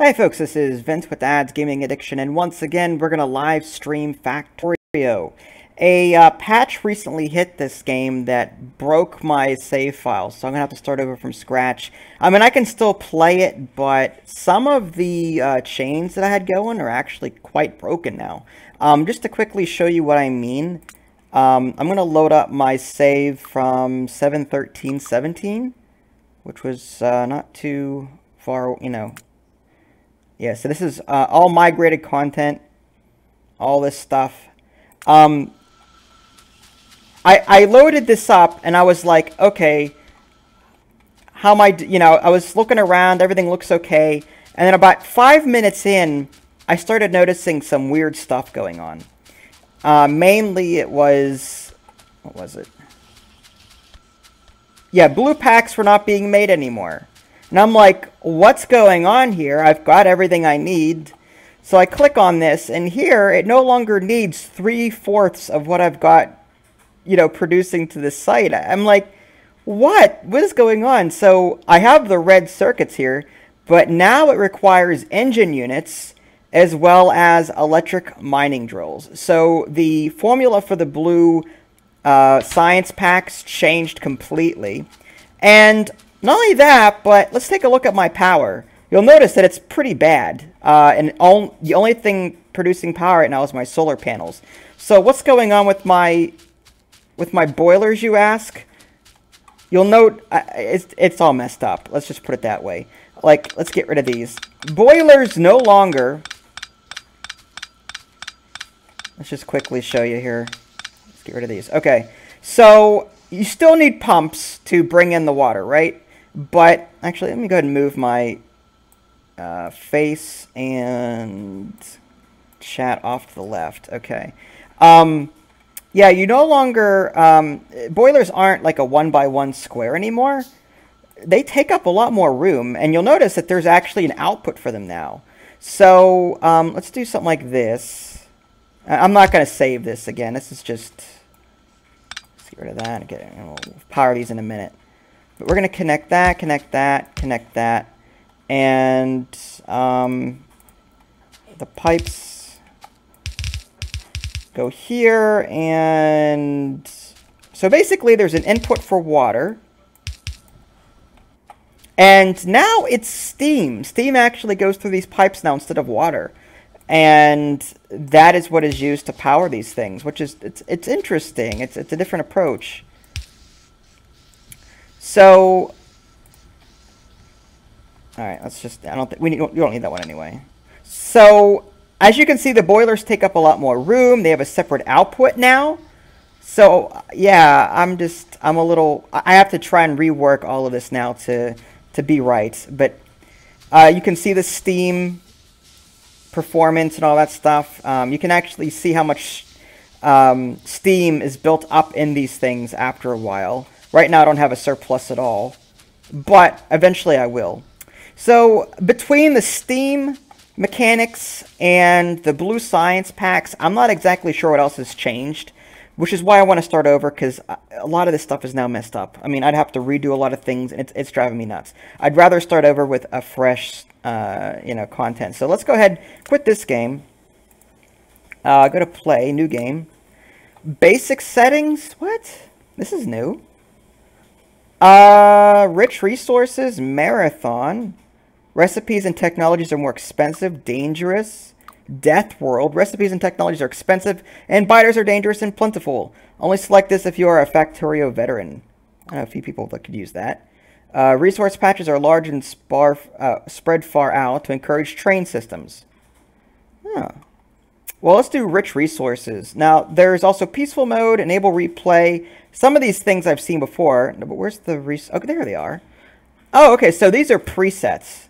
Hey folks, this is Vince with Ads Gaming Addiction, and once again we're going to live stream Factorio. A patch recently hit this game that broke my save file, so I'm going to have to start over from scratch. I mean, I can still play it, but some of the chains that I had going are actually quite broken now. Just to quickly show you what I mean, I'm going to load up my save from 7.13.17, which was not too far, you know. Yeah, so this is all migrated content, all this stuff. I loaded this up, and I was like, okay, how am I, I was looking around, everything looks okay. And then about 5 minutes in, I started noticing some weird stuff going on. Mainly it was, what was it? Yeah, blue packs were not being made anymore. And I'm like, what's going on here? I've got everything I need. So I click on this, and here it no longer needs 3/4 of what I've got, producing to this site. I'm like, what? What is going on? So I have the red circuits here, but now it requires engine units as well as electric mining drills. So the formula for the blue science packs changed completely. And not only that, but let's take a look at my power. You'll notice that it's pretty bad. The only thing producing power right now is my solar panels. So what's going on with my boilers, you ask? You'll note it's all messed up. Let's just put it that way. Like, let's get rid of these. Boilers no longer... Let's just quickly show you here. Let's get rid of these. Okay, so you still need pumps to bring in the water, right? But actually, let me go ahead and move my face and chat off to the left. Okay. Yeah, you no longer... boilers aren't like a 1x1 square anymore. They take up a lot more room, and you'll notice that there's actually an output for them now. So let's do something like this. I'm not going to save this again. This is just... Let's get rid of that. And we'll power these in a minute. But we're going to connect that, connect that, connect that. And the pipes go here. And so basically there's an input for water. And now it's steam. Steam actually goes through these pipes now instead of water. And that is what is used to power these things, which is, it's interesting. It's a different approach. So, all right, let's just, you don't need that one anyway. So, as you can see, the boilers take up a lot more room. They have a separate output now. So, yeah, I have to try and rework all of this now to be right. But you can see the steam performance and all that stuff. You can actually see how much steam is built up in these things after a while. Right now I don't have a surplus at all, but eventually I will. So between the steam mechanics and the blue science packs, I'm not exactly sure what else has changed, which is why I want to start over, because a lot of this stuff is now messed up. I mean, I'd have to redo a lot of things, and it's driving me nuts. I'd rather start over with a fresh, content. So let's go ahead, quit this game. Go to play, new game. Basic settings, what? This is new. Rich resources, marathon. Recipes and technologies are more expensive, dangerous. Death world. Recipes and technologies are expensive, and biters are dangerous and plentiful. Only select this if you are a Factorio veteran. I know a few people that could use that. Resource patches are large and spread far out to encourage train systems. Huh. Well, let's do rich resources. Now, there's also peaceful mode, enable replay. Some of these things I've seen before. But where's the oh, there they are. Oh, okay, so these are presets.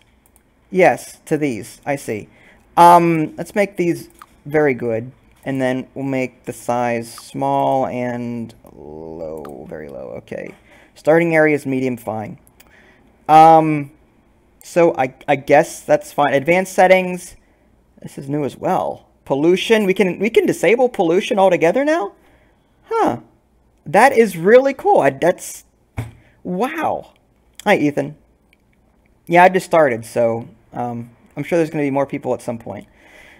Yes, to these. I see. Let's make these very good. And then we'll make the size small and low. Very low. Okay. Starting area is medium, fine. So I guess that's fine. Advanced settings. This is new as well. Pollution. We can disable pollution altogether now? Huh. That is really cool. That's... Wow. Hi, Ethan. Yeah, I just started, so I'm sure there's going to be more people at some point.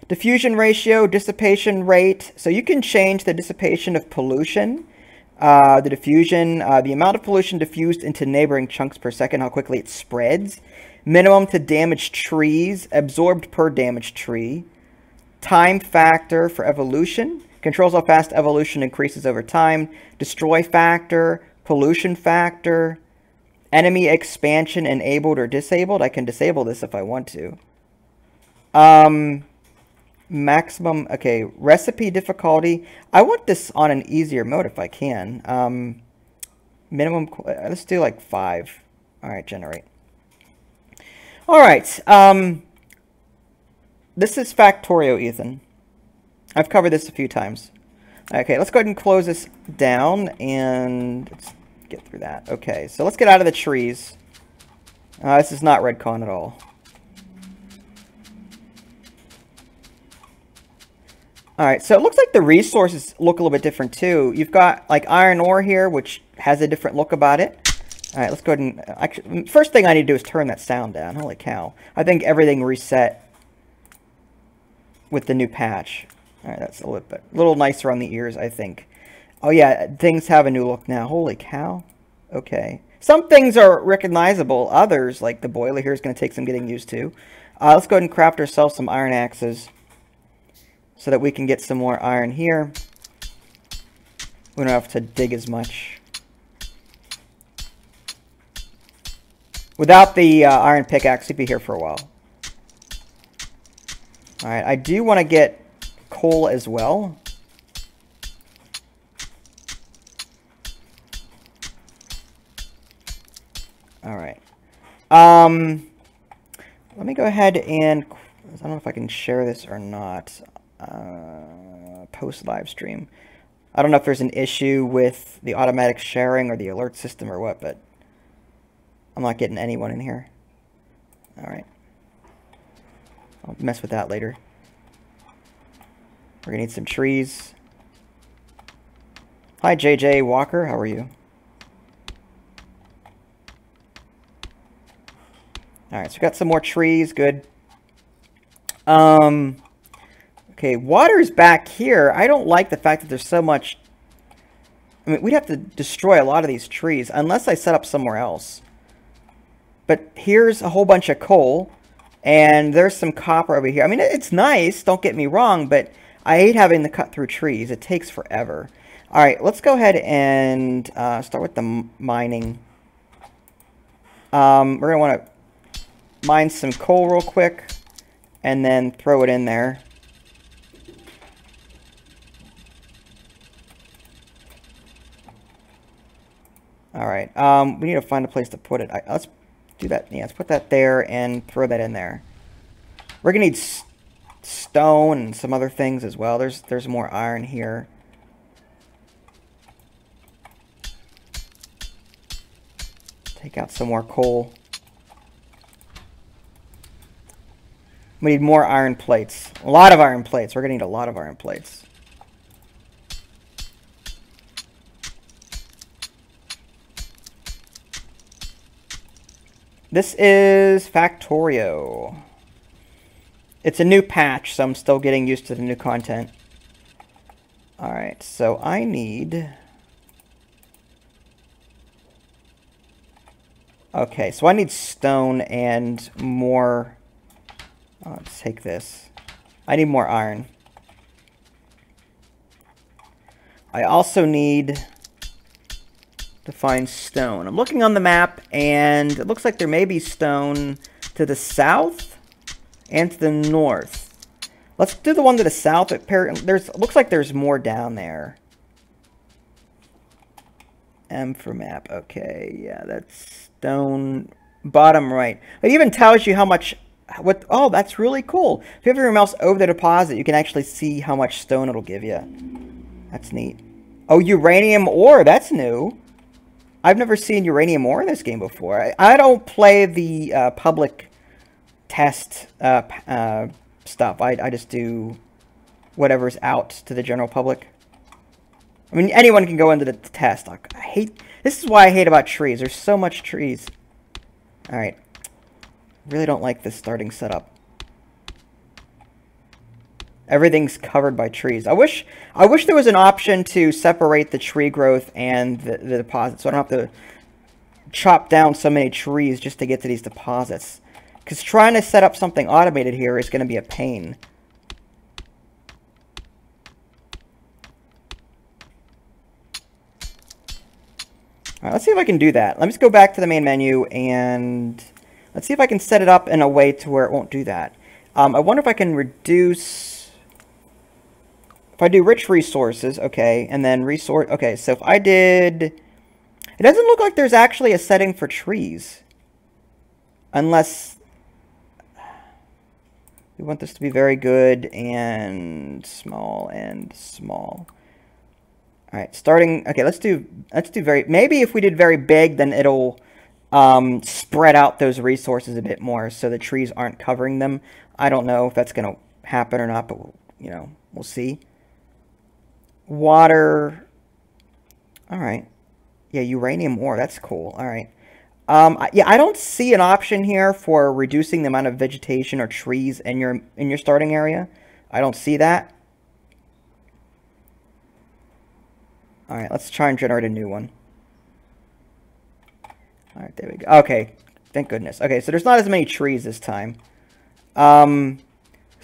Diffusion ratio, dissipation rate. So you can change the dissipation of pollution. The diffusion, the amount of pollution diffused into neighboring chunks per second, how quickly it spreads. Minimum to damaged trees, absorbed per damaged tree. Time factor for evolution. Controls how fast evolution increases over time. Destroy factor, pollution factor. Enemy expansion enabled or disabled. I can disable this if I want to. Maximum, okay, recipe difficulty. I want this on an easier mode if I can. Minimum, let's do like 5. All right, generate. All right, this is Factorio, Ethan. I've covered this a few times. Okay, let's go ahead and close this down and let's get through that. Okay, so let's get out of the trees. This is not Redcon at all. Alright, so it looks like the resources look a little bit different too. You've got like iron ore here, which has a different look about it. Alright, let's go ahead and... Actually, first thing I need to do is turn that sound down. Holy cow. I think everything reset with the new patch. Alright, that's a little nicer on the ears, I think. Oh yeah, things have a new look now. Holy cow. Okay. Some things are recognizable. Others, like the boiler here, is going to take some getting used to. Let's go ahead and craft ourselves some iron axes, so that we can get some more iron here. We don't have to dig as much. Without the iron pickaxe, we'd be here for a while. Alright, I do want to get coal as well. Alright. Let me go ahead and... I don't know if I can share this or not. Post live stream. I don't know if there's an issue with the automatic sharing or the alert system or what, but I'm not getting anyone in here. Alright. I'll mess with that later. We're gonna need some trees. Hi JJ Walker, how are you? Alright, so we got some more trees, good. Okay, water's back here. I don't like the fact that there's so much... I mean, we'd have to destroy a lot of these trees, unless I set up somewhere else. But here's a whole bunch of coal, and there's some copper over here. I mean, it's nice, don't get me wrong, but I hate having to cut through trees. It takes forever. Alright, let's go ahead and start with the mining. We're going to want to mine some coal real quick, and then throw it in there. Alright, we need to find a place to put it. Let's do that. Yeah, let's put that there and throw that in there. We're going to need stone and some other things as well. There's more iron here. Take out some more coal. We need more iron plates. A lot of iron plates. We're going to need a lot of iron plates. This is Factorio. It's a new patch, so I'm still getting used to the new content. Alright, so I need... Okay, so I need stone and more... let's take this. I need more iron. I also need to find stone. I'm looking on the map, and it looks like there may be stone to the south and to the north. Let's do the one to the south. Looks like there's more down there. M for map. Okay, yeah, that's stone. Bottom right. It even tells you how much... Oh, that's really cool. If you have your mouse over the deposit, you can actually see how much stone it'll give you. That's neat. Oh, uranium ore. That's new. I've never seen uranium ore in this game before. I don't play the public test stuff. I just do whatever's out to the general public. I mean, anyone can go into the test. This is why I hate about trees. There's so much trees. Alright. Really don't like this starting setup. Everything's covered by trees. I wish there was an option to separate the tree growth and the deposit, so I don't have to chop down so many trees just to get to these deposits. Because trying to set up something automated here is going to be a pain. All right, let's see if I can do that. Let me just go back to the main menu and let's see if I can set it up in a way to where it won't do that. I wonder if I can reduce... If I do rich resources, okay, and then resource... Okay, so if I did... It doesn't look like there's actually a setting for trees. Unless... We want this to be very good and small and small. All right, starting... Okay, let's do very... Maybe if we did very big, then it'll spread out those resources a bit more so the trees aren't covering them. I don't know if that's going to happen or not, but, you know, we'll see. Water... All right. Yeah, uranium ore. That's cool. All right. Yeah, I don't see an option here for reducing the amount of vegetation or trees in your starting area. I don't see that. All right, let's try and generate a new one. All right, there we go. Okay, thank goodness. Okay, so there's not as many trees this time.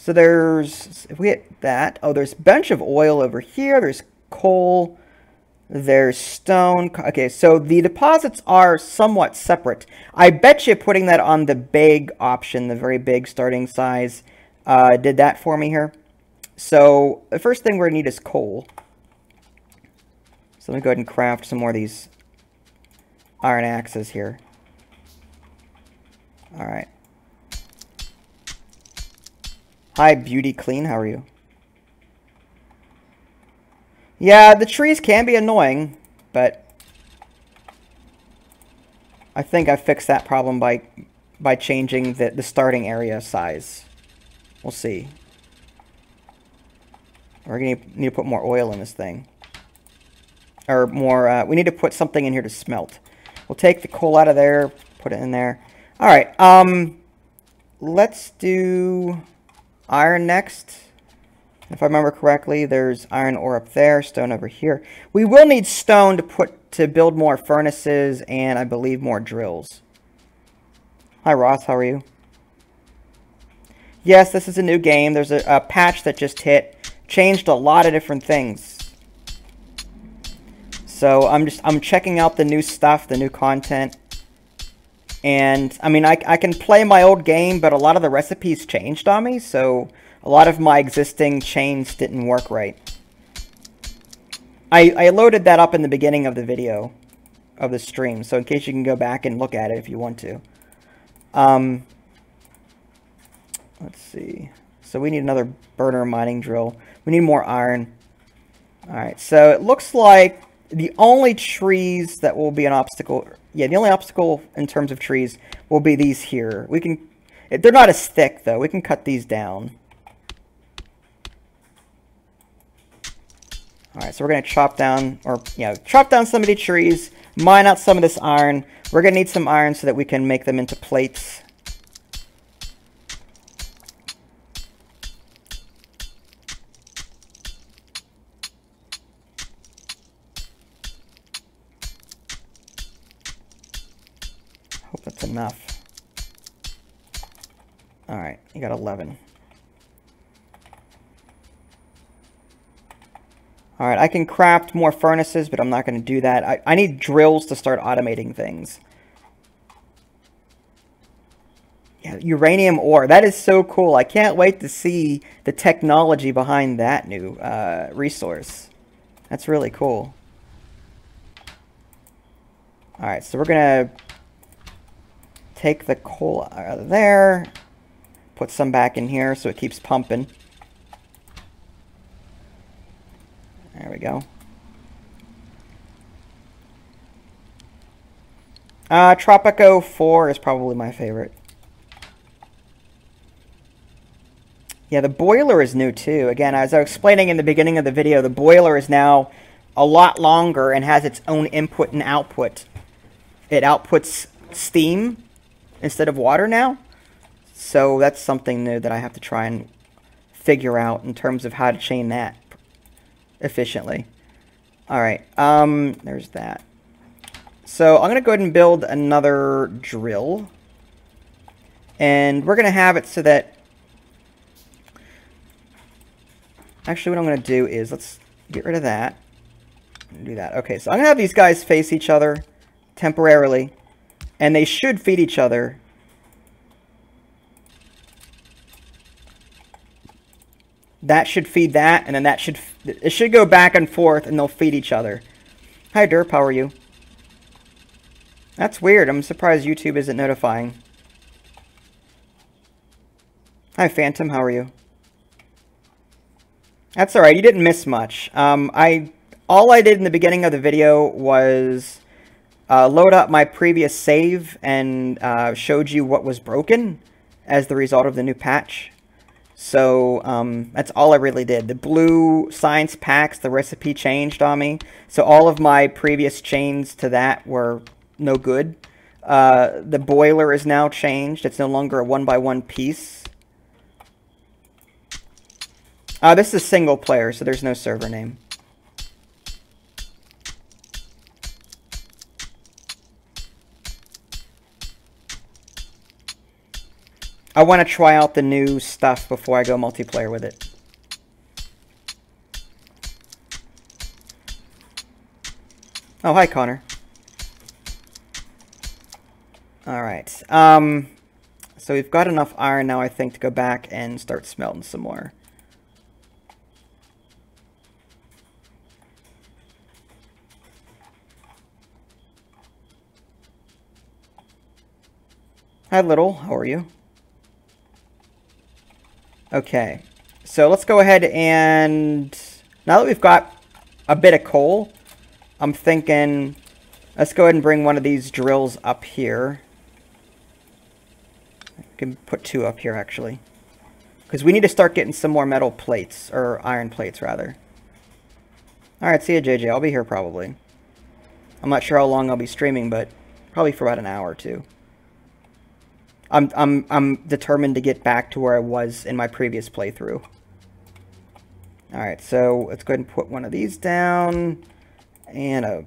So there's, if we hit that, oh, there's a bunch of oil over here. There's coal. There's stone. Okay, so the deposits are somewhat separate. I bet you putting that on the big option, the very big starting size, did that for me here. So the first thing we're going to need is coal. So let me go ahead and craft some more of these iron axes here. All right. Hi, Beauty Clean. How are you? Yeah, the trees can be annoying, but I think I fixed that problem by changing the starting area size. We'll see. We're going to need to put more oil in this thing. Or more, we need to put something in here to smelt. We'll take the coal out of there, put it in there. All right, let's do iron next. If I remember correctly, there's iron ore up there, stone over here. We will need stone to build more furnaces and I believe more drills. Hi Ross, how are you? Yes, this is a new game. There's a patch that just hit, changed a lot of different things. So I'm checking out the new stuff, the new content. And I mean, I can play my old game, but a lot of the recipes changed on me, so a lot of my existing chains didn't work right. I loaded that up in the beginning of the video, of the stream, so in case you can go back and look at it if you want to. Let's see. So we need another burner mining drill. We need more iron. Alright, so it looks like the only trees that will be an obstacle... Yeah, the only obstacle in terms of trees will be these here. We can... They're not as thick, though. We can cut these down. Alright, so we're going to chop down, or, chop down some of the trees, mine out some of this iron. We're going to need some iron so that we can make them into plates. Hope that's enough. Alright, you got 11. Alright, I can craft more furnaces, but I'm not going to do that. I need drills to start automating things. Yeah, uranium ore. That is so cool. I can't wait to see the technology behind that new resource. That's really cool. Alright, so we're going to take the coal out of there. Put some back in here so it keeps pumping. There we go. Tropico 4 is probably my favorite. Yeah, the boiler is new too. Again, as I was explaining in the beginning of the video, the boiler is now a lot longer and has its own input and output. It outputs steam instead of water now. So that's something new that I have to try and figure out in terms of how to chain that efficiently. All right, there's that. So I'm going to go ahead and build another drill. And we're going to have it so that... Actually, what I'm going to do is, let's get rid of that. Do that. Okay, so I'm going to have these guys face each other temporarily. And they should feed each other. That should feed that, and then that should... It should go back and forth, and they'll feed each other. Hi, Derp, how are you? That's weird. I'm surprised YouTube isn't notifying. Hi, Phantom. How are you? That's alright. You didn't miss much. All I did in the beginning of the video was load up my previous save and showed you what was broken as the result of the new patch. So that's all I really did. The blue science packs, the recipe changed on me. So all of my previous chains to that were no good. The boiler is now changed. It's no longer a 1x1 piece. This is single player, so there's no server name. I want to try out the new stuff before I go multiplayer with it. Oh, hi, Connor. Alright. So we've got enough iron now, I think, to go back and start smelting some more. Hi, Little. How are you? Okay. So let's go ahead and... Now that we've got a bit of coal, I'm thinking... Let's go ahead and bring one of these drills up here. I can put two up here, actually. Because we need to start getting some more metal plates. Or iron plates, rather. Alright, see you, JJ. I'll be here, probably. I'm not sure how long I'll be streaming, but probably for about an hour or two. I'm determined to get back to where I was in my previous playthrough. Alright, so let's go ahead and put one of these down. And a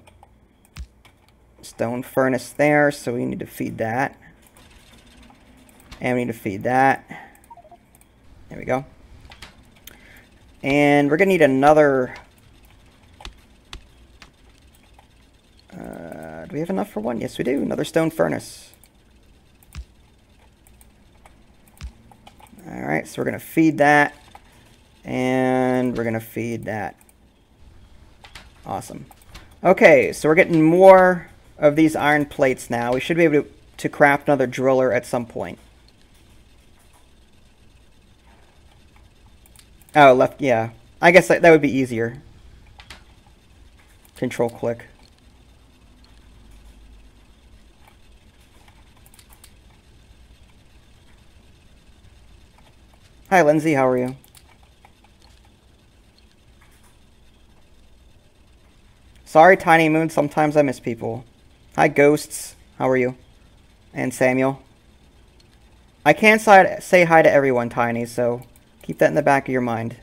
stone furnace there, so we need to feed that. And we need to feed that. There we go. And we're going to need another... do we have enough for one? Yes, we do. Another stone furnace. Alright, so we're going to feed that. And we're going to feed that. Awesome. Okay, so we're getting more of these iron plates now. We should be able to craft another driller at some point. Oh, left, yeah. I guess that would be easier. Control click. Hi, Lindsay. How are you? Sorry, Tiny Moon. Sometimes I miss people. Hi, Ghosts. How are you? And Samuel. I can't say hi to everyone, Tiny, so keep that in the back of your mind.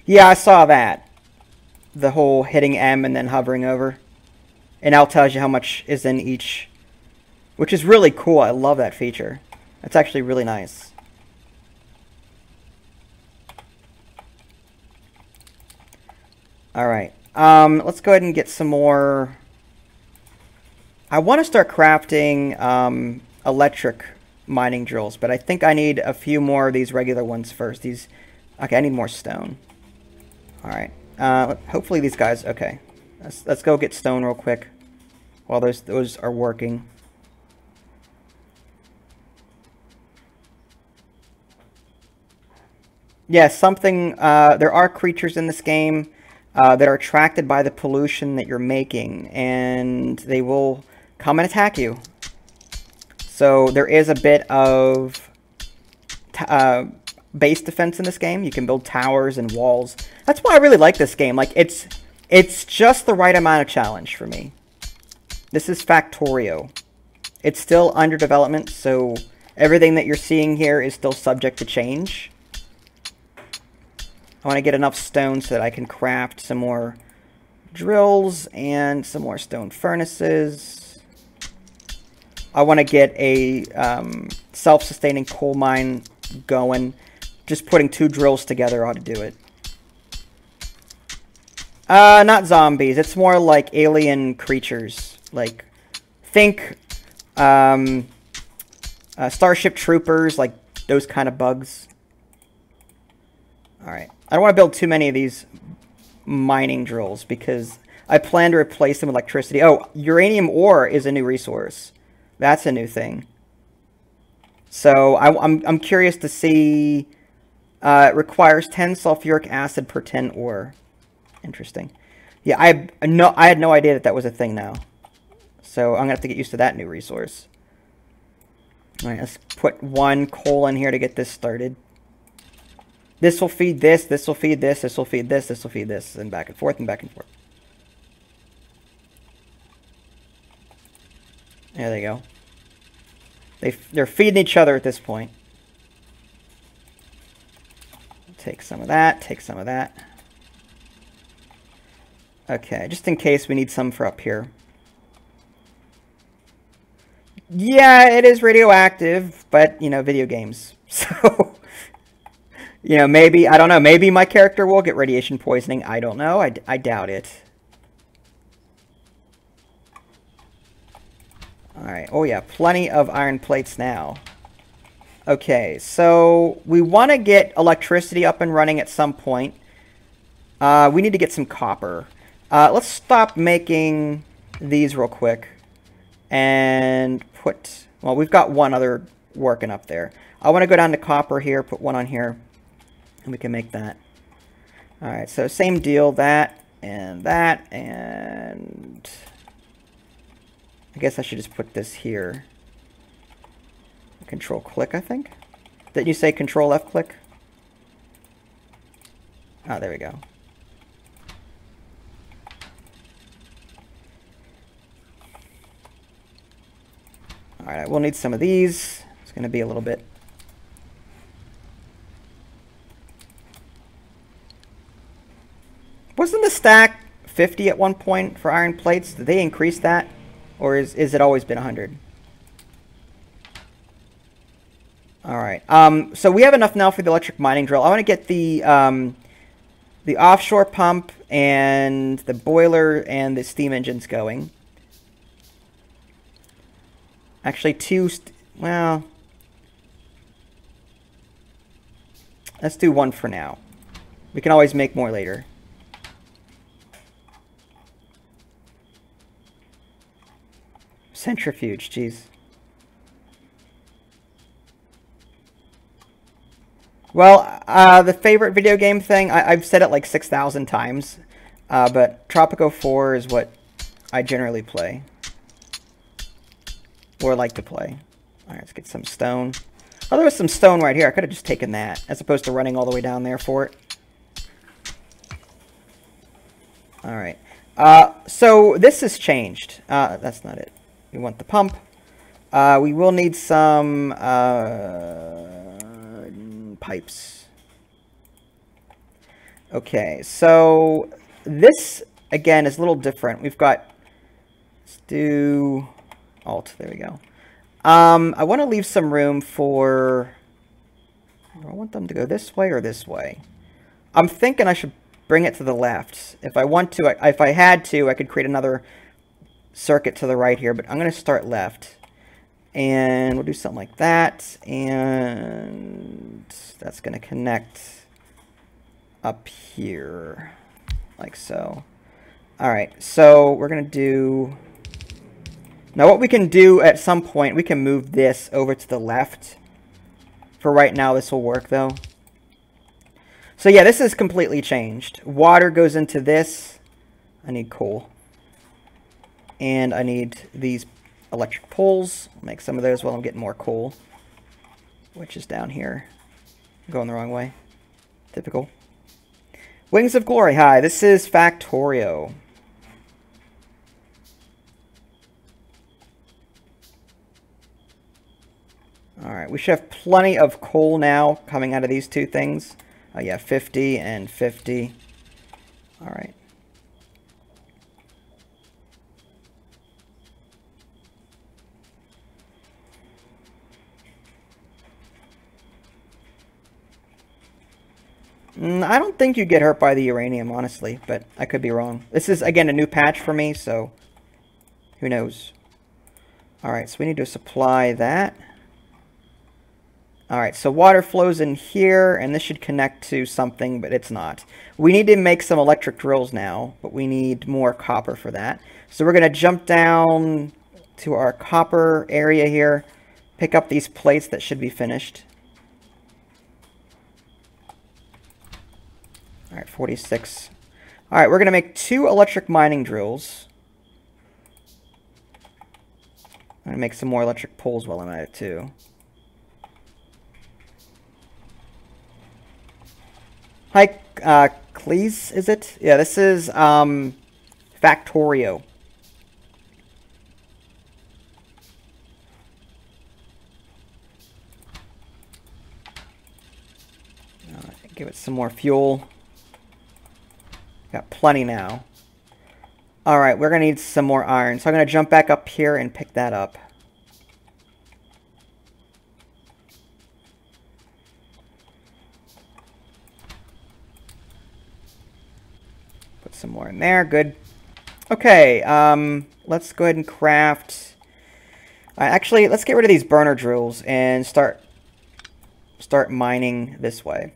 Yeah, I saw that. The whole hitting M and then hovering over. And now it tells you how much is in each. Which is really cool. I love that feature. That's actually really nice. Alright. Let's go ahead and get some more... I want to start crafting electric mining drills, but I think I need a few more of these regular ones first. These... Okay, I need more stone. Alright. Hopefully these guys... Okay. Let's go get stone real quick while those are working. Yeah, something... there are creatures in this game that are attracted by the pollution that you're making, and they will come and attack you. So there is a bit of base defense in this game. You can build towers and walls. That's why I really like this game. Like, it's It's just the right amount of challenge for me. This is Factorio. It's still under development, so everything that you're seeing here is still subject to change. I want to get enough stone so that I can craft some more drills and some more stone furnaces. I want to get a self-sustaining coal mine going. Just putting 2 drills together ought to do it. Not zombies. It's more like alien creatures. Like, think Starship Troopers, like those kind of bugs. Alright. I don't want to build too many of these mining drills because I plan to replace them with electricity. Oh, uranium ore is a new resource. That's a new thing. So I'm curious to see. It requires 10 sulfuric acid per 10 ore. Interesting. Yeah, I had no idea that was a thing now. So I'm gonna have to get used to that new resource. All right, let's put 1 coal in here to get this started. This will feed this. This will feed this. This will feed this. This will feed this, and back and forth and back and forth. There they go. They're feeding each other at this point. Take some of that. Take some of that. Okay, just in case we need some for up here. Yeah, it is radioactive, but, you know, video games. So, you know, maybe, I don't know, maybe my character will get radiation poisoning. I don't know. I doubt it. Alright, oh yeah, plenty of iron plates now. Okay, so we want to get electricity up and running at some point. We need to get some copper. Let's stop making these real quick. And put, well, we've got one other working up there. I want to go down to copper here, put 1 on here, and we can make that. Alright, so same deal, that, and I guess I should just put this here. Control click, I think. Didn't you say control left click? Oh, there we go. Alright, we'll need some of these. It's going to be a little bit. Wasn't the stack 50 at one point for iron plates? Did they increase that? Or is it always been 100? Alright, so we have enough now for the electric mining drill. I want to get the offshore pump and the boiler and the steam engines going. Actually, well, let's do 1 for now. We can always make more later. Centrifuge, jeez. Well, the favorite video game thing, I've said it like 6,000 times, but Tropico 4 is what I generally play. Or like to play. Alright, let's get some stone. Oh, there was some stone right here. I could have just taken that, as opposed to running all the way down there for it. Alright. So this has changed. That's not it. We want the pump. We will need some pipes. Okay, so this, again, is a little different. We've got, let's do Alt, there we go. I want to leave some room for, do I want them to go this way or this way? I'm thinking I should bring it to the left. If I want to, if I had to, I could create another circuit to the right here, but I'm going to start left. And we'll do something like that, and that's going to connect up here, like so. Alright, so we're going to do... Now what we can do at some point, we can move this over to the left. For right now, this will work though. So yeah, this is completely changed. Water goes into this. I need coal. And I need these electric poles. I'll make some of those while I'm getting more coal. Which is down here. I'm going the wrong way. Typical. Wings of Glory, hi, this is Factorio. Alright, we should have plenty of coal now coming out of these two things. Yeah, 50 and 50. Alright. I don't think you get hurt by the uranium, honestly, but I could be wrong. This is, again, a new patch for me, so who knows. Alright, so we need to supply that. Alright, so water flows in here, and this should connect to something, but it's not. We need to make some electric drills now, but we need more copper for that. So we're going to jump down to our copper area here, pick up these plates that should be finished. Alright, 46. Alright, we're going to make 2 electric mining drills. I'm going to make some more electric poles while I'm at it, too. Hi, Cleese, is it? Yeah, this is, Factorio. Give it some more fuel. Got plenty now. Alright, we're going to need some more iron. So I'm going to jump back up here and pick that up. Put some more in there. Good. Okay, let's go ahead and craft... actually, let's get rid of these burner drills and start mining this way.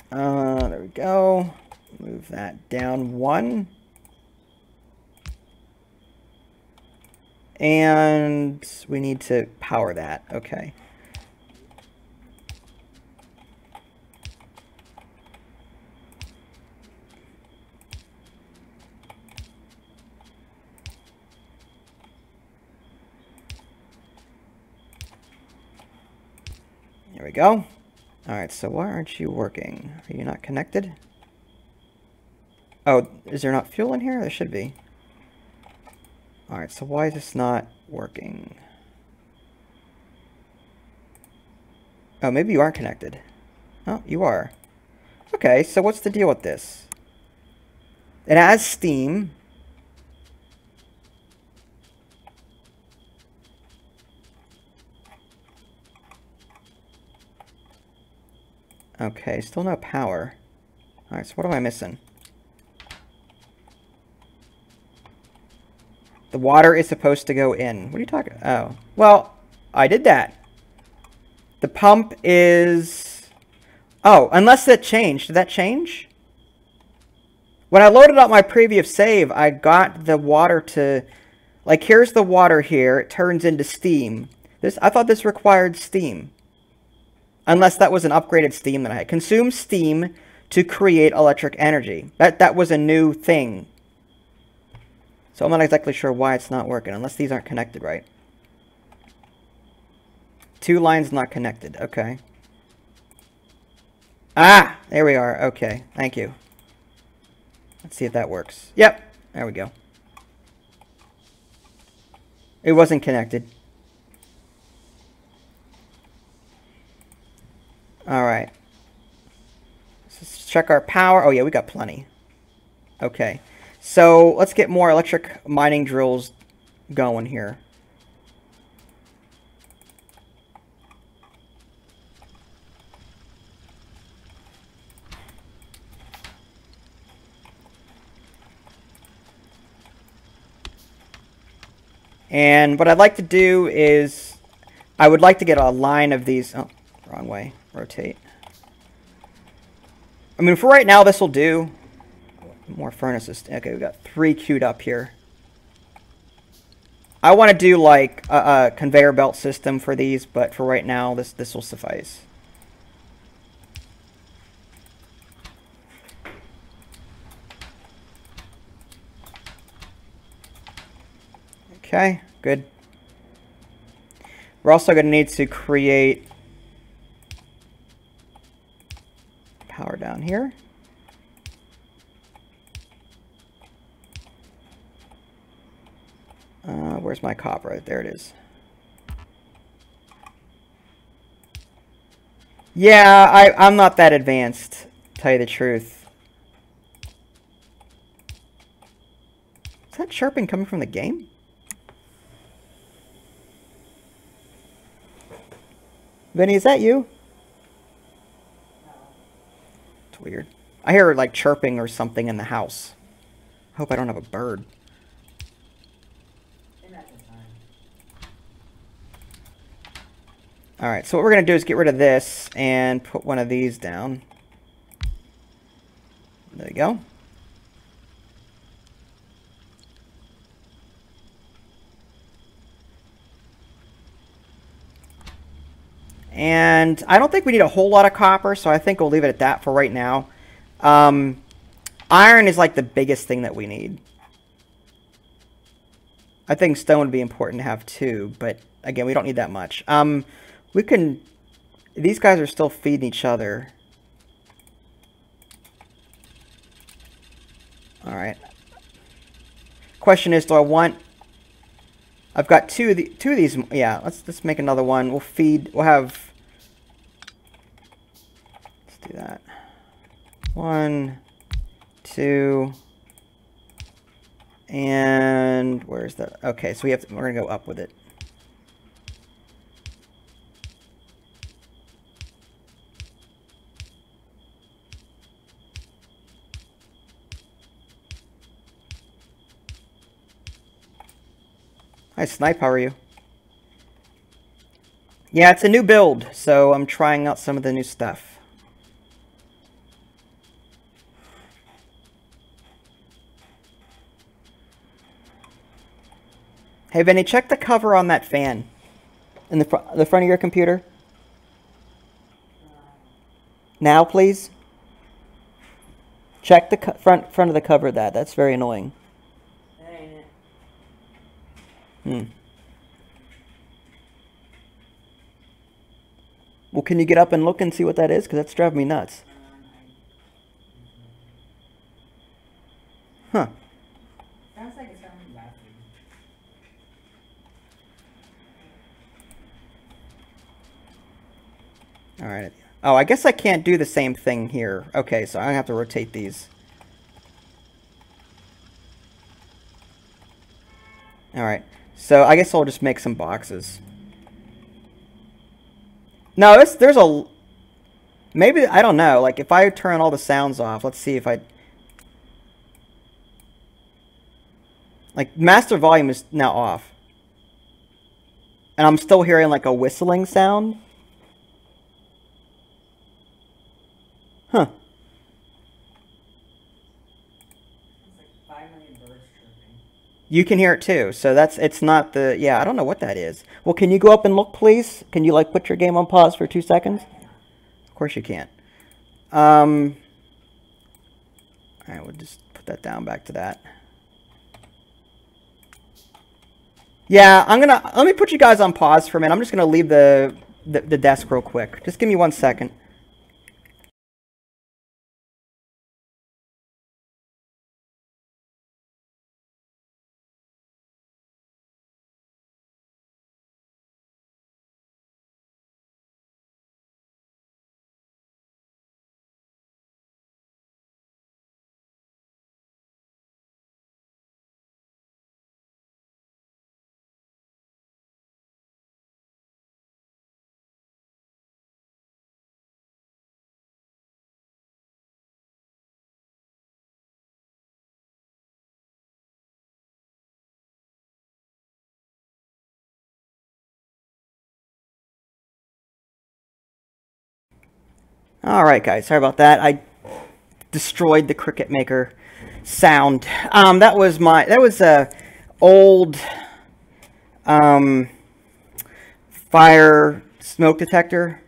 There we go. Move that down 1. And we need to power that. Okay. There we go. Alright, so why aren't you working? Are you not connected? Oh, is there not fuel in here? There should be. Alright, so why is this not working? Oh, maybe you aren't connected. Oh, you are. Okay, so what's the deal with this? It has steam. Okay, still no power. Alright, so what am I missing? The water is supposed to go in. What are you talking? Oh. Well, I did that. The pump is... Oh, unless that changed. Did that change? When I loaded up my previous save, I got the water to... Like, here's the water here. It turns into steam. I thought this required steam. Unless that was an upgraded steam that I had. Consume steam to create electric energy. That was a new thing. So I'm not exactly sure why it's not working, unless these aren't connected right. 2 lines not connected. Okay. Ah! There we are. Okay. Thank you. Let's see if that works. Yep. There we go. It wasn't connected. Alright. Let's check our power. Oh yeah, we got plenty. Okay. So let's get more electric mining drills going here. And what I'd like to do is, I would like to get a line of these. Oh, wrong way. Rotate. I mean, for right now, this will do. More furnaces. Okay, we got 3 queued up here. I want to do like a conveyor belt system for these, but for right now, this will suffice. Okay, good. We're also going to need to create power down here. Where's my copper? There it is. Yeah, I'm not that advanced, to tell you the truth. Is that chirping coming from the game? Vinny, is that you? It's weird. I hear like chirping or something in the house. I hope I don't have a bird. Alright, so what we're going to do is get rid of this and put one of these down. There you go. And I don't think we need a whole lot of copper, so I think we'll leave it at that for right now. Iron is like the biggest thing that we need. I think stone would be important to have too, but again, we don't need that much. We can... These guys are still feeding each other. Alright. Question is, do I want... I've got two of these... Yeah, let's make another one. We'll have... Let's do that. 1, 2... And... Where's that? Okay, so we're going to go up with it. Hi, Snipe, how are you? Yeah, it's a new build, so I'm trying out some of the new stuff. Hey, Vinny, check the cover on that fan in the front of your computer. Now, please. Check the front of the cover of that. That's very annoying. Well, can you get up and look and see what that is? Because that's driving me nuts. Huh. Sounds like it's coming last week. Alright. Oh, I guess I can't do the same thing here. Okay, so I have to rotate these. Alright. So I guess I'll just make some boxes. No, there's a... Maybe, I don't know. Like, if I turn all the sounds off, let's see if I... Like, master volume is now off. And I'm still hearing, like, a whistling sound. Huh. It's like 5 million birds chirping. You can hear it too, so it's not the, yeah, I don't know what that is. Well, can you go up and look, please? Can you, like, put your game on pause for 2 seconds? Of course you can't. Alright, we'll just put that down back to that. Yeah, let me put you guys on pause for a minute. I'm just gonna leave the desk real quick. Just give me 1 second. Alright guys, sorry about that. I destroyed the Cricket Maker sound. That was a old fire smoke detector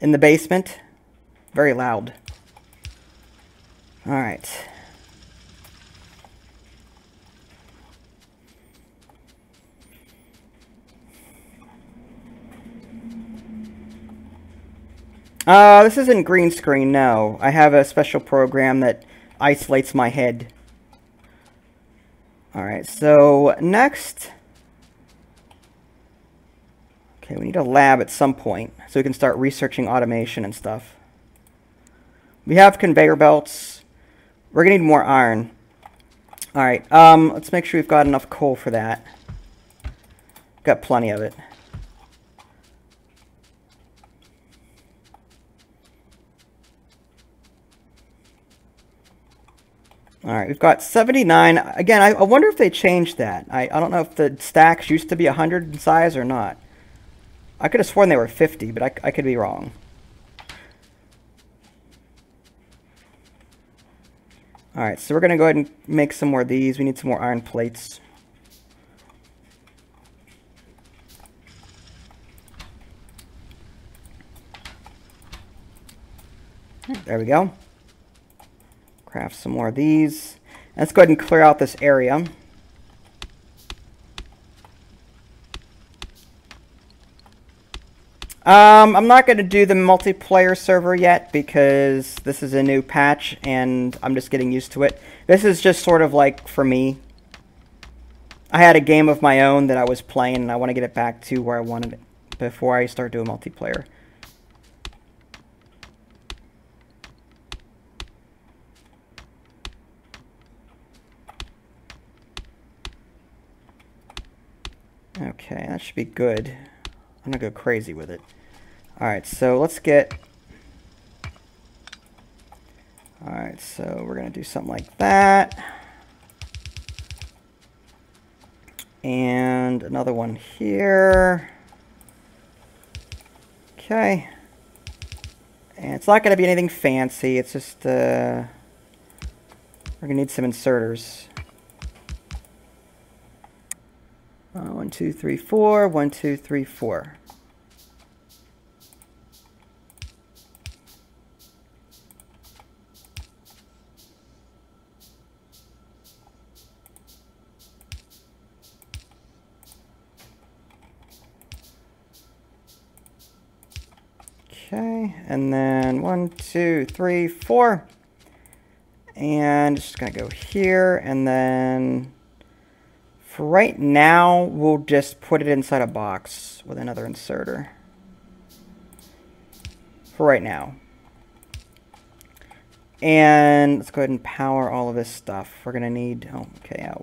in the basement. Very loud. Alright. This isn't green screen, no. I have a special program that isolates my head. All right, so next, okay, we need a lab at some point so we can start researching automation and stuff. We have conveyor belts. We're gonna need more iron. All right, let's make sure we've got enough coal for that. Got plenty of it. All right, we've got 79. Again, I wonder if they changed that. I don't know if the stacks used to be 100 in size or not. I could have sworn they were 50, but I could be wrong. All right, so we're going to go ahead and make some more of these. We need some more iron plates. There we go. Craft some more of these. Let's go ahead and clear out this area. I'm not going to do the multiplayer server yet because this is a new patch and I'm just getting used to it. This is just sort of like for me. I had a game of my own that I was playing and I want to get it back to where I wanted it before I start doing multiplayer. Okay, that should be good. I'm gonna go crazy with it. Alright, so let's get... Alright, so we're gonna do something like that. And another one here. Okay. And it's not gonna be anything fancy, it's just, we're gonna need some inserters. 1, 2, 3, 4. 1, 2, 3, 4. Okay, and then 1, 2, 3, 4. And it's just gonna go here, and then for right now, we'll just put it inside a box with another inserter. For right now. And let's go ahead and power all of this stuff. We're going to need, oh, okay,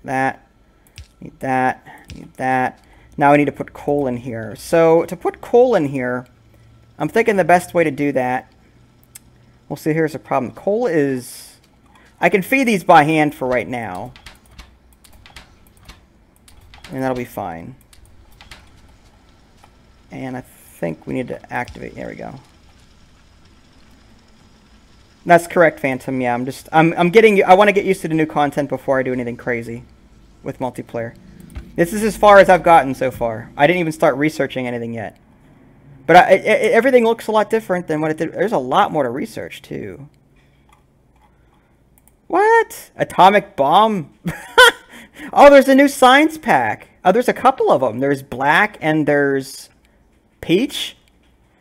that, need that, need that. Now we need to put coal in here. So to put coal in here, I'm thinking the best way to do that, well, see, here's the problem. Coal is, I can feed these by hand for right now. And that'll be fine. And I think we need to activate. There we go. That's correct, Phantom. Yeah, I'm getting. I want to get used to the new content before I do anything crazy with multiplayer. This is as far as I've gotten so far. I didn't even start researching anything yet. But everything looks a lot different than what it did. There's a lot more to research too. What? Atomic bomb? Oh, there's a new science pack. Oh, there's a couple of them. There's black and there's peach.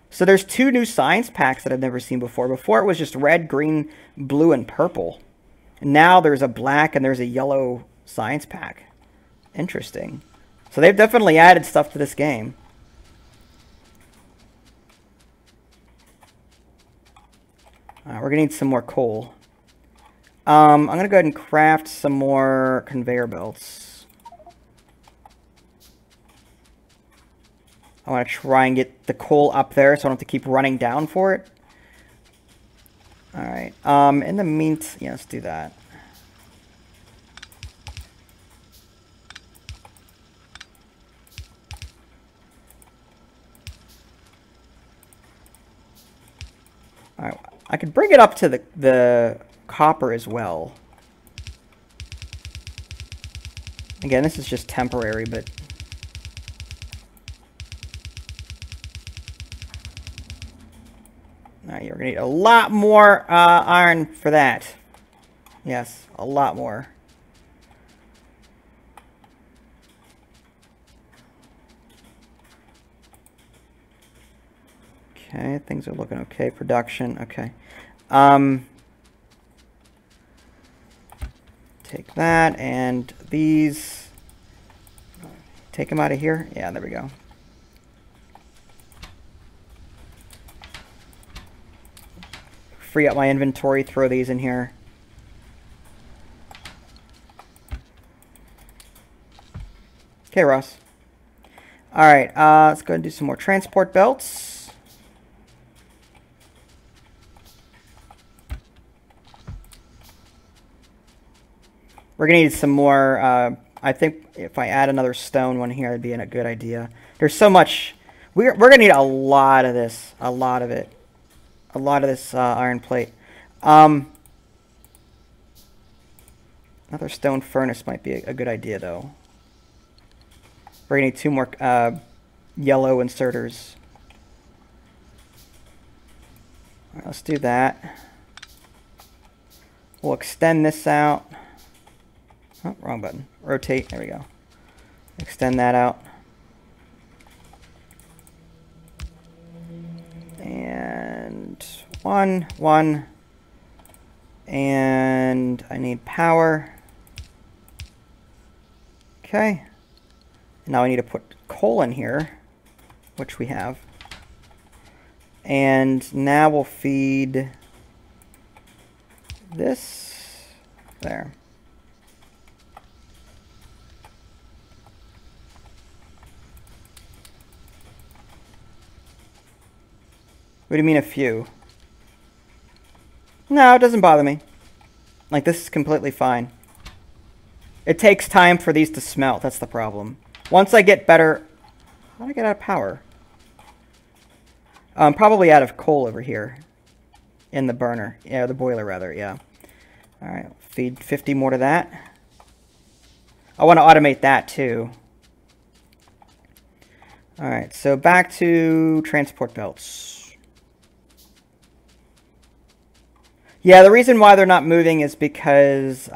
So there's 2 new science packs that I've never seen before. Before it was just red, green, blue, and purple. And now there's a black and there's a yellow science pack. Interesting. So they've definitely added stuff to this game. We're going to need some more coal. I'm going to go ahead and craft some more conveyor belts. I want to try and get the coal up there so I don't have to keep running down for it. Alright, in the meantime, yeah, let's do that. Alright, I could bring it up to the copper as well. Again, this is just temporary, but now you're gonna need a lot more iron for that. Yes, a lot more. Okay, things are looking okay. Production, okay. Take that, and these. Take them out of here. Yeah, there we go. Free up my inventory, throw these in here. Okay, Ross. All right, let's go and do some more transport belts. We're gonna need some more. I think if I add another stone one here, it'd be a good idea. There's so much. We're gonna need a lot of this, a lot of it, a lot of this iron plate. Another stone furnace might be a good idea, though. We're gonna need 2 more yellow inserters. All right, let's do that. We'll extend this out. Oh, wrong button. Rotate. There we go. Extend that out. And 1, 1. And I need power. Okay. Now I need to put coal in here, which we have. And now we'll feed this there. What do you mean a few? No, it doesn't bother me. Like, this is completely fine. It takes time for these to smelt. That's the problem. Once I get better... How do I get out of power? Probably out of coal over here. In the burner. Yeah, the boiler, rather. Yeah. Alright, feed 50 more to that. I want to automate that, too. Alright, so back to transport belts. Yeah, the reason why they're not moving is because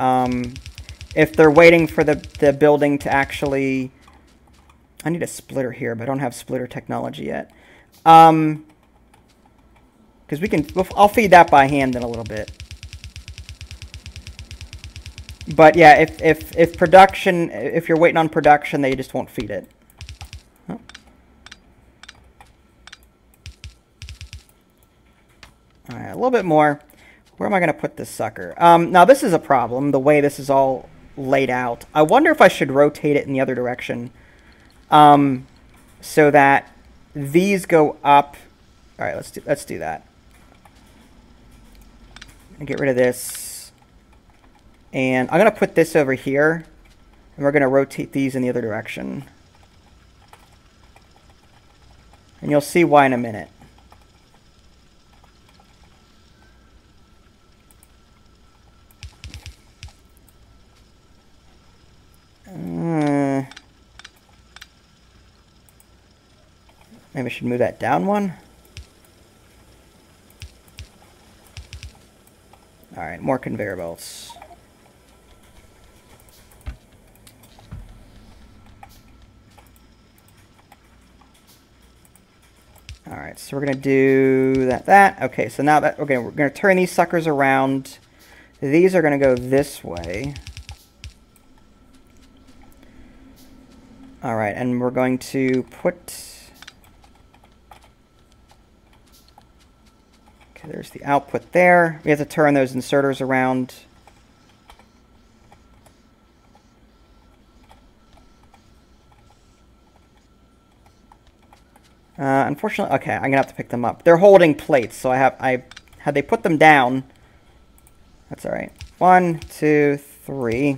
if they're waiting for the building to actually... I need a splitter here, but I don't have splitter technology yet. Because we can... I'll feed that by hand in a little bit. But yeah, if production... If you're waiting on production, they just won't feed it. Oh. Alright, a little bit more. Where am I going to put this sucker? Now, this is a problem, the way this is all laid out. I wonder if I should rotate it in the other direction so that these go up. All right, let's do that. And get rid of this. And I'm going to put this over here, and we're going to rotate these in the other direction. And you'll see why in a minute. Maybe I should move that down one. Alright, more conveyor belts. Alright, so we're going to do that. Okay, so now that we're going to turn these suckers around. These are going to go this way. Alright, and we're going to put... Okay, there's the output there. We have to turn those inserters around. Unfortunately, okay, I'm going to have to pick them up. They're holding plates, so had they put them down. That's alright. 1, 2, 3.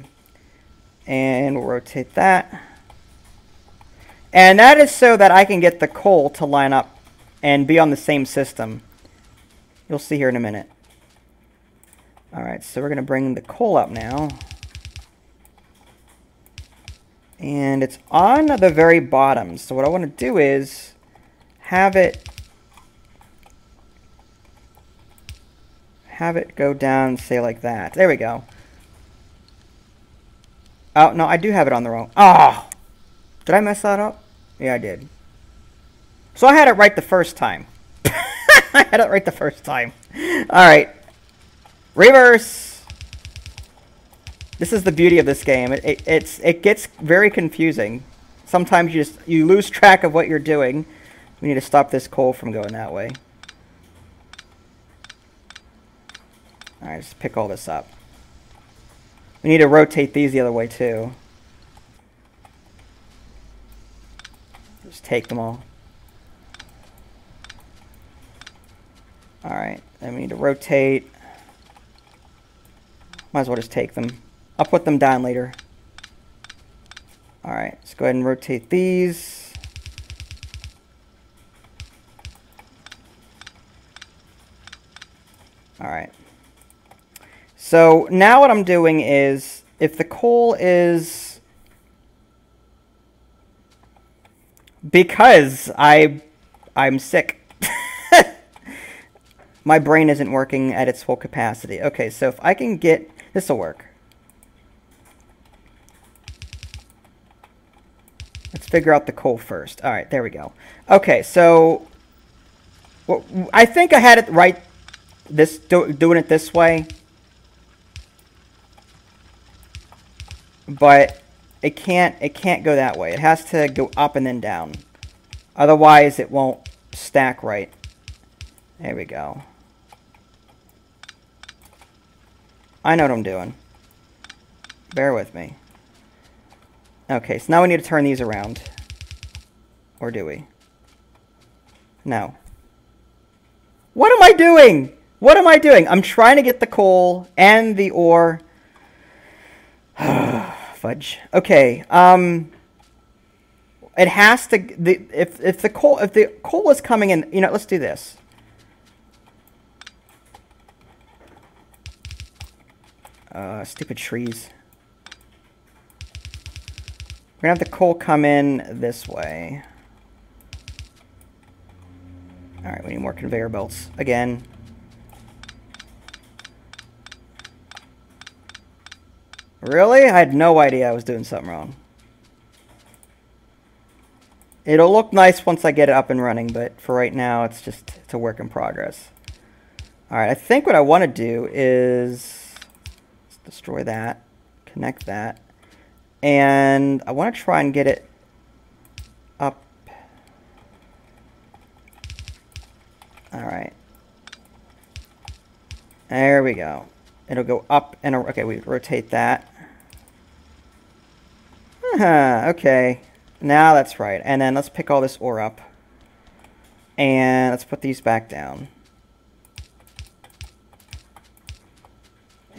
And we'll rotate that. And that is so that I can get the coal to line up and be on the same system. You'll see here in a minute. Alright, so we're going to bring the coal up now. And it's on the very bottom. So what I want to do is have it go down, say like that. There we go. Oh, no, I do have it on the wrong. Oh! Did I mess that up? Yeah, I did. So I had it right the first time. I had it right the first time. Alright. Reverse. This is the beauty of this game. It gets very confusing. Sometimes you lose track of what you're doing. We need to stop this coal from going that way. Alright, just pick all this up. We need to rotate these the other way too. Just take them all. Alright, then we need to rotate. Might as well just take them. I'll put them down later. Alright, let's go ahead and rotate these. Alright. So now what I'm doing is, if the coal is... Because I'm sick. My brain isn't working at its full capacity. Okay, so if I can get... This will work. Let's figure out the coal first. All right, there we go. Okay, so... Well, I think I had it right, doing it this way. But it can't go that way. It has to go up and then down. Otherwise, it won't stack right. There we go. I know what I'm doing. Bear with me. Okay, so now we need to turn these around. Or do we? No. What am I doing? What am I doing? I'm trying to get the coal and the ore. Fudge. Okay. It has to. If the coal is coming in, you know, let's do this. Stupid trees. We're gonna have the coal come in this way. All right, we need more conveyor belts again. Really? I had no idea I was doing something wrong. It'll look nice once I get it up and running, but for right now, it's a work in progress. All right, I think what I want to do is destroy that, connect that, and I want to try and get it up. All right. There we go. It'll go up and okay, we rotate that. Okay. Now that's right. And then let's pick all this ore up. And let's put these back down.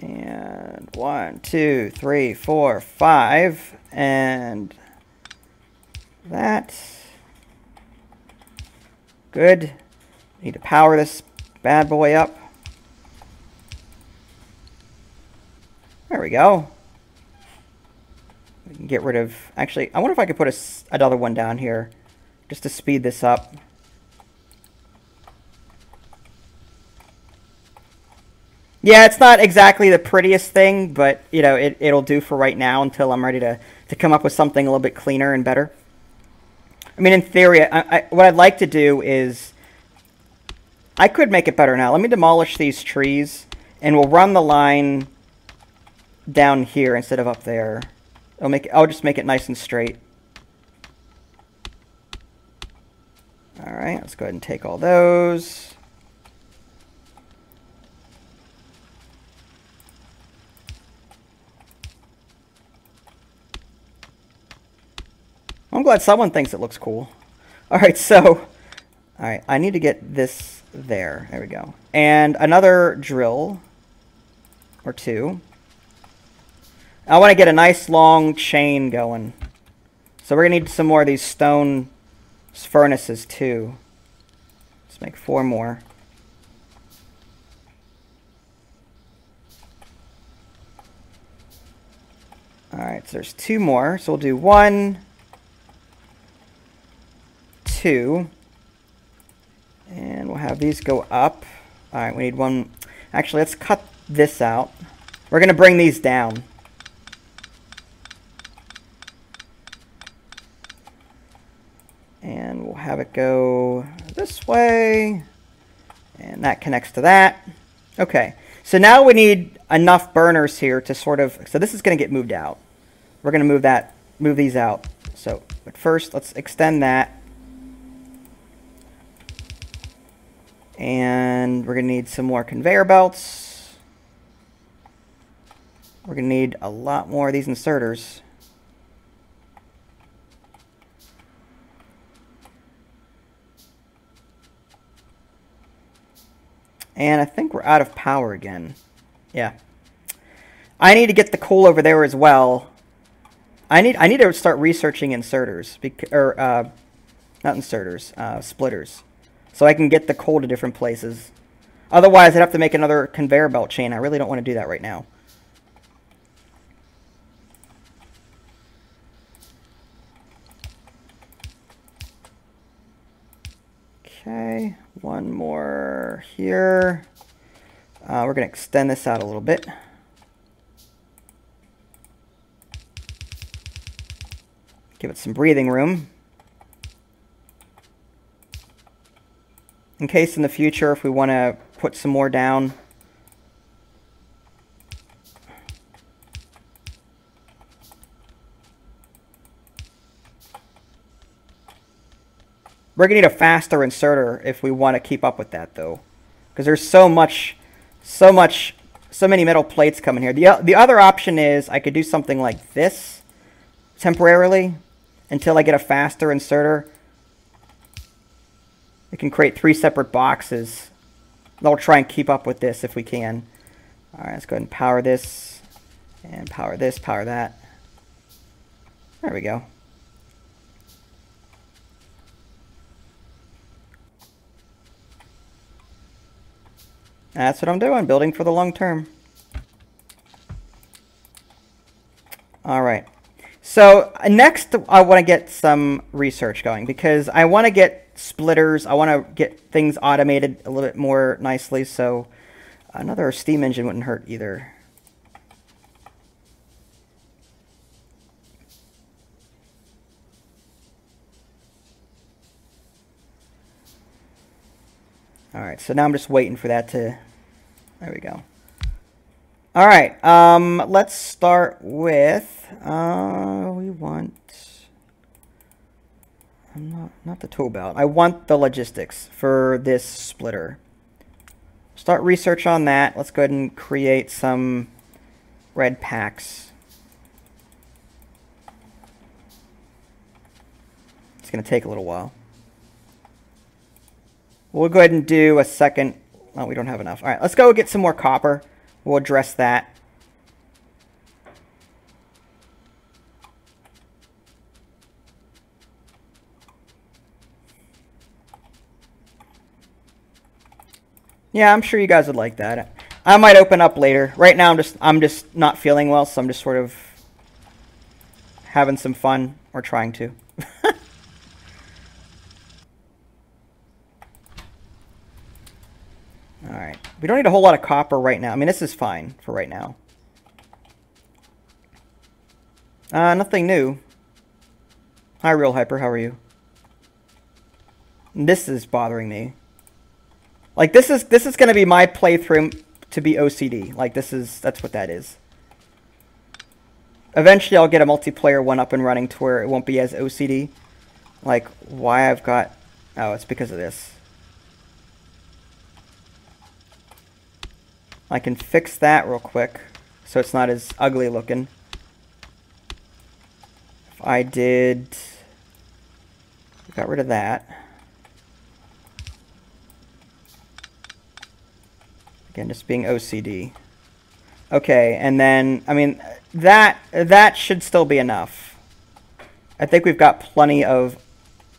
And 1, 2, 3, 4, 5. And that. Good. Need to power this bad boy up. There we go. We can get rid of... Actually, I wonder if I could put another one down here just to speed this up. Yeah, it's not exactly the prettiest thing, but, you know, it'll do for right now until I'm ready to come up with something a little bit cleaner and better. I mean, in theory, what I'd like to do is... I could make it better now. Let me demolish these trees, and we'll run the line down here instead of up there. I'll just make it nice and straight. All right, let's go ahead and take all those. I'm glad someone thinks it looks cool. All right, so, all right, I need to get this there. There we go. And another drill or two. I want to get a nice long chain going. So we're going to need some more of these stone furnaces too. Let's make 4 more. Alright, so there's 2 more. So we'll do 1, 2. And we'll have these go up. Alright, we need 1. Actually, let's cut this out. We're going to bring these down. And we'll have it go this way. And that connects to that. Okay. So now we need enough burners here to sort of, so this is going to get moved out. We're going to move these out. So, but first, let's extend that. And we're going to need some more conveyor belts. We're going to need a lot more of these inserters. And I think we're out of power again. Yeah. I need to get the coal over there as well. I need to start researching inserters, not inserters, splitters, so I can get the coal to different places. Otherwise, I'd have to make another conveyor belt chain. I really don't want to do that right now. Okay, one more here. We're going to extend this out a little bit. Give it some breathing room. In case in the future, if we want to put some more down. We're going to need a faster inserter if we want to keep up with that, though. Because there's so many metal plates coming here. The other option is I could do something like this temporarily until I get a faster inserter. We can create 3 separate boxes. I'll try and keep up with this if we can. All right, let's go ahead and power this, and power this, power that. There we go. That's what I'm doing, building for the long term. All right. So next, I want to get some research going because I want to get splitters. I want to get things automated a little bit more nicely. So another steam engine wouldn't hurt either. All right. So now I'm just waiting for that to. There we go. All right. Let's start with. We want. Not the tool belt. I want the logistics for this splitter. Start research on that. Let's go ahead and create some red packs. It's going to take a little while. We'll go ahead and do a second. Oh, we don't have enough. All right, let's go get some more copper. We'll address that. Yeah, I'm sure you guys would like that. I might open up later. Right now, I'm just not feeling well, so I'm just sort of having some fun or trying to. All right. We don't need a whole lot of copper right now. I mean, this is fine for right now. Nothing new. Hi, Real Hyper. How are you? This is bothering me. Like, this is going to be my playthrough to be OCD. Like, that's what that is. Eventually, I'll get a multiplayer one up and running to where it won't be as OCD. Like, why I've got... Oh, it's because of this. I can fix that real quick so it's not as ugly looking. If I did... Got rid of that. Again, just being OCD. Okay, and then, I mean, that should still be enough. I think we've got plenty of...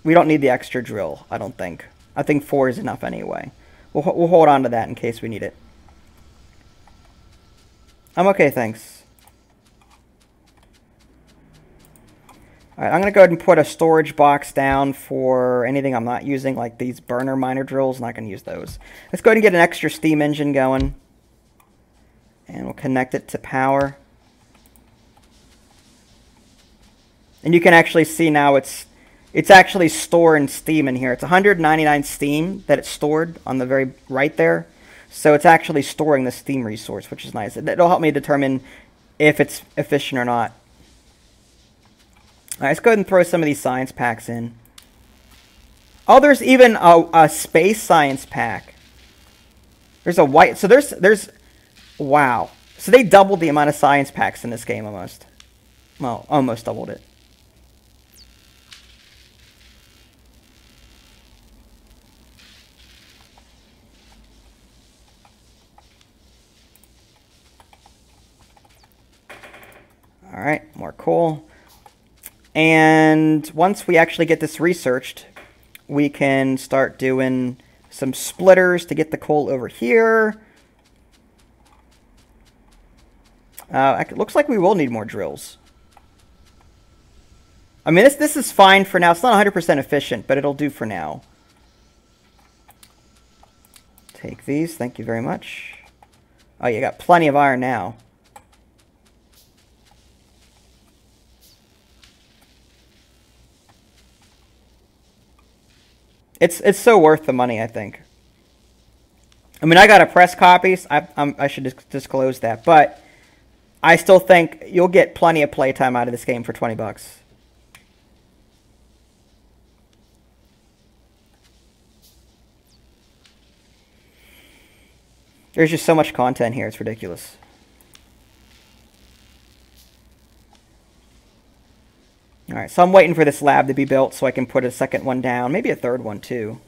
We don't need the extra drill, I don't think. I think 4 is enough anyway. We'll hold on to that in case we need it. I'm okay, thanks. Alright, I'm going to go ahead and put a storage box down for anything I'm not using, like these burner miner drills. I'm not going to use those. Let's go ahead and get an extra steam engine going. And we'll connect it to power. And you can actually see now it's actually storing steam in here. It's 199 steam that it's stored on the very right there. So it's actually storing the steam resource, which is nice. It'll help me determine if it's efficient or not. All right, let's go ahead and throw some of these science packs in. Oh, there's even a space science pack. There's a white... So there's... Wow. So they doubled the amount of science packs in this game almost. Well, almost doubled it. All right, more coal. And once we actually get this researched, we can start doing some splitters to get the coal over here. It looks like we will need more drills. I mean, this is fine for now. It's not 100% efficient, but it'll do for now. Take these. Thank you very much. Oh, you got plenty of iron now. It's so worth the money, I think. I mean, I got a press copy. I should disclose that, but I still think you'll get plenty of playtime out of this game for 20 bucks. There's just so much content here, it's ridiculous. Alright, so I'm waiting for this lab to be built so I can put a second one down. Maybe a third one, too.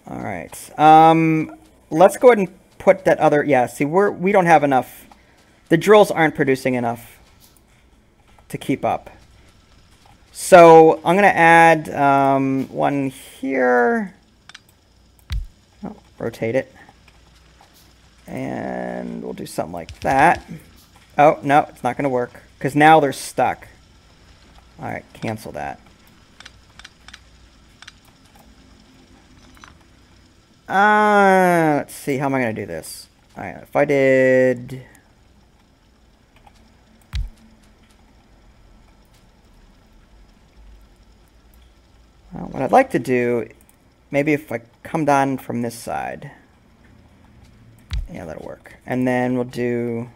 Alright. Let's go ahead and put that other... Yeah, see, we don't have enough. The drills aren't producing enough to keep up. So I'm going to add one here. Oh, rotate it. And we'll do something like that. Oh, no, it's not going to work. Because now they're stuck. Alright, cancel that. Let's see, how am I going to do this? Alright, if I did... Well, what I'd like to do, maybe if I come down from this side... Yeah, that'll work. And then we'll do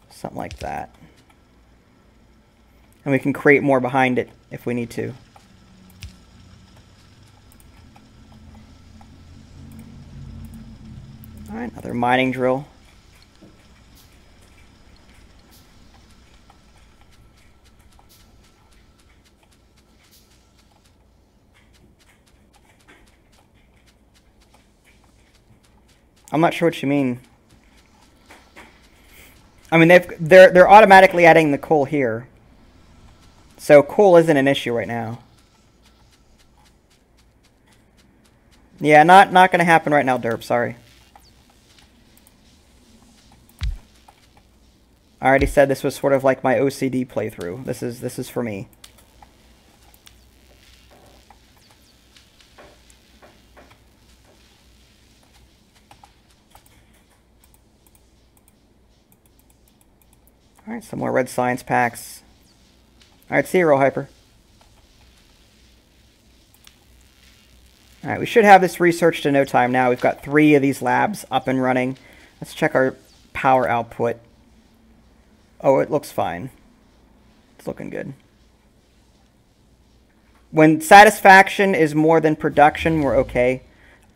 something like that. And we can create more behind it if we need to. Alright, another mining drill. I'm not sure what you mean. I mean, they're automatically adding the coal here. So coal isn't an issue right now. Yeah, not going to happen right now, Derp. Sorry. I already said this was sort of like my OCD playthrough. This is for me. Alright, some more red science packs. Alright, see you, Real Hyper. Alright, we should have this researched in no time now. We've got 3 of these labs up and running. Let's check our power output. Oh, it looks fine. It's looking good. When satisfaction is more than production, we're okay.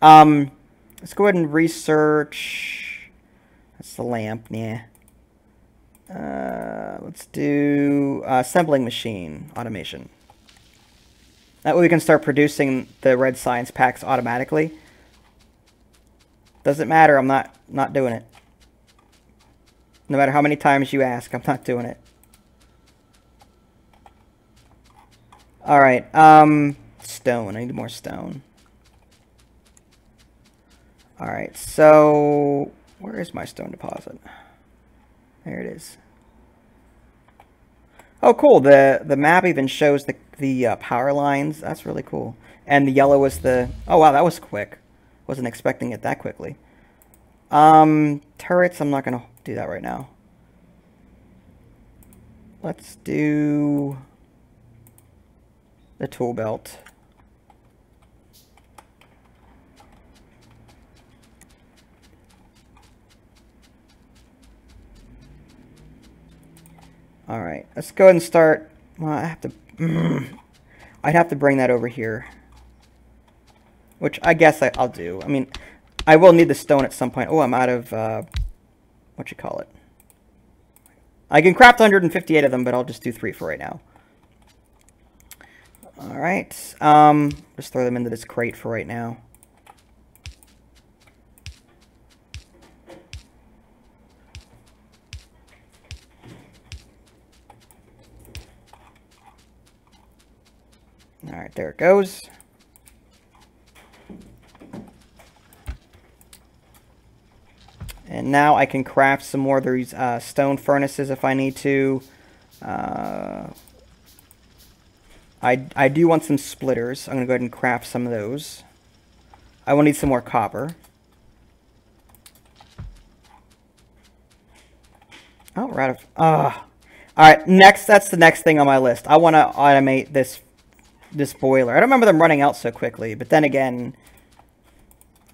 Let's go ahead and research. That's the lamp, yeah. Let's do assembling machine automation. That way we can start producing the red science packs automatically. Doesn't matter, I'm not doing it. No matter how many times you ask, I'm not doing it. Alright, stone. I need more stone. Alright, so where is my stone deposit? There it is. Oh, cool. The map even shows the power lines. That's really cool. And the yellow was the... Oh, wow, that was quick. Wasn't expecting it that quickly. Turrets, I'm not going to do that right now. Let's do... the tool belt. All right, let's go ahead and start. Well, I have to. I'd have to bring that over here, which I guess I'll do. I mean, I will need the stone at some point. Oh, I'm out of what you call it. I can craft 158 of them, but I'll just do 3 for right now. All right, just throw them into this crate for right now. All right, there it goes. And now I can craft some more of these stone furnaces if I need to. I do want some splitters. I'm going to go ahead and craft some of those. I will need some more copper. Oh, we're out of... all right, next. That's the next thing on my list. I want to automate this boiler. I don't remember them running out so quickly, but then again,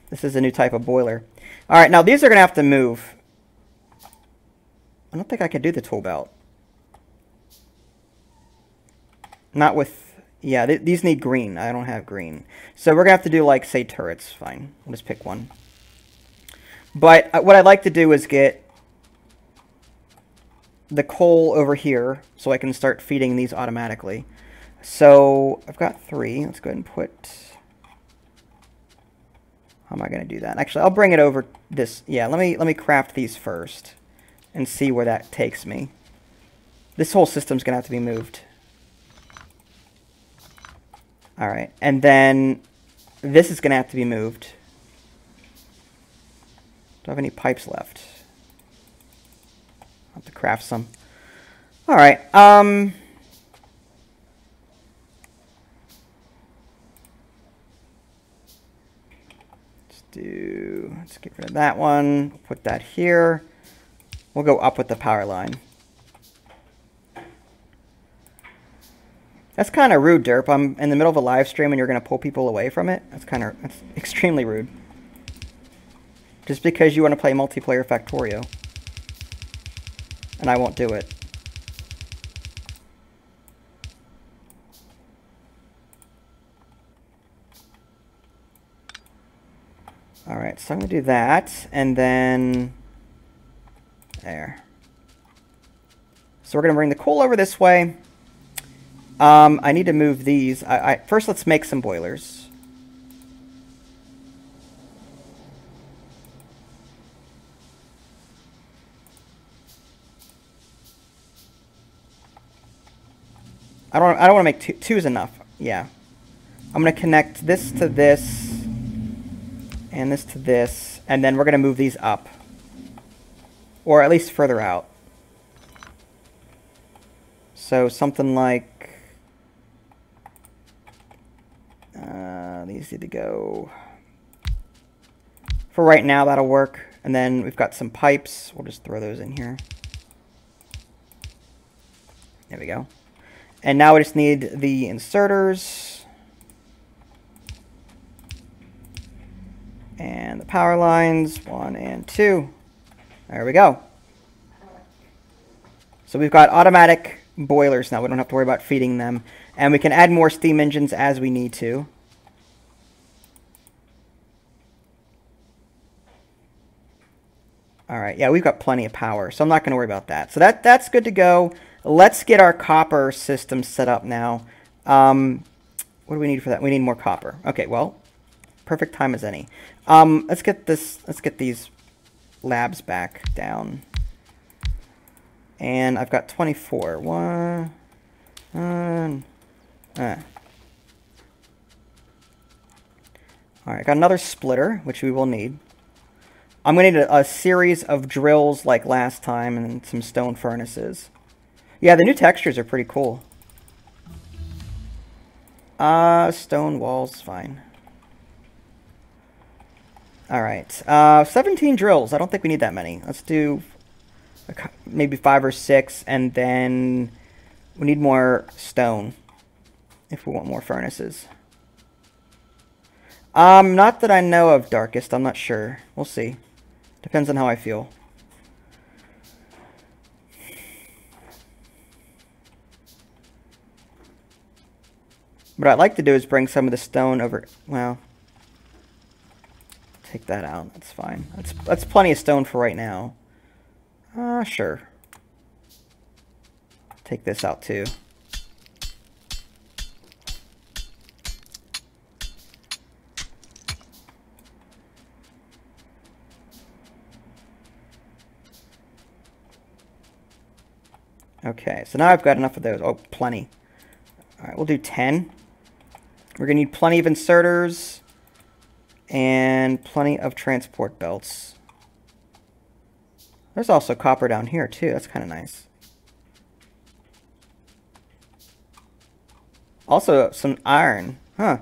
this is a new type of boiler. All right, now these are going to have to move. I don't think I could do the tool belt. Not with... Yeah, these need green. I don't have green. So we're going to have to do, like, say, turrets. Fine. We'll just pick one. But what I'd like to do is get the coal over here so I can start feeding these automatically. So I've got 3. Let's go ahead and put... How am I going to do that? Actually, I'll bring it over this. Yeah, let me craft these first and see where that takes me. This whole system's going to have to be moved. All right, and then this is going to have to be moved. Do I have any pipes left? I'll have to craft some. All right. Let's get rid of that one. Put that here. We'll go up with the power line. That's kind of rude, Derp. I'm in the middle of a live stream and you're going to pull people away from it. That's extremely rude. Just because you want to play multiplayer Factorio. And I won't do it. All right, so I'm going to do that, and then there. So we're going to bring the coal over this way. I need to move these. First, let's make some boilers. I don't want to make two is enough. Yeah. I'm going to connect this to this. And this to this, and then we're going to move these up. Or at least further out. So something like... these need to go... For right now, that'll work. And then we've got some pipes. We'll just throw those in here. There we go. And now we just need the inserters. And the power lines, 1 and 2. There we go. So we've got automatic boilers now. We don't have to worry about feeding them. And we can add more steam engines as we need to. All right, yeah, we've got plenty of power, so I'm not going to worry about that. So that's good to go. Let's get our copper system set up now. What do we need for that? We need more copper. Okay, well, perfect time as any. Let's get these labs back down. And I've got 24. All right, got another splitter, which we will need. I'm going to need a series of drills like last time and some stone furnaces. Yeah, the new textures are pretty cool. Stone walls, fine. Alright, 17 drills. I don't think we need that many. Let's do maybe 5 or 6, and then we need more stone. if we want more furnaces. Not that I know of, Darkest. I'm not sure. We'll see. Depends on how I feel. What I'd like to do is bring some of the stone over. Well, take that out. That's fine. That's plenty of stone for right now. Sure. Take this out too. Okay, so now I've got enough of those. Oh, plenty. All right, we'll do 10. We're going to need plenty of inserters and plenty of transport belts. There's also copper down here, too. That's kind of nice. Also, some iron. Huh.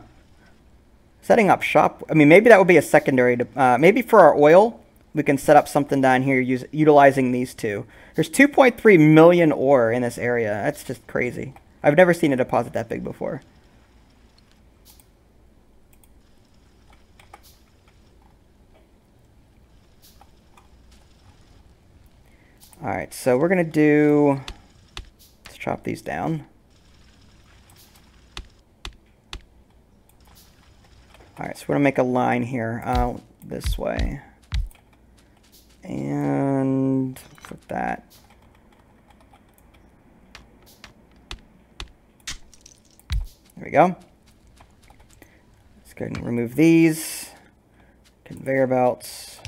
Setting up shop. I mean, maybe that would be a secondary. Maybe for our oil, we can set up something down here utilizing these two. There's 2.3 million ore in this area. That's just crazy. I've never seen a deposit that big before. Alright, so we're going to do... Let's chop these down. Alright, so we're going to make a line here out this way. And put that. There we go. Let's go ahead and remove these. Conveyor belts.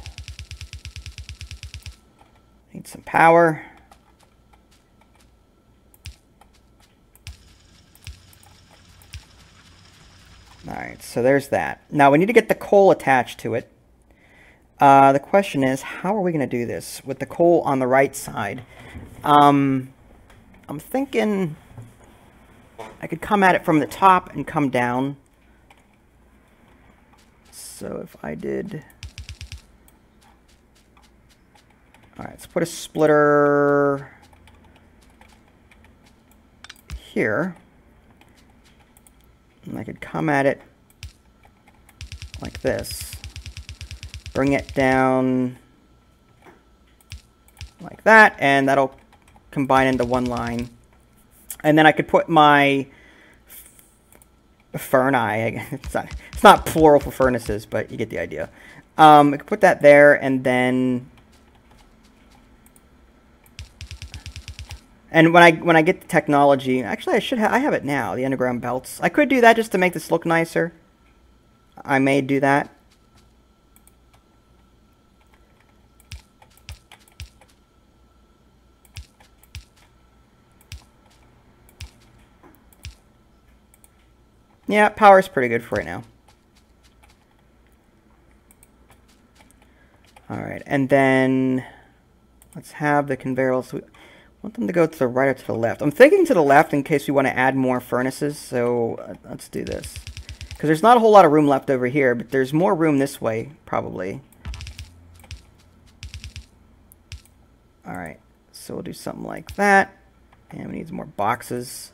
Need some power. Alright, so there's that. Now we need to get the coal attached to it. The question is, how are we going to do this with the coal on the right side? I'm thinking I could come at it from the top and come down. So if I did... Alright, let's put a splitter here. And I could come at it like this. Bring it down like that, and that'll combine into one line. And then I could put my ferni. It's not plural for furnaces, but you get the idea. I could put that there, and then... And when I get the technology, actually I have it now, the underground belts. I could do that just to make this look nicer. I may do that. Yeah, power's pretty good for right now. Alright, and then let's have the conveyors. We want them to go to the right or to the left. I'm thinking to the left in case we want to add more furnaces, so let's do this. Because there's not a whole lot of room left over here, but there's more room this way, probably. Alright, so we'll do something like that. And we need some more boxes.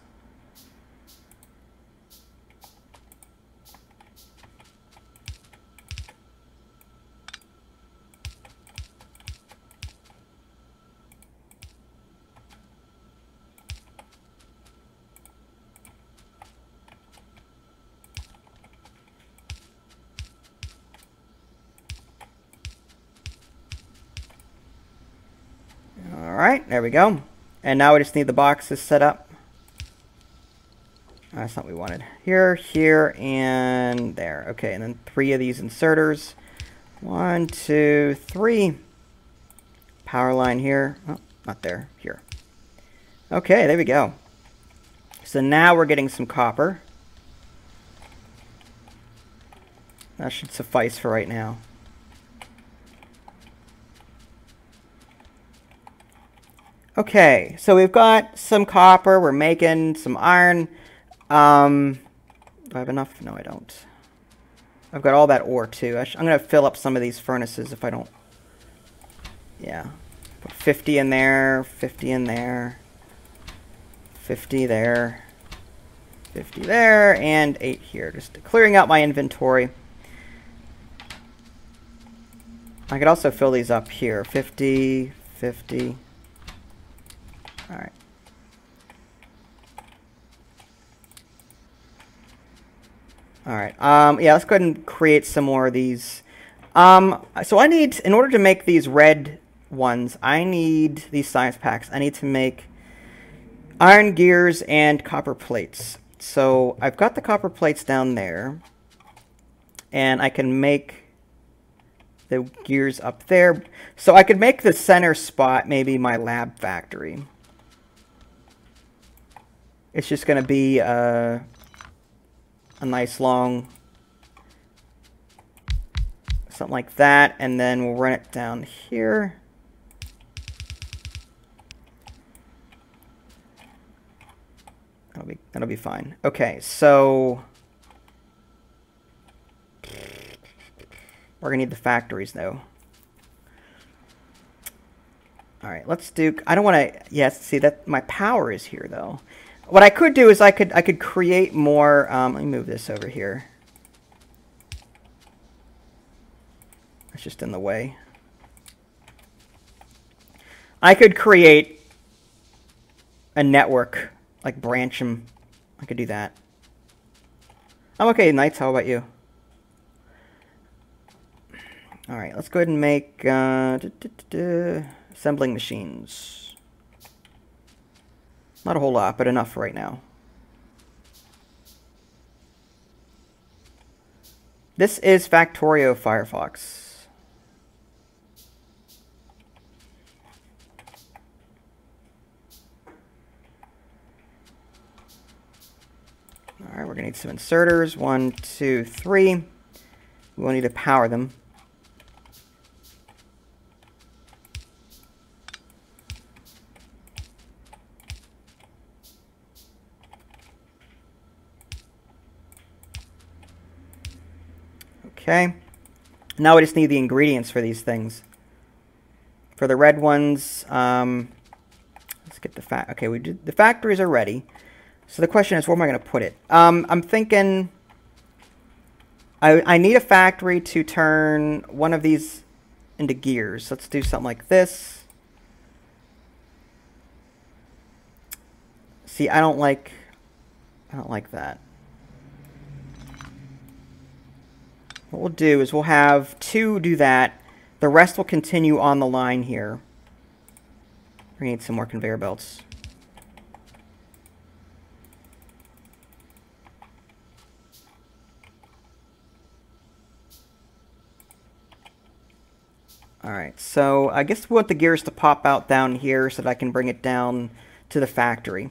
Alright, there we go. And now we just need the boxes set up. That's not what we wanted. Here, here, and there. Okay, and then 3 of these inserters. 1, 2, 3. Power line here. Oh, not there. Here. Okay, there we go. So now we're getting some copper. That should suffice for right now. Okay, so we've got some copper, we're making some iron. Do I have enough? No, I don't. I've got all that ore too. I'm going to fill up some of these furnaces if I don't. Yeah. Put 50 in there, 50 in there, 50 there. 50 there, and 8 here. Just clearing out my inventory. I could also fill these up here. 50, 50. All right. All right. Yeah, let's go ahead and create some more of these. So I need, in order to make these red ones, I need these science packs. I need to make iron gears and copper plates. So I've got the copper plates down there, and I can make the gears up there. So I could make the center spot maybe my lab factory. It's just going to be a nice long, something like that, and then we'll run it down here. That'll be fine. Okay, so we're gonna need the factories though. All right, let's do. I don't want to. Yes, see that my power is here though. What I could do is I could create more. Let me move this over here. It's just in the way. I could create a network, like branch them. I could do that. I'm okay, Knights. How about you? All right, let's go ahead and make assembling machines. Not a whole lot, but enough right now. This is Factorio Firefox. All right, we're gonna need some inserters. 1, 2, 3. We will need to power them. Okay, now we just need the ingredients for these things. For the red ones, let's get the okay, the factories are ready. So the question is, where am I going to put it? I'm thinking I need a factory to turn one of these into gears. Let's do something like this. See, I don't like that. What we'll do is we'll have 2 do that. The rest will continue on the line here. We need some more conveyor belts. Alright, so I guess we want the gears to pop out down here so that I can bring it down to the factory.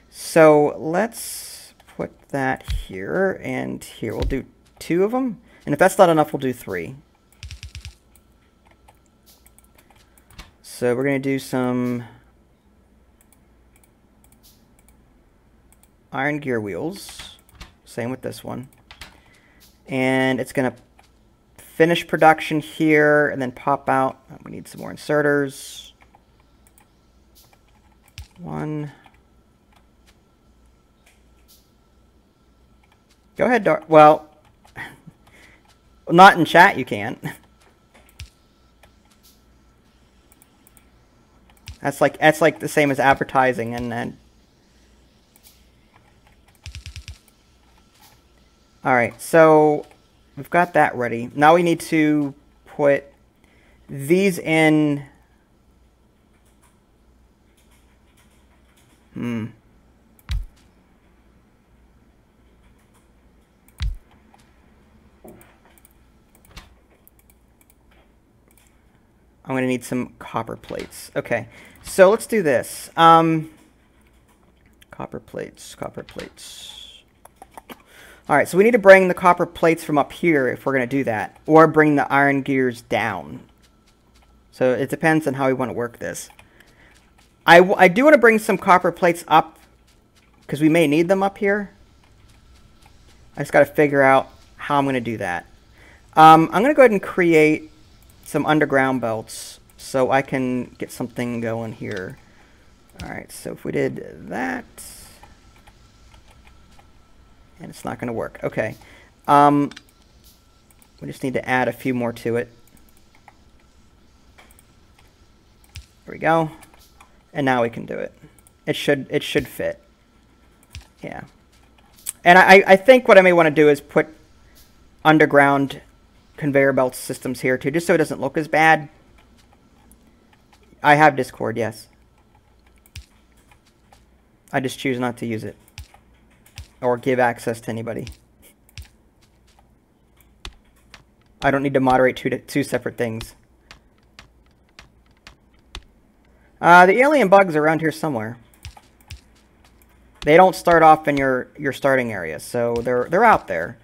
So let's put that here and here. We'll do 2 of them. And if that's not enough, we'll do 3. So we're going to do some iron gear wheels. Same with this one. And it's going to finish production here and then pop out. We need some more inserters. 1. Go ahead, Dar. Well, not in chat, you can't. That's like the same as advertising, and then. All right, so we've got that ready. Now we need to put these in. I'm going to need some copper plates. Okay, so let's do this. Copper plates, copper plates. All right, so we need to bring the copper plates from up here if we're going to do that, or bring the iron gears down. So it depends on how we want to work this. I do want to bring some copper plates up because we may need them up here. I just got to figure out how I'm going to do that. I'm going to go ahead and create some underground belts so I can get something going here. All right, so if we did that, And it's not going to work. Okay. We just need to add a few more to it. There we go. And now we can do it. It should fit. Yeah. And I think what I may want to do is put underground conveyor belt systems here too, just so it doesn't look as bad. I have Discord, yes. I just choose not to use it or give access to anybody. I don't need to moderate two separate things. The alien bugs are around here somewhere. They don't start off in your starting area, so they're out there.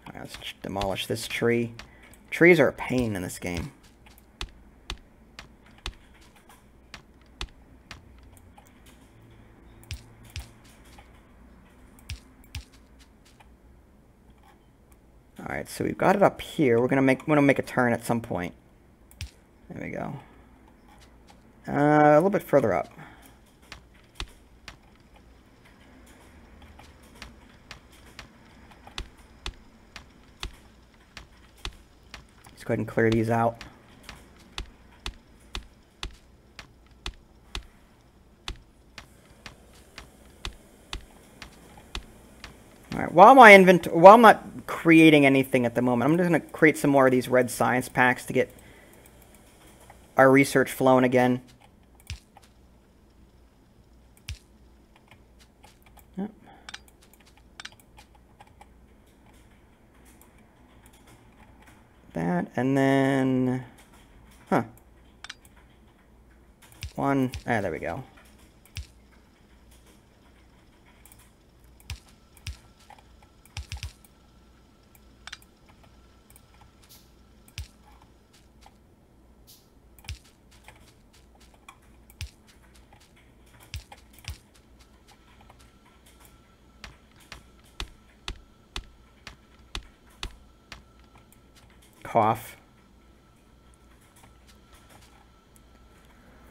All right, let's demolish this tree. Trees are a pain in this game. Alright, so we've got it up here. We're gonna make a turn at some point. There we go. A little bit further up. Let's go ahead and clear these out. Alright, while I'm not creating anything at the moment, I'm just going to create some more of these red science packs to get our research flowing again. Yep. That, and then, there we go. Cough.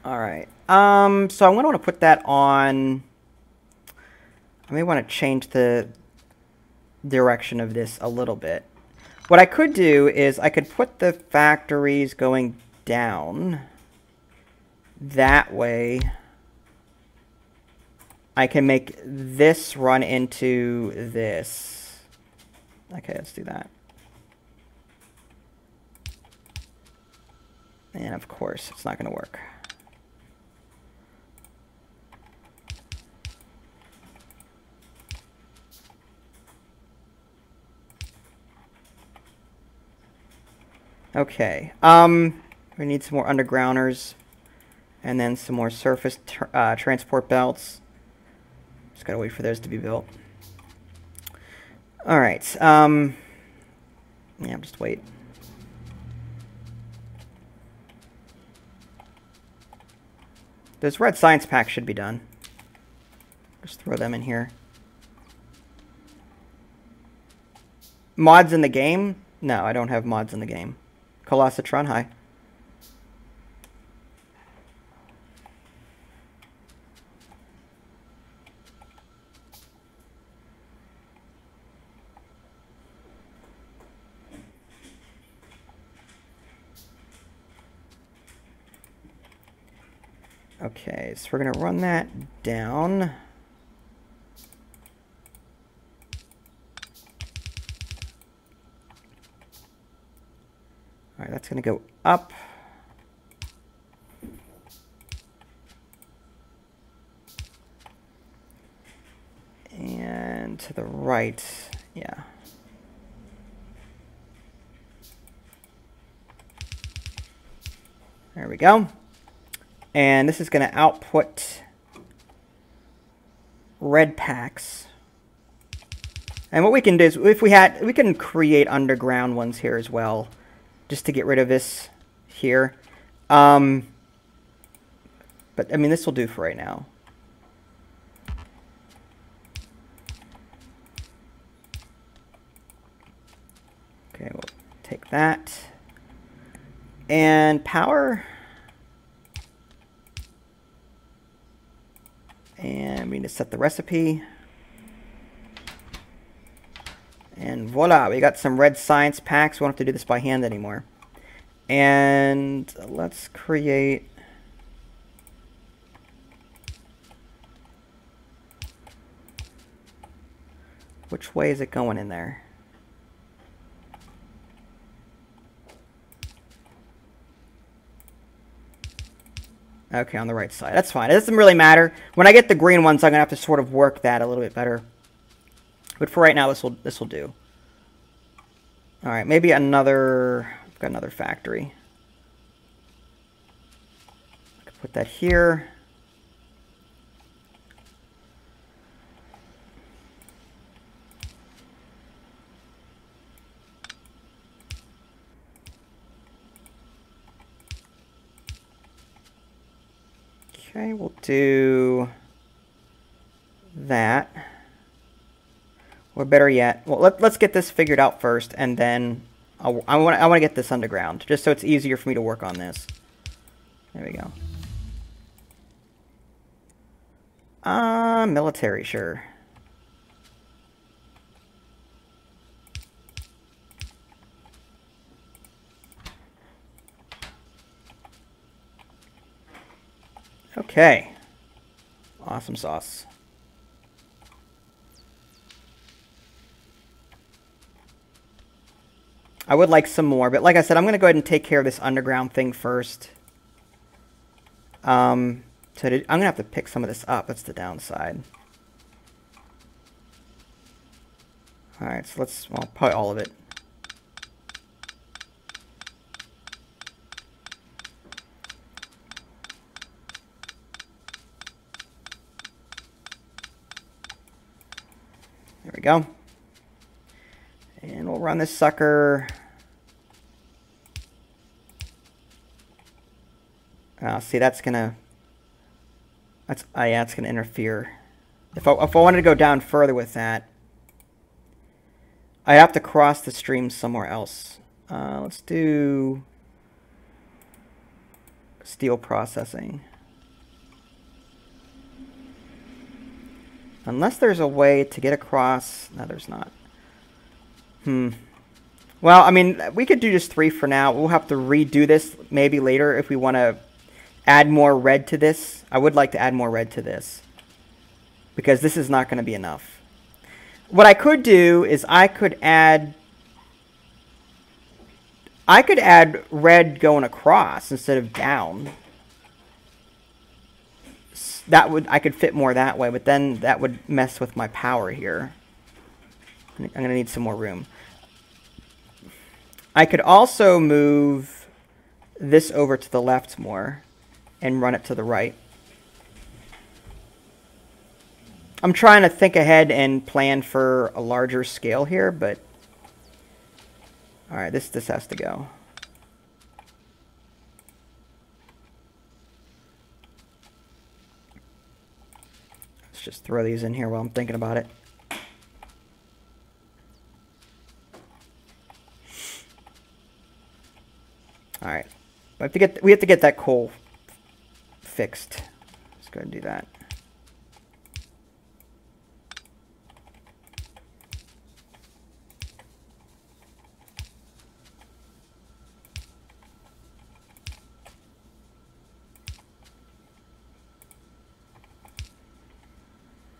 All right. So I'm going to want to put that on. I may want to change the direction of this a little bit. What I could do is I could put the factories going down. That way I can make this run into this. Okay, let's do that. And of course, it's not going to work. Okay. We need some more undergrounders, and then some more surface transport belts. Just gotta wait for those to be built. All right. Yeah, just wait. Those red science packs should be done. Just throw them in here. Mods in the game? No, I don't have mods in the game. Colossatron, hi. Okay, so we're going to run that down. All right, that's going to go up. And to the right, yeah. There we go. And this is going to output red packs. And what we can do is, we can create underground ones here as well, just to get rid of this here. But I mean, this will do for right now. Okay, we'll take that. And power. And we need to set the recipe. And voila, we got some red science packs. We won't have to do this by hand anymore. And let's create... Which way is it going in there? Okay, on the right side. That's fine. It doesn't really matter. When I get the green ones, I'm going to have to sort of work that a little bit better. But for right now, this will do. All right, maybe another... I've got another factory. I could put that here. Okay, we'll do that. Or better yet, well, let's get this figured out first, and then I want to get this underground, just so it's easier for me to work on this. There we go. Military, sure. Okay. Awesome sauce. I would like some more, but like I said, I'm going to go ahead and take care of this underground thing first. So I'm going to have to pick some of this up. That's the downside. Alright, so let's, well, probably all of it. There we go. And we'll run this sucker. See, that's gonna. That's yeah, it's gonna interfere. If I wanted to go down further with that, I'd have to cross the stream somewhere else. Let's do steel processing. Unless there's a way to get across. No, there's not. Well, I mean, we could do just 3 for now. We'll have to redo this maybe later if we want to add more red to this. I would like to add more red to this, because this is not going to be enough. What I could do is I could add red going across instead of down. I could fit more that way, but then that would mess with my power here. I'm going to need some more room. I could also move this over to the left more and run it to the right. I'm trying to think ahead and plan for a larger scale here, but all right, this has to go. Let's just throw these in here while I'm thinking about it. All right, we have to get that coal fixed. Let's go ahead and do that.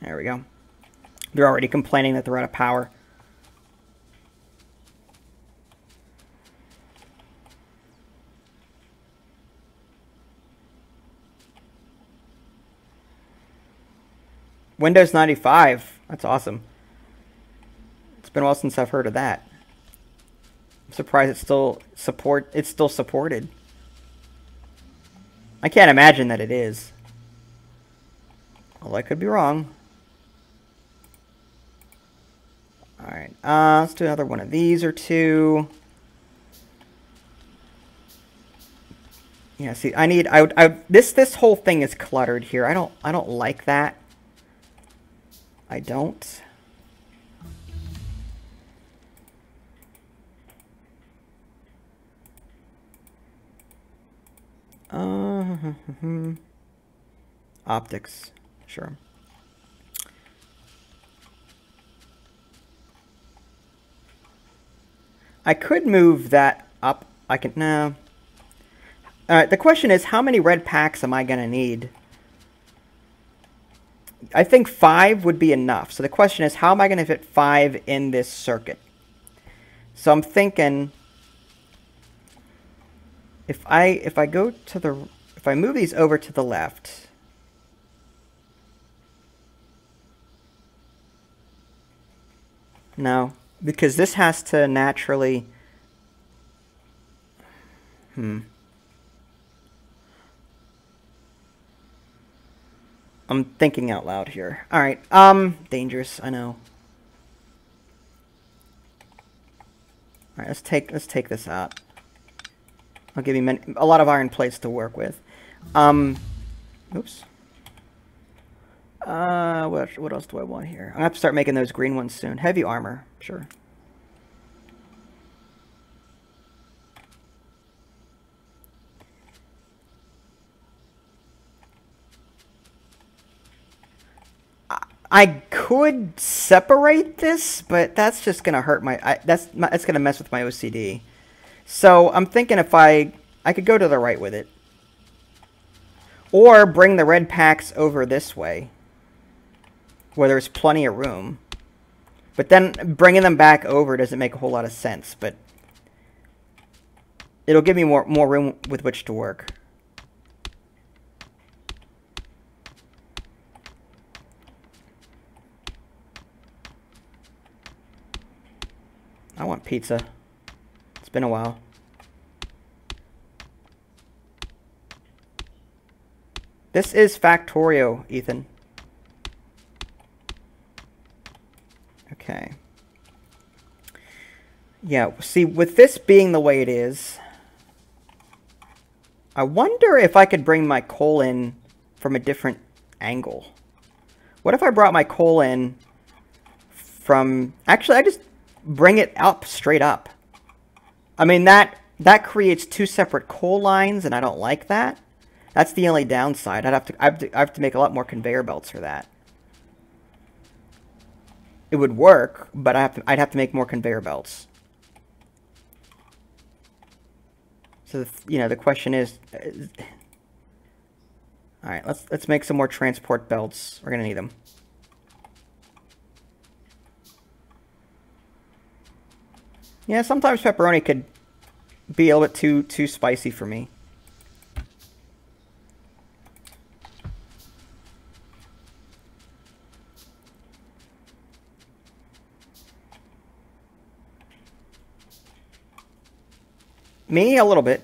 There we go. They're already complaining that they're out of power. Windows 95. That's awesome. It's been a while since I've heard of that. I'm surprised it's still supported. I can't imagine that it is. Although I could be wrong. Alright, let's do another one of these or 2. Yeah, see, this whole thing is cluttered here. I don't like that. I don't. Optics, sure. I could move that up. I can, no. Alright, the question is, how many red packs am I going to need? I think 5 would be enough. So the question is, how am I going to fit 5 in this circuit? So I'm thinking, if I go to the, if I move these over to the left, no, because this has to naturally, I'm thinking out loud here. All right, dangerous, I know. All right, let's take this out. I'll give you a lot of iron plates to work with. Oops. What else do I want here? I'm gonna have to start making those green ones soon. Heavy armor, sure. I could separate this, but that's just gonna hurt that's gonna mess with my OCD. So I'm thinking if I could go to the right with it, or bring the red packs over this way, where there's plenty of room. But then bringing them back over doesn't make a whole lot of sense. But it'll give me more room with which to work. I want pizza. It's been a while. This is Factorio, Ethan. Okay. Yeah, see, with this being the way it is, I wonder if I could bring my coal in from a different angle. What if I brought my coal in from... Actually, I just bring it up, straight up. I mean, that creates 2 separate coal lines, and I don't like that. That's the only downside. I have to make a lot more conveyor belts for that. It would work, but I'd have to make more conveyor belts. So the question is, all right, let's make some more transport belts. We're gonna need them. Yeah, sometimes pepperoni could be a little bit too spicy for me. Me, a little bit.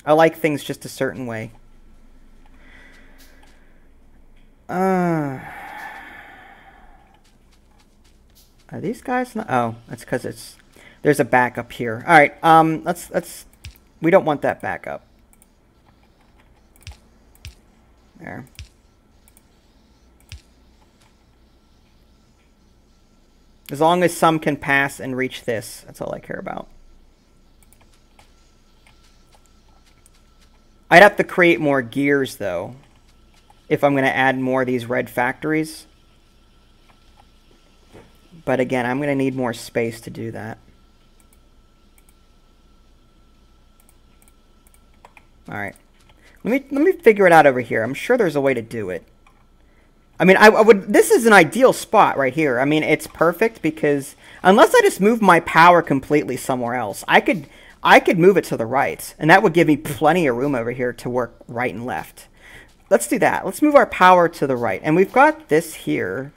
I like things just a certain way. Are these guys not? Oh, that's because there's a backup here. All right, let's we don't want that backup. There. As long as some can pass and reach this, that's all I care about. I'd have to create more gears, though, if I'm going to add more of these red factories. But again, I'm going to need more space to do that. All right. Let me figure it out over here. I'm sure there's a way to do it. I mean, I would. This is an ideal spot right here. I mean, it's perfect because unless I just move my power completely somewhere else, I could move it to the right, and that would give me plenty of room over here to work right and left. Let's do that. Let's move our power to the right. And we've got this here.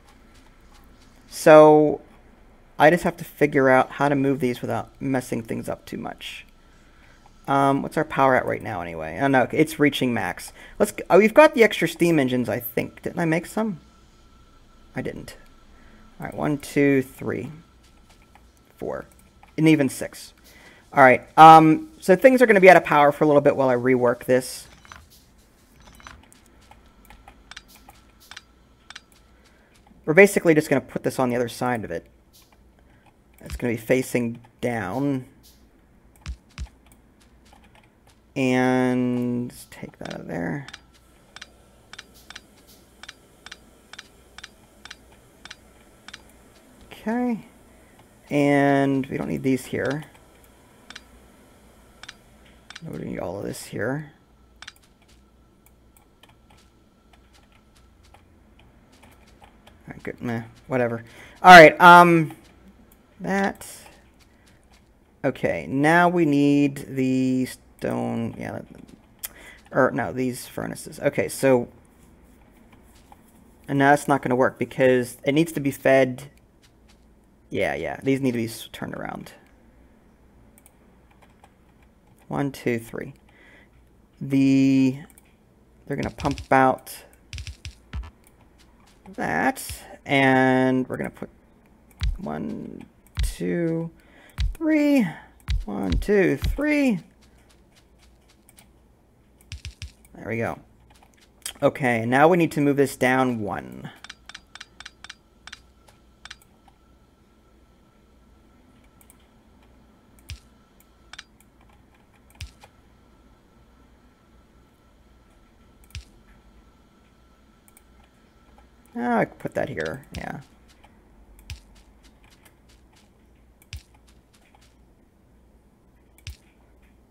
So I just have to figure out how to move these without messing things up too much. What's our power at right now anyway? Oh, no, it's reaching max. We've got the extra steam engines, I think. Didn't I make some? I didn't. All right, 1, 2, 3, 4, and even 6. All right, so things are going to be out of power for a little bit while I rework this. We're basically just going to put this on the other side of it. It's going to be facing down. And let's take that out of there. Okay. And we don't need these here. We need all of this here. All right, good. Meh, whatever. All right. That. Okay. Now we need the stone. Yeah. Or no, these furnaces. Okay. So. And now that's not going to work because it needs to be fed. Yeah. These need to be turned around. 1, 2, 3. They're going to pump out that, and we're going to put 1, 2, 3. 1, 2, 3. There we go. Okay, now we need to move this down 1. Oh, I could put that here, yeah.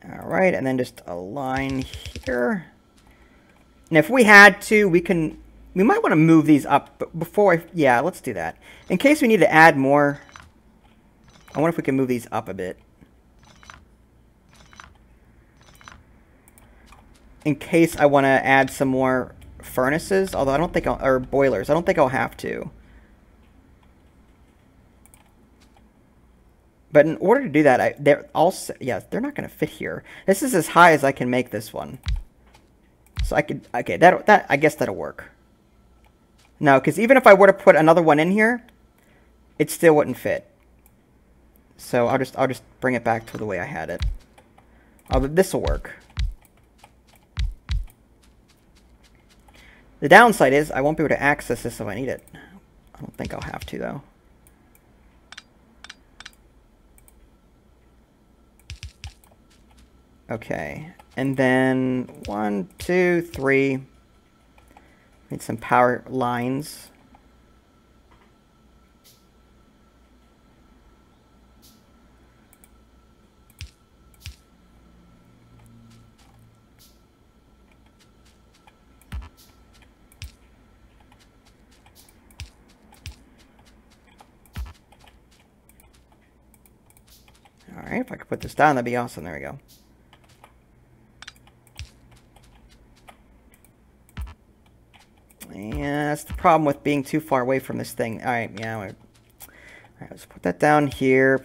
All right, and then just a line here. And if we had to, we might want to move these up, but yeah, let's do that. In case we need to add more, I wonder if we can move these up a bit. In case I want to add some more furnaces, although I don't think or boilers. I don't think I'll have to. But in order to do that, they're not going to fit here. This is as high as I can make this one. So I could, okay, that I guess that'll work. No, because even if I were to put another one in here, it still wouldn't fit. So I'll just bring it back to the way I had it. Oh, this will work. The downside is I won't be able to access this if I need it. I don't think I'll have to, though. Okay, and then 1, 2, 3. Need some power lines. All right, if I could put this down, that'd be awesome. There we go. Yeah, that's the problem with being too far away from this thing. All right, yeah. All right, let's put that down here,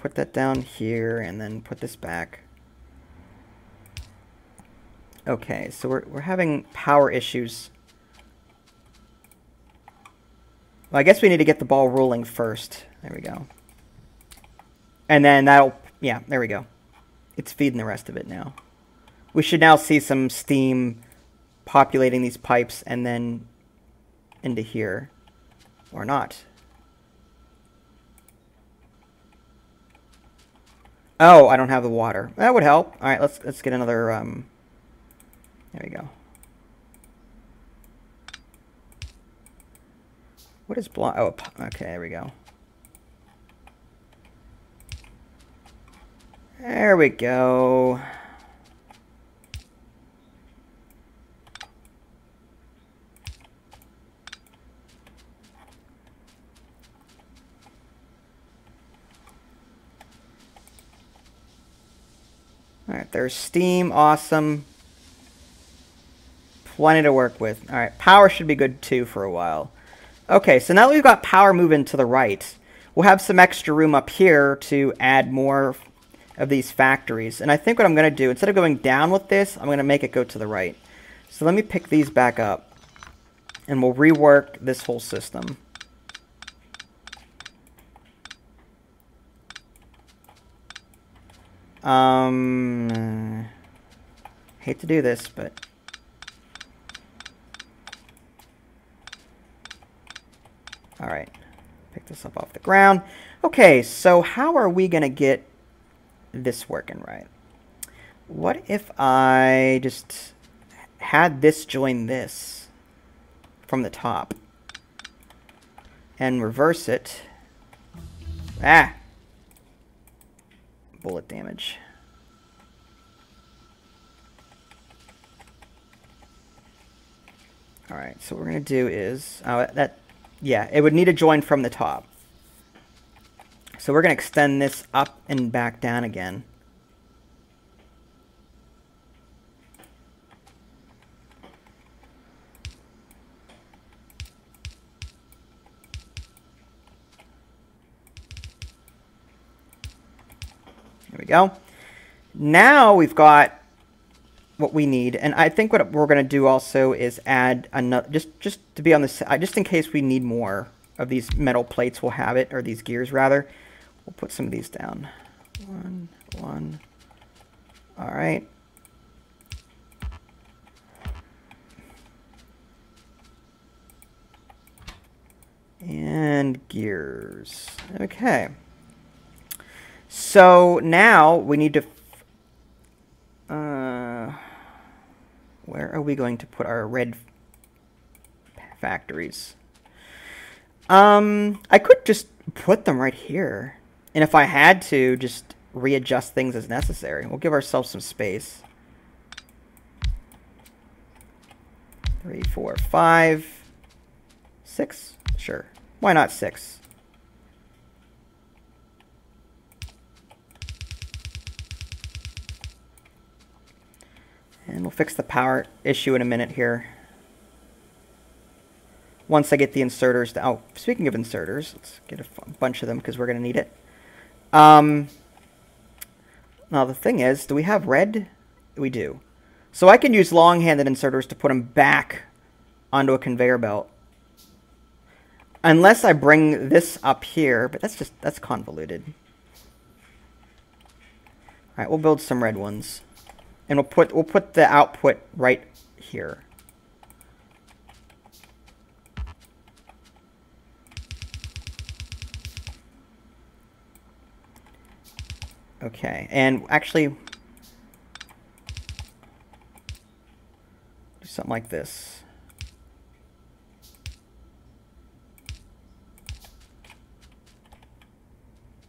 and then put this back. Okay, so we're having power issues. Well, I guess we need to get the ball rolling first. There we go. And then yeah, there we go. It's feeding the rest of it now. We should now see some steam populating these pipes and then into here, or not. Oh, I don't have the water. That would help. All right, let's get another. There we go. What is blind? Oh, okay, there we go. There we go. All right, there's steam. Awesome. Plenty to work with. All right, power should be good too for a while. Okay, so now that we've got power moving to the right, we'll have some extra room up here to add more of these factories. And I think what I'm going to do, instead of going down with this, I'm going to make it go to the right. So let me pick these back up, and we'll rework this whole system. Hate to do this, but all right, pick this up off the ground. Okay, so how are we gonna get this working right? What if I just had this join this from the top and reverse it? Ah! Bullet damage. Alright, so what we're going to do is... yeah, it would need a join from the top. So we're going to extend this up and back down again. There we go. Now we've got what we need, and I think what we're going to do also is add another, just to be on this, just in case we need more of these metal plates, we'll have it, or these gears rather. We'll put some of these down. One. All right. And gears. Okay. So now we need to... where are we going to put our red factories? I could just put them right here. And if I had to, just readjust things as necessary. We'll give ourselves some space. 3, 4, 5, 6. Sure. Why not 6? And we'll fix the power issue in a minute here. Once I get the inserters down. Oh, speaking of inserters, let's get a bunch of them because we're going to need it. Now the thing is, do we have red? We do. So I can use long-handed inserters to put them back onto a conveyor belt. Unless I bring this up here, but that's convoluted. All right, we'll build some red ones. And we'll put the output right here. Okay, and actually do something like this.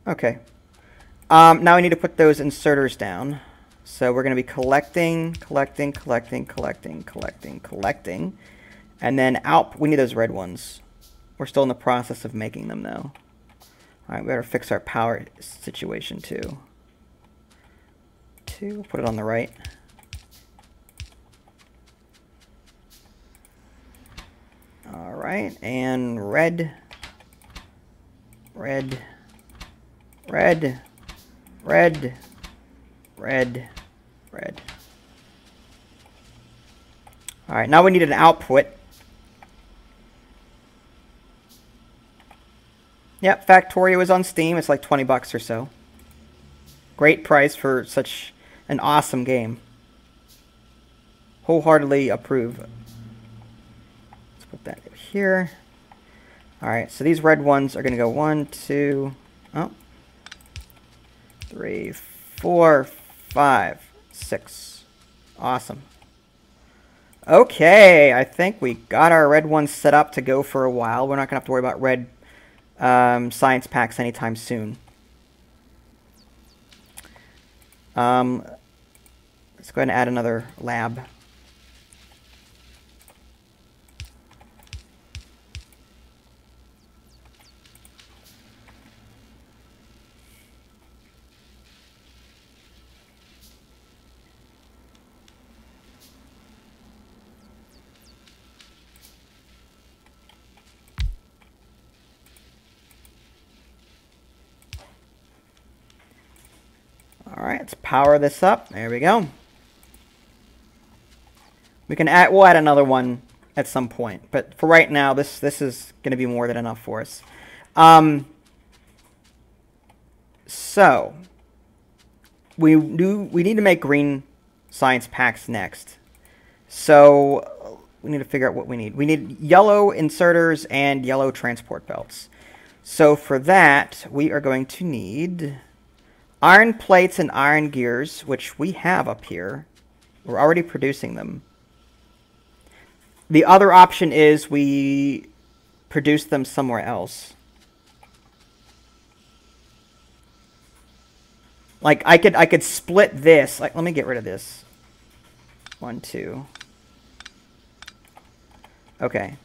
Okay. Now we need to put those inserters down. So we're going to be collecting. And then out, we need those red ones. We're still in the process of making them though. All right, we better fix our power situation too. We'll put it on the right. All right, and red. All right, now we need an output. Yep, Factorio is on Steam. It's like 20 bucks or so. Great price for such an awesome game. Wholeheartedly approve. Let's put that here. All right, so these red ones are going to go 1, 2, 3, 4, 5, 6. Awesome. Okay, I think we got our red ones set up to go for a while. We're not going to have to worry about red science packs anytime soon. Let's go ahead and add another lab. All right, let's power this up. There we go. We can add. We'll add another one at some point, but for right now, this is going to be more than enough for us. So we need to make green science packs next. So we need to figure out what we need. We need yellow inserters and yellow transport belts. So for that, we are going to need iron plates and iron gears, which we have up here. We're already producing them. The other option is we produce them somewhere else. Like I could split this. Like, let me get rid of this. 1, 2. Okay.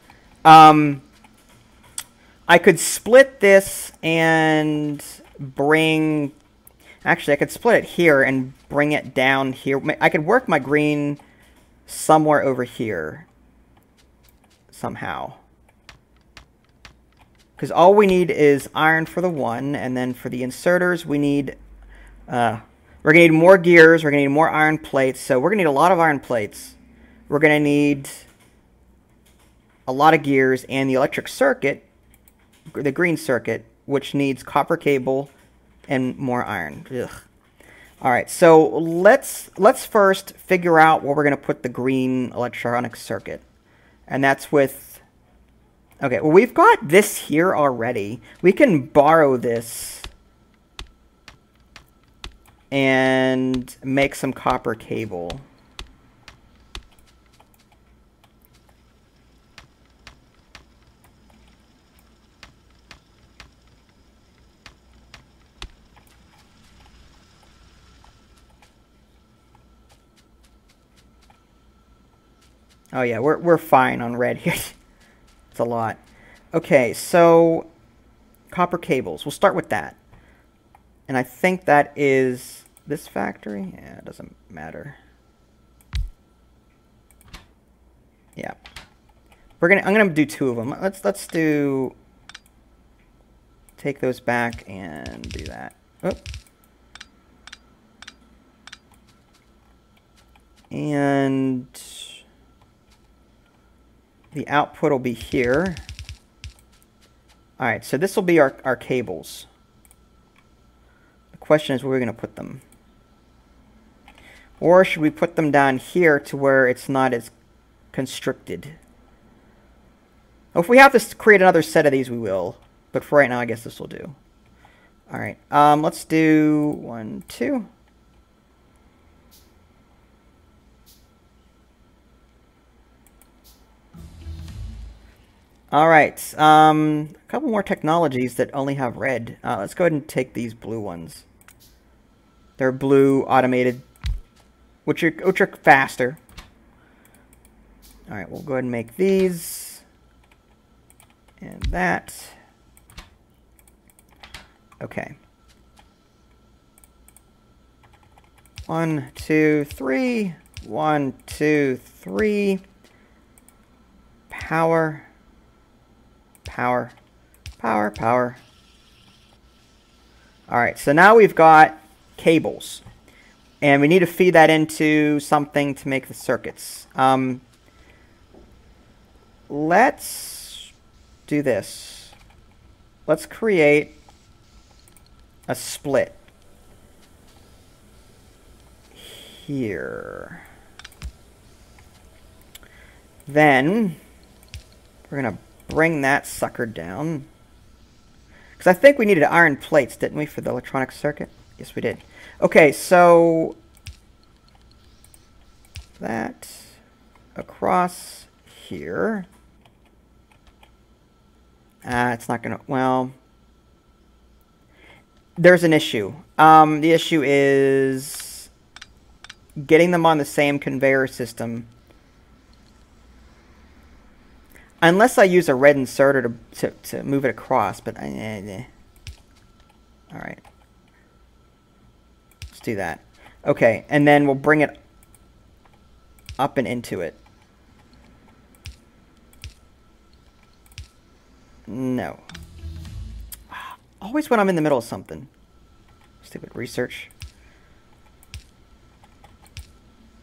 I could split this and bring... Actually, I could split it here and bring it down here. I could work my green somewhere over here. Somehow. Because all we need is iron for the 1, and then for the inserters, we need... we're going to need more gears, we're going to need more iron plates, so we're going to need a lot of iron plates. We're going to need a lot of gears, and the electric circuit, the green circuit, which needs copper cable and more iron. Ugh. Alright, so let's first figure out where we're going to put the green electronic circuit. And that's with... Okay, well, we've got this here already. We can borrow this and make some copper cable. Oh yeah, we're fine on red here. It's a lot. Okay, so copper cables. We'll start with that. And I think that is this factory. Yeah, it doesn't matter. Yeah. I'm gonna do 2 of them. Let's do... Take those back and do that. Oh. And the output will be here. Alright, so this will be our cables. The question is where we're going to put them. Or should we put them down here to where it's not as constricted? Well, if we have to create another set of these, we will. But for right now, I guess this will do. Alright, let's do 1, 2. Alright, a couple more technologies that only have red. Let's go ahead and take these blue ones. They're blue, automated, which are faster. Alright, we'll go ahead and make these. And that. Okay. 1, 2, 3. 1, 2, 3. Power. Power, power, power. Alright, so now we've got cables. And we need to feed that into something to make the circuits. Let's do this. Let's create a split here. Then we're going to bring that sucker down. Because I think we needed iron plates, didn't we, for the electronic circuit? Yes, we did. Okay, so that across here. It's not going to... Well, there's an issue. The issue is getting them on the same conveyor system. Unless I use a red inserter to move it across, but alright. Let's do that. Okay, and then we'll bring it up and into it. No. Always when I'm in the middle of something. Stupid research.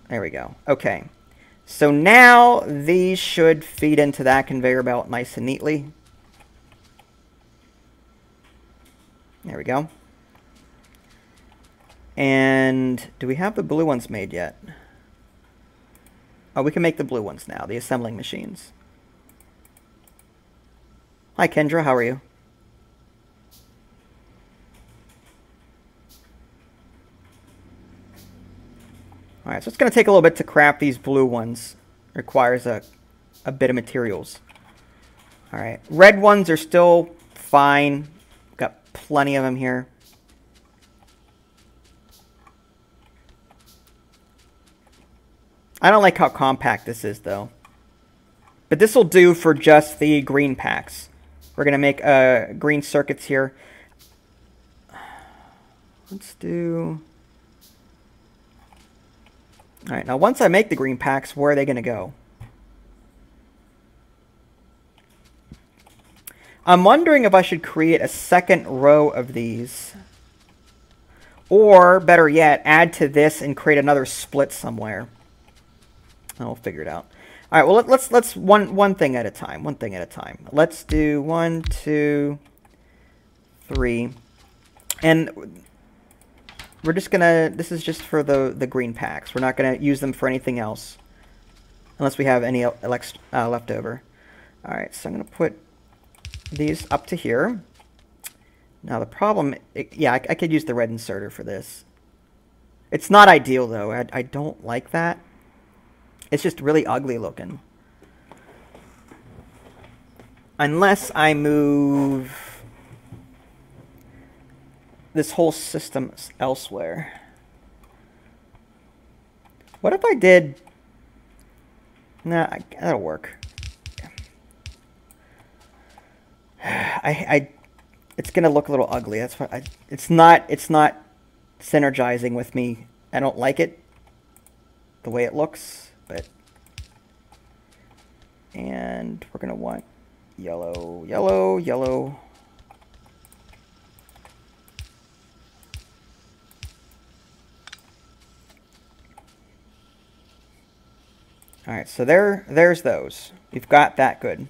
There we go. Okay. So now these should feed into that conveyor belt nice and neatly. There we go. And do we have the blue ones made yet? Oh, we can make the blue ones now, the assembling machines. Hi Kendra, how are you? All right, so it's going to take a little bit to craft these blue ones. Requires a bit of materials. All right, red ones are still fine. Got plenty of them here. I don't like how compact this is, though. But this will do for just the green packs. We're going to make green circuits here. Let's do... All right, now once I make the green packs, where are they going to go? I'm wondering if I should create a second row of these. Or, better yet, add to this and create another split somewhere. I'll figure it out. All right, well, let's one thing at a time. One thing at a time. Let's do 1, 2, 3. And we're just going to... This is just for the green packs. We're not going to use them for anything else. Unless we have any left over. All right, so I'm going to put these up to here. Now, the problem... I could use the red inserter for this. It's not ideal, though. I don't like that. It's just really ugly looking. Unless I move this whole system elsewhere. What if I did... Nah, that'll work. It's gonna look a little ugly. That's what it's not synergizing with me. I don't like it the way it looks. And we're going to want yellow, yellow, yellow. All right, so there's those. We've got that good.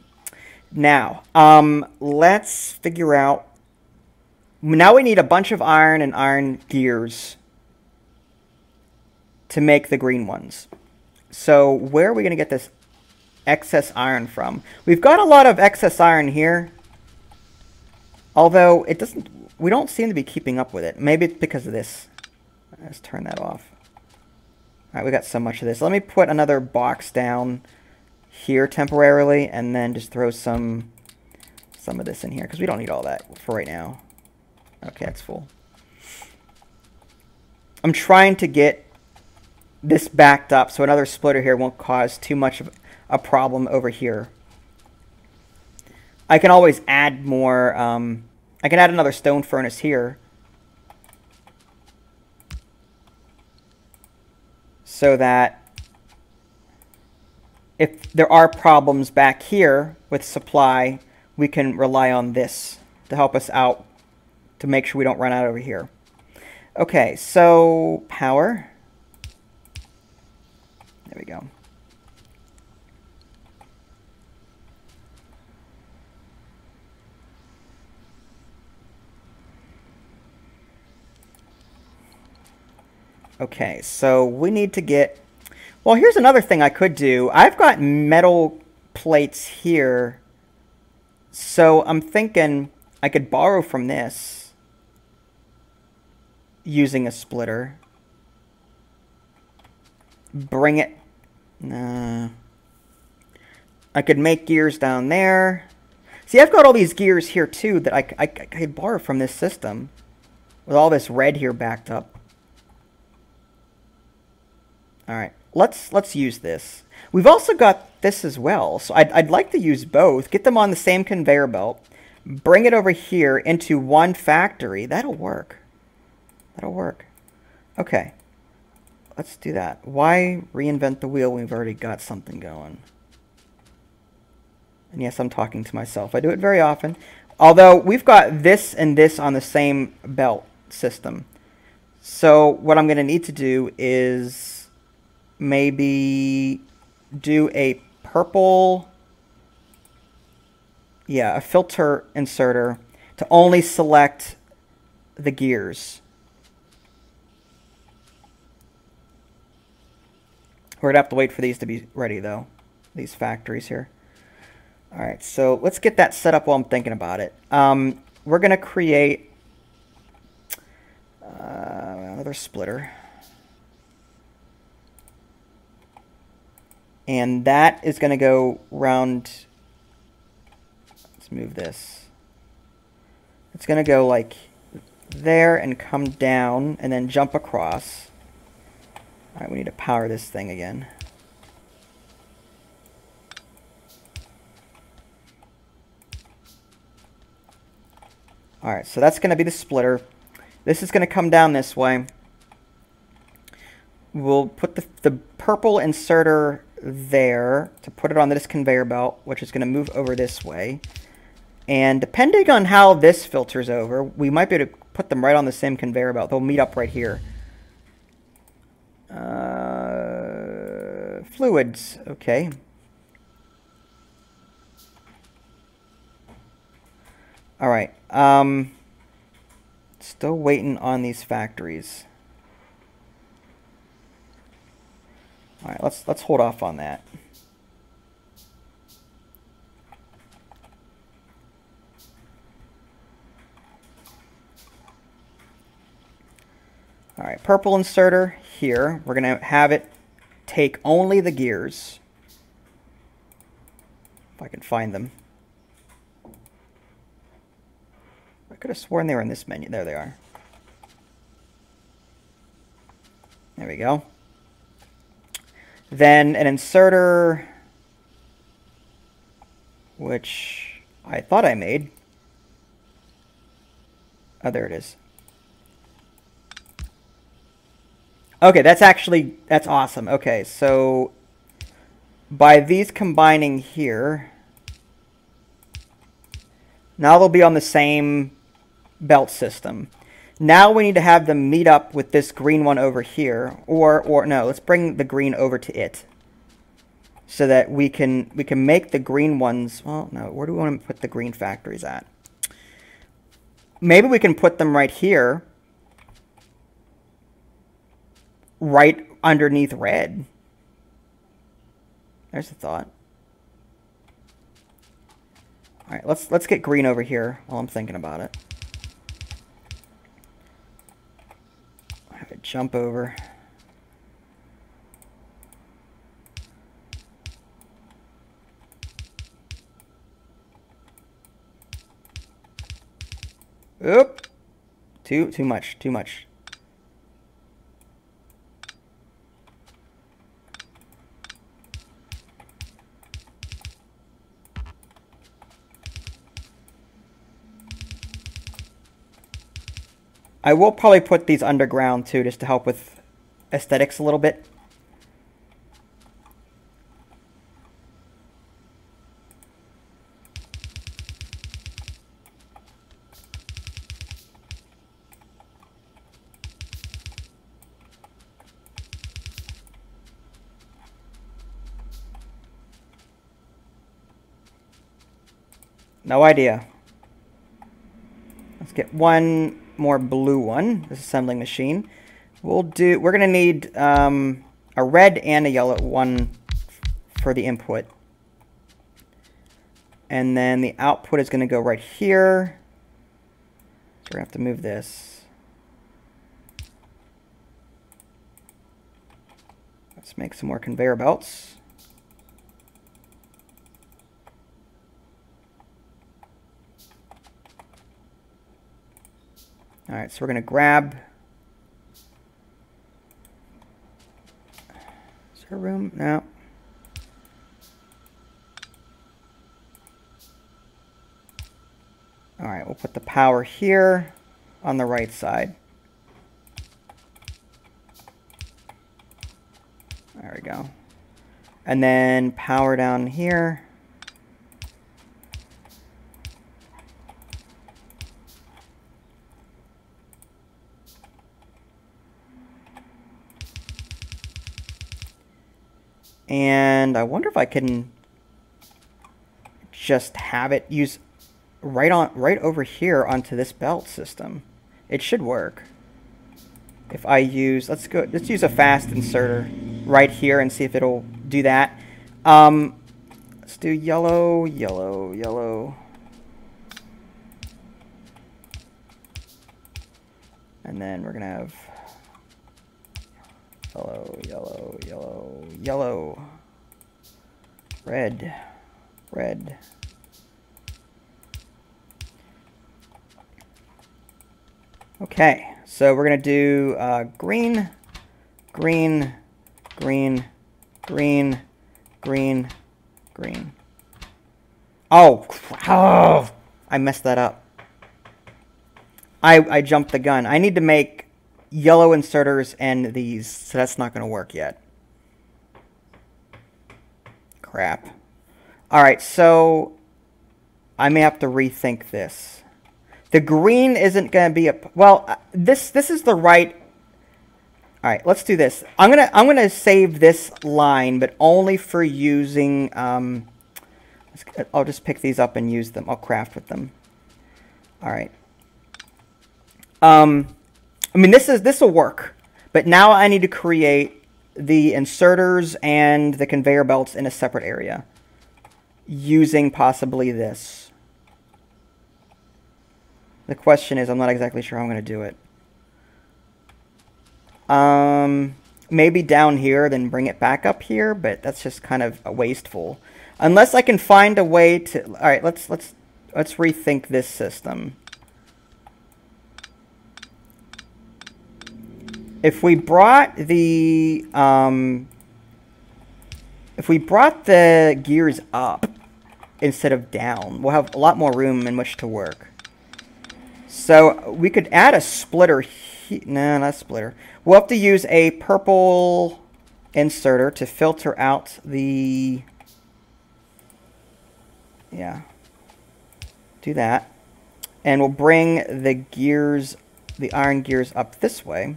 Now, let's figure out... Now we need a bunch of iron and iron gears to make the green ones. So where are we going to get this excess iron from? We've got a lot of excess iron here, although it doesn't... We don't seem to be keeping up with it. Maybe it's because of this. Let's turn that off. All right, we got so much of this. Let me put another box down here temporarily, and then just throw some of this in here, because we don't need all that for right now. Okay, it's full. I'm trying to get this backed up so another splitter here won't cause too much of a problem over here. I can always add more. I can add another stone furnace here, so that if there are problems back here with supply, we can rely on this to help us out, to make sure we don't run out over here. Okay, so power. There we go. Okay, so we need to get... Well, here's another thing I could do. I've got metal plates here, so I'm thinking I could borrow from this using a splitter. Bring it... Nah. I could make gears down there. See, I've got all these gears here, too, that I could borrow from this system with all this red here backed up. All right, let's use this. We've also got this as well, so I'd like to use both. Get them on the same conveyor belt. Bring it over here into one factory. That'll work. That'll work. Okay, let's do that. Why reinvent the wheel when we've already got something going? And yes, I'm talking to myself. I do it very often. Although we've got this and this on the same belt system. So what I'm going to need to do is maybe do a purple, a filter inserter to only select the gears. We're going to have to wait for these to be ready, though, these factories here. All right, so let's get that set up while I'm thinking about it. We're going to create another splitter. And that is going to go round. Let's move this. It's going to go like there and come down and then jump across. All right, we need to power this thing again. All right, so that's going to be the splitter. This is going to come down this way. We'll put the purple inserter there to put it on this conveyor belt, which is going to move over this way. And depending on how this filters over, we might be able to put them right on the same conveyor belt. They'll meet up right here. Fluids, okay. All right. Still waiting on these factories. All right, let's hold off on that. All right, purple inserter here. We're going to have it take only the gears. If I can find them. I could have sworn they were in this menu. There they are. There we go. Then an inserter, which I thought I made. Oh, there it is. Okay, that's awesome. Okay, so by these combining here, now they'll be on the same belt system. Now we need to have them meet up with this green one over here, or no, let's bring the green over to it, so that we can make the green ones. Well, no, where do we want to put the green factories at? Maybe we can put them right here, right underneath red. There's a thought. All right, let's get green over here while I'm thinking about it. Have it jump over. Oop! Too much. I will probably put these underground too, just to help with aesthetics a little bit. No idea. Let's get one more blue one. This assembling machine. We're gonna need a red and a yellow one for the input. And then the output is gonna go right here. So we're gonna have to move this. Let's make some more conveyor belts. All right, so we're going to grab. Is there room? No. All right, we'll put the power here on the right side. There we go. And then power down here. And I wonder if I can just have it use right over here onto this belt system. It should work. If I use, let's use a fast inserter right here and see if it'll do that. Let's do yellow, yellow, yellow. And then we're gonna have yellow, yellow, yellow, yellow. Red. Red. Okay, so we're going to do green, green, green, green, green, green. Oh, I messed that up. I jumped the gun. I need to make yellow inserters and these, so that's not going to work yet. Crap. Alright, so I may have to rethink this. The green isn't going to be a... Well, this is the right... Alright, let's do this. I'm gonna save this line, but only for using... I'll just pick these up and use them. I'll craft with them. Alright. I mean, this will work. But now I need to create the inserters and the conveyor belts in a separate area. Using possibly this. The question is, I'm not exactly sure how I'm going to do it. Maybe down here, then bring it back up here, but that's just kind of wasteful. Unless I can find a way to... All right, let's rethink this system. If we brought the gears up instead of down, we'll have a lot more room in which to work. So we could add a splitter here. No, not a splitter. We'll have to use a purple inserter to filter out the... Yeah. Do that. And we'll bring the gears, the iron gears up this way.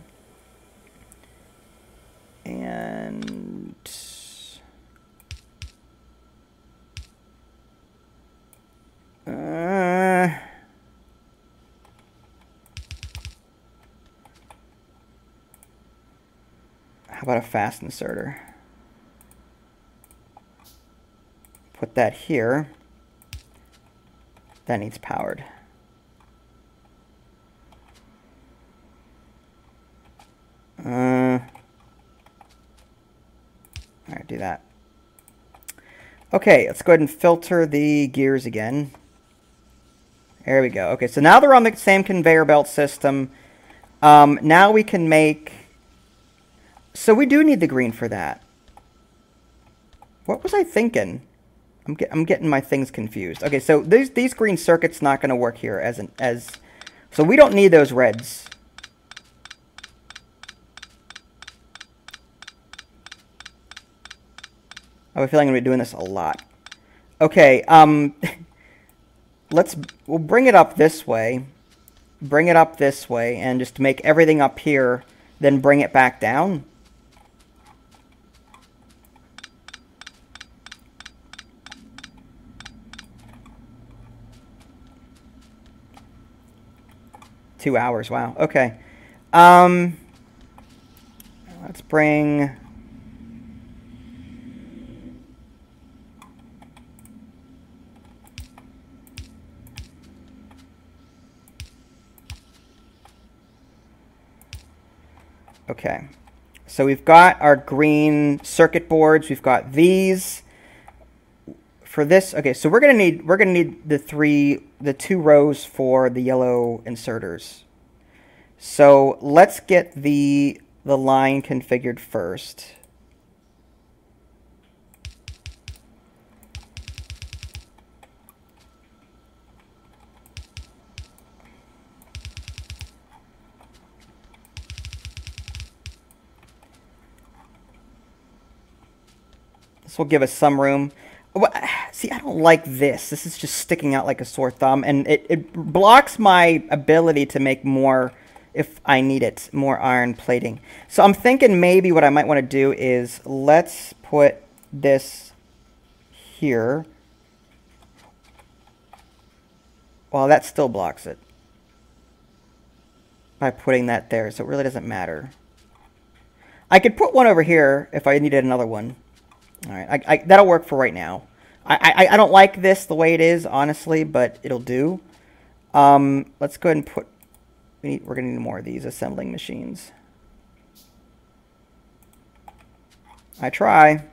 And... how about a fast inserter? Put that here. That needs powered. Alright, do that. Okay, let's go ahead and filter the gears again. There we go. Okay, so now they're on the same conveyor belt system. Now we can make... So we do need the green for that. What was I thinking? I'm getting my things confused. Okay, so these green circuits not going to work here so we don't need those reds. I have a feeling I'm going to be doing this a lot. Okay, we'll bring it up this way. Bring it up this way, and just make everything up here, then bring it back down. $2 hours, wow. Okay. Let's bring... Okay, so we've got our green circuit boards. We've got these. For this, okay, so we're gonna need the 2 rows for the yellow inserters. So let's get the line configured first. This will give us some room. See, I don't like this. This is just sticking out like a sore thumb, and it blocks my ability to make more, if I need it, more iron plating. So I'm thinking maybe what I might want to do is let's put this here. Well, that still blocks it by putting that there, so it really doesn't matter. I could put one over here if I needed another one. All right, that'll work for right now. I don't like this the way it is, honestly, but it'll do. Let's go ahead and put... we're going to need more of these assembling machines. I try.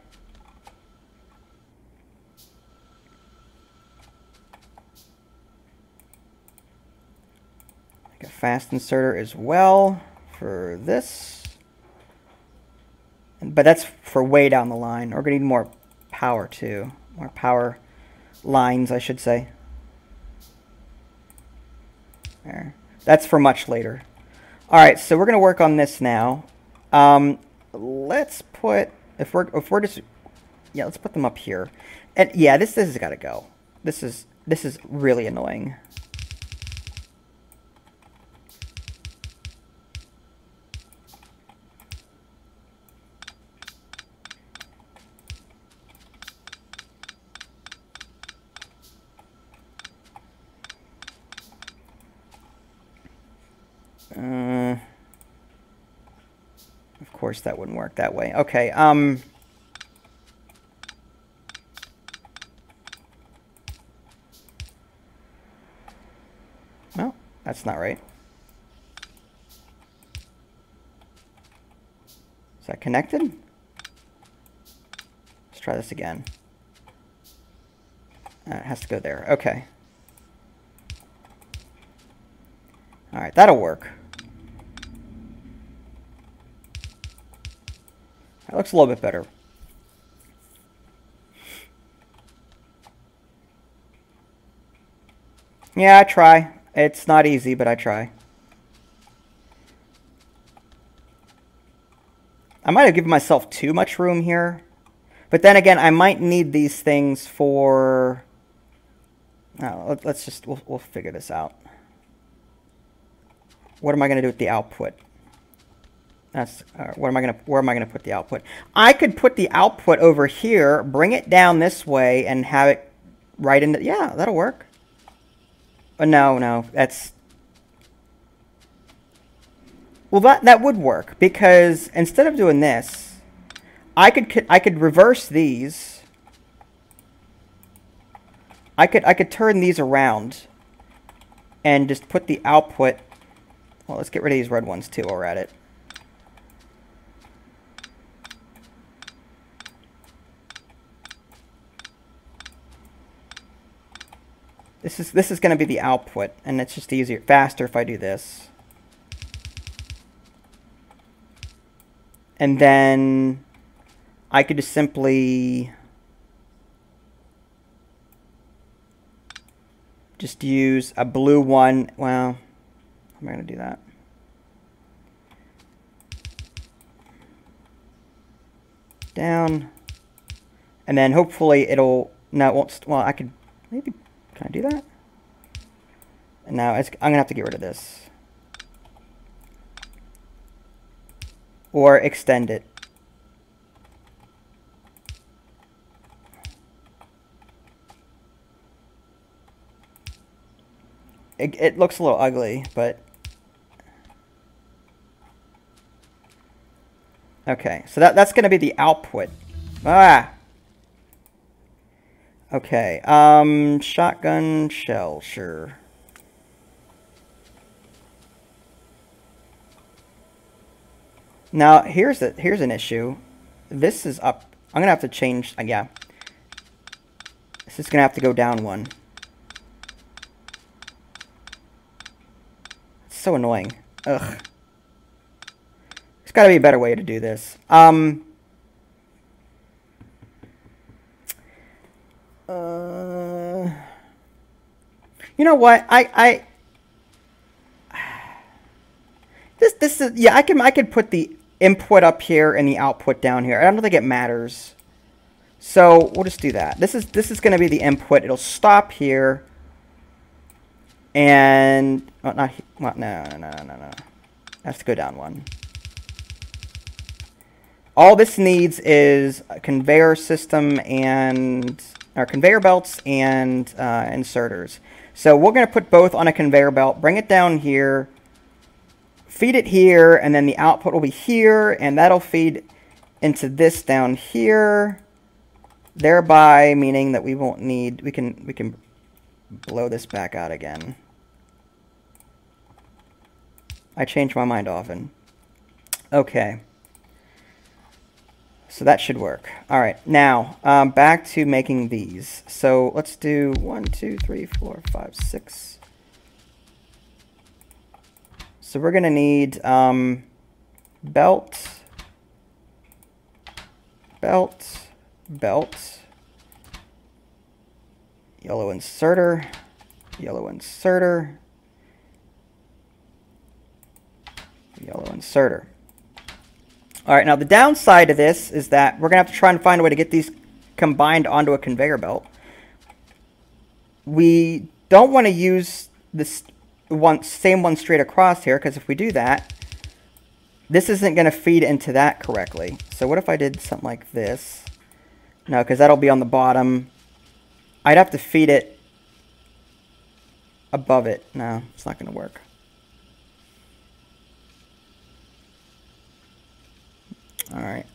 a fast inserter as well for this. But that's for way down the line. We're going to need more power too. More power lines, I should say. There. That's for much later. All right, so we're going to work on this now. Let's put, if we're just, yeah, let's put them up here. And yeah, this has got to go. This is really annoying. Of course, that wouldn't work that way. Okay. No, that's not right. Is that connected? Let's try this again. It has to go there. Okay. All right, that'll work. That looks a little bit better. Yeah, I try. It's not easy, but I try. I might have given myself too much room here. But then again, I might need these things for... No, let's just... We'll figure this out. What am I going to do with the output? That's where am I gonna put the output? I could put the output over here, bring it down this way, and have it right into. Yeah, that'll work. But no, that's. Well, that would work because instead of doing this, I could reverse these. I could turn these around, and just put the output. Well, let's get rid of these red ones too while we're at it. This is going to be the output, and it's just easier, faster if I do this. And then I could just simply just use a blue one. Well, how am I going to do that? Down. And then hopefully it'll, no, it won't, well, I could maybe. Can I do that? And now I'm going to have to get rid of this. Or extend it. It looks a little ugly, but... Okay, so that's going to be the output. Ah! Okay, shotgun shell, sure. Now, here's an issue. This is up. I'm going to have to change, yeah. This is going to have to go down one. It's so annoying. Ugh. There's got to be a better way to do this. You know what? This is, yeah, I could put the input up here and the output down here. I don't think it matters. So we'll just do that. This is going to be the input. It'll stop here. And no. It has to go down one. All this needs is a conveyor system and our conveyor belts and inserters. So we're going to put both on a conveyor belt, bring it down here, feed it here, and then the output will be here, and that'll feed into this down here, thereby meaning that we won't need, we can blow this back out again. I change my mind often. Okay. So that should work. All right, now back to making these. So let's do 1, 2, 3, 4, 5, 6. So we're going to need belt, belt, belt, yellow inserter, yellow inserter, yellow inserter. All right, now the downside of this is that we're going to have to try and find a way to get these combined onto a conveyor belt. We don't want to use this same one straight across here, because if we do that, this isn't going to feed into that correctly. So what if I did something like this? No, because that'll be on the bottom. I'd have to feed it above it. No, it's not going to work. All right.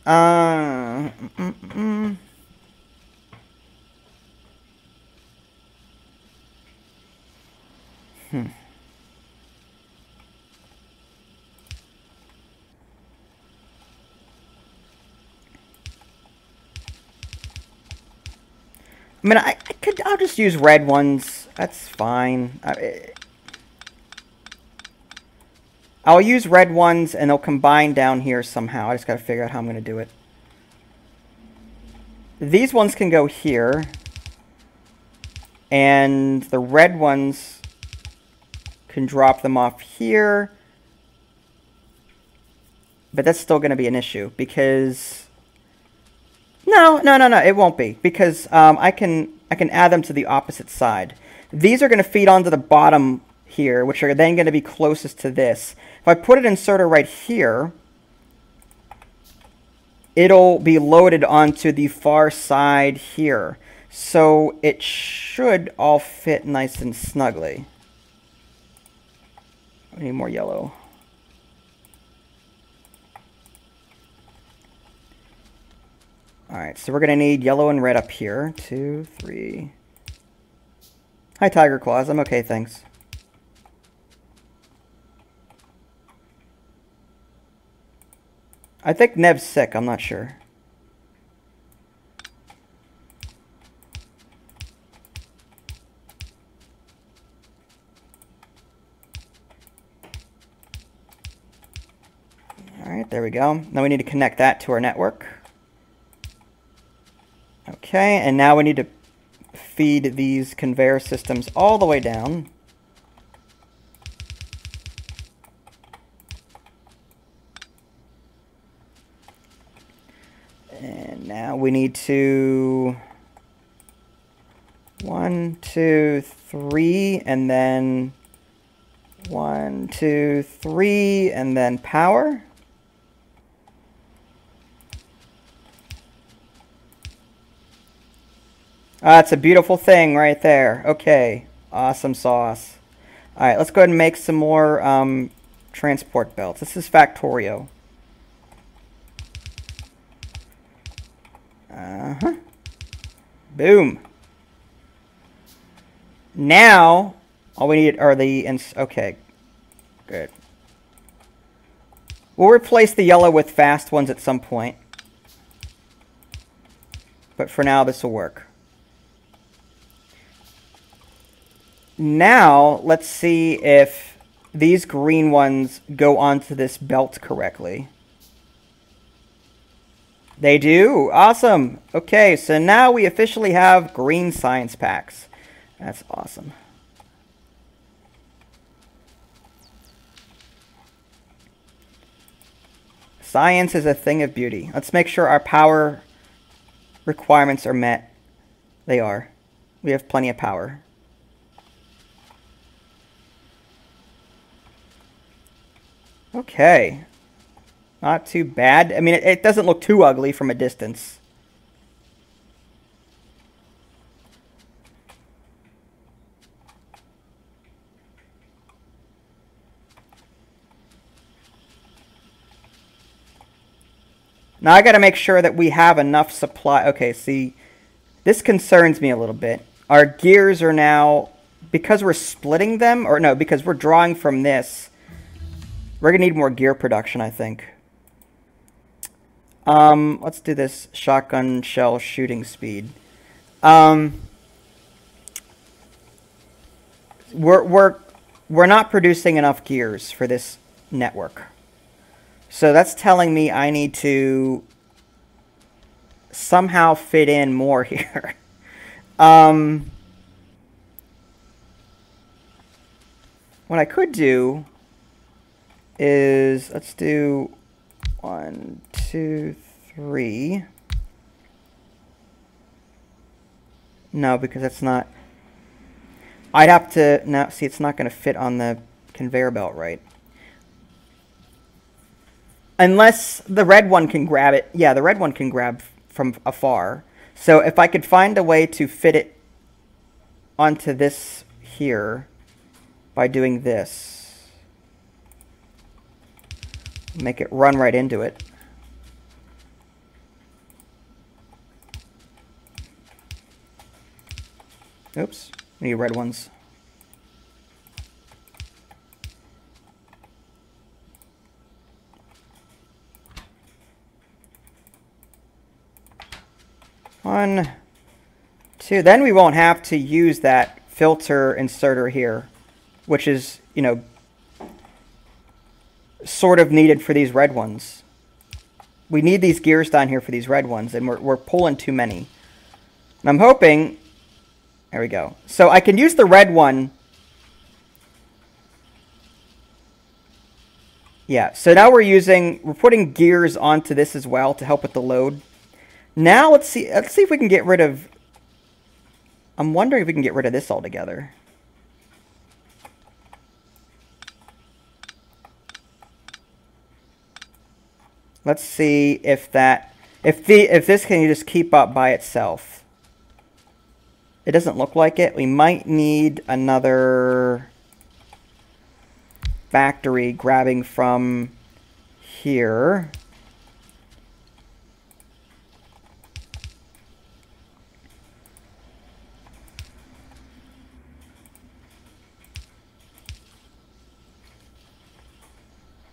I mean, I'll just use red ones. That's fine. I'll use red ones and they'll combine down here somehow. I just got to figure out how I'm going to do it. These ones can go here. And the red ones can drop them off here. But that's still going to be an issue because... No, it won't be. Because I can add them to the opposite side. These are going to feed onto the bottom here, which are then going to be closest to this. If I put an inserter right here, it'll be loaded onto the far side here. So it should all fit nice and snugly. I need more yellow. Alright, so we're going to need yellow and red up here. 2, 3. Hi, Tiger Claws. I'm okay, thanks. I think Nev's sick. I'm not sure. Alright, there we go. Now we need to connect that to our network. Okay, and now we need to feed these conveyor systems all the way down. And now we need to 1, 2, 3, and then 1, 2, 3, and then power. That's a beautiful thing right there. Okay, awesome sauce. All right, let's go ahead and make some more transport belts. This is Factorio. Boom. Now, all we need are the... Okay, good. We'll replace the yellow with fast ones at some point. But for now, this will work. Now, let's see if these green ones go onto this belt correctly. They do. Awesome. Okay, so now we officially have green science packs. That's awesome. Science is a thing of beauty. Let's make sure our power requirements are met. They are. We have plenty of power. Okay. Not too bad. I mean, it doesn't look too ugly from a distance. Now I got to make sure that we have enough supply. Okay, see, this concerns me a little bit. Our gears are now, because we're splitting them, or no, because we're drawing from this, we're going to need more gear production, I think. Let's do this shotgun shell shooting speed. We're not producing enough gears for this network. So that's telling me I need to somehow fit in more here. What I could do is, let's do 1, 2, 3. No, because that's not... I'd have to... Now, see, it's not going to fit on the conveyor belt right. Unless the red one can grab it. Yeah, the red one can grab from afar. So if I could find a way to fit it onto this here by doing this. Make it run right into it. Oops, we need red ones. One, two. Then we won't have to use that filter inserter here, which is, you know, sort of needed for these red ones. We need these gears down here for these red ones, and we're pulling too many. And I'm hoping... There we go. So I can use the red one. Yeah, so now we're putting gears onto this as well to help with the load. Now let's see if we can get rid of... I'm wondering if we can get rid of this altogether. Let's see if this can just keep up by itself. It doesn't look like it. We might need another factory grabbing from here.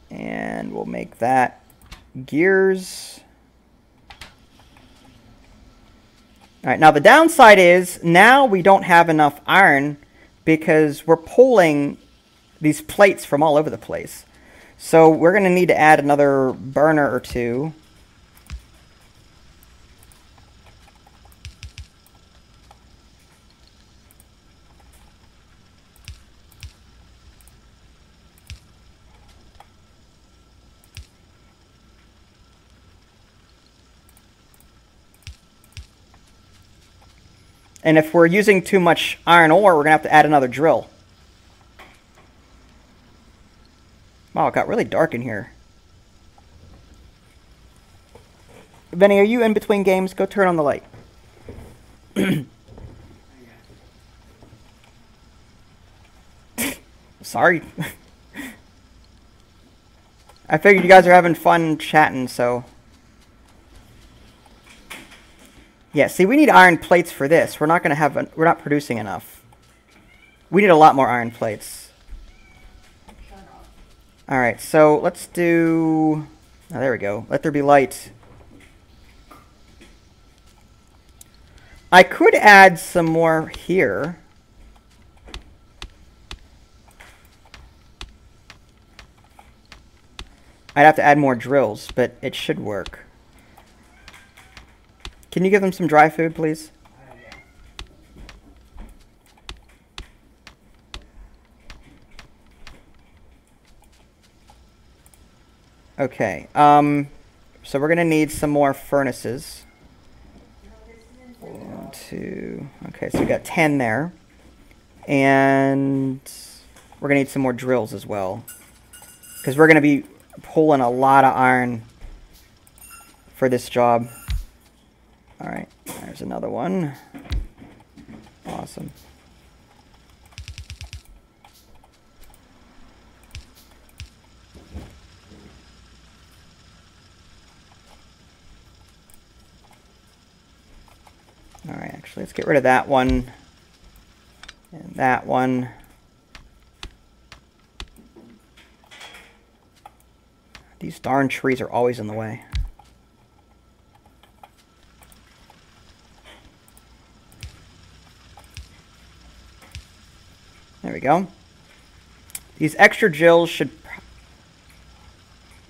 And we'll make that gears. All right, now the downside is now we don't have enough iron because we're pulling these plates from all over the place. So we're going to need to add another burner or two. And if we're using too much iron ore, we're going to have to add another drill. Wow, it got really dark in here. Benny, are you in between games? Go turn on the light. Sorry. I figured you guys are having fun chatting, so... Yeah, see, we need iron plates for this. We're not going to have... we're not producing enough. We need a lot more iron plates. Alright, so let's do... Oh, there we go. Let there be light. I could add some more here. I'd have to add more drills, but it should work. Can you give them some dry food, please? Okay, so we're going to need some more furnaces. 1, 2, okay, so we got 10 there. And we're going to need some more drills as well. Because we're going to be pulling a lot of iron for this job. Alright, there's another one. Awesome. Alright, actually, let's get rid of that one. And that one. These darn trees are always in the way. There we go. These extra drills should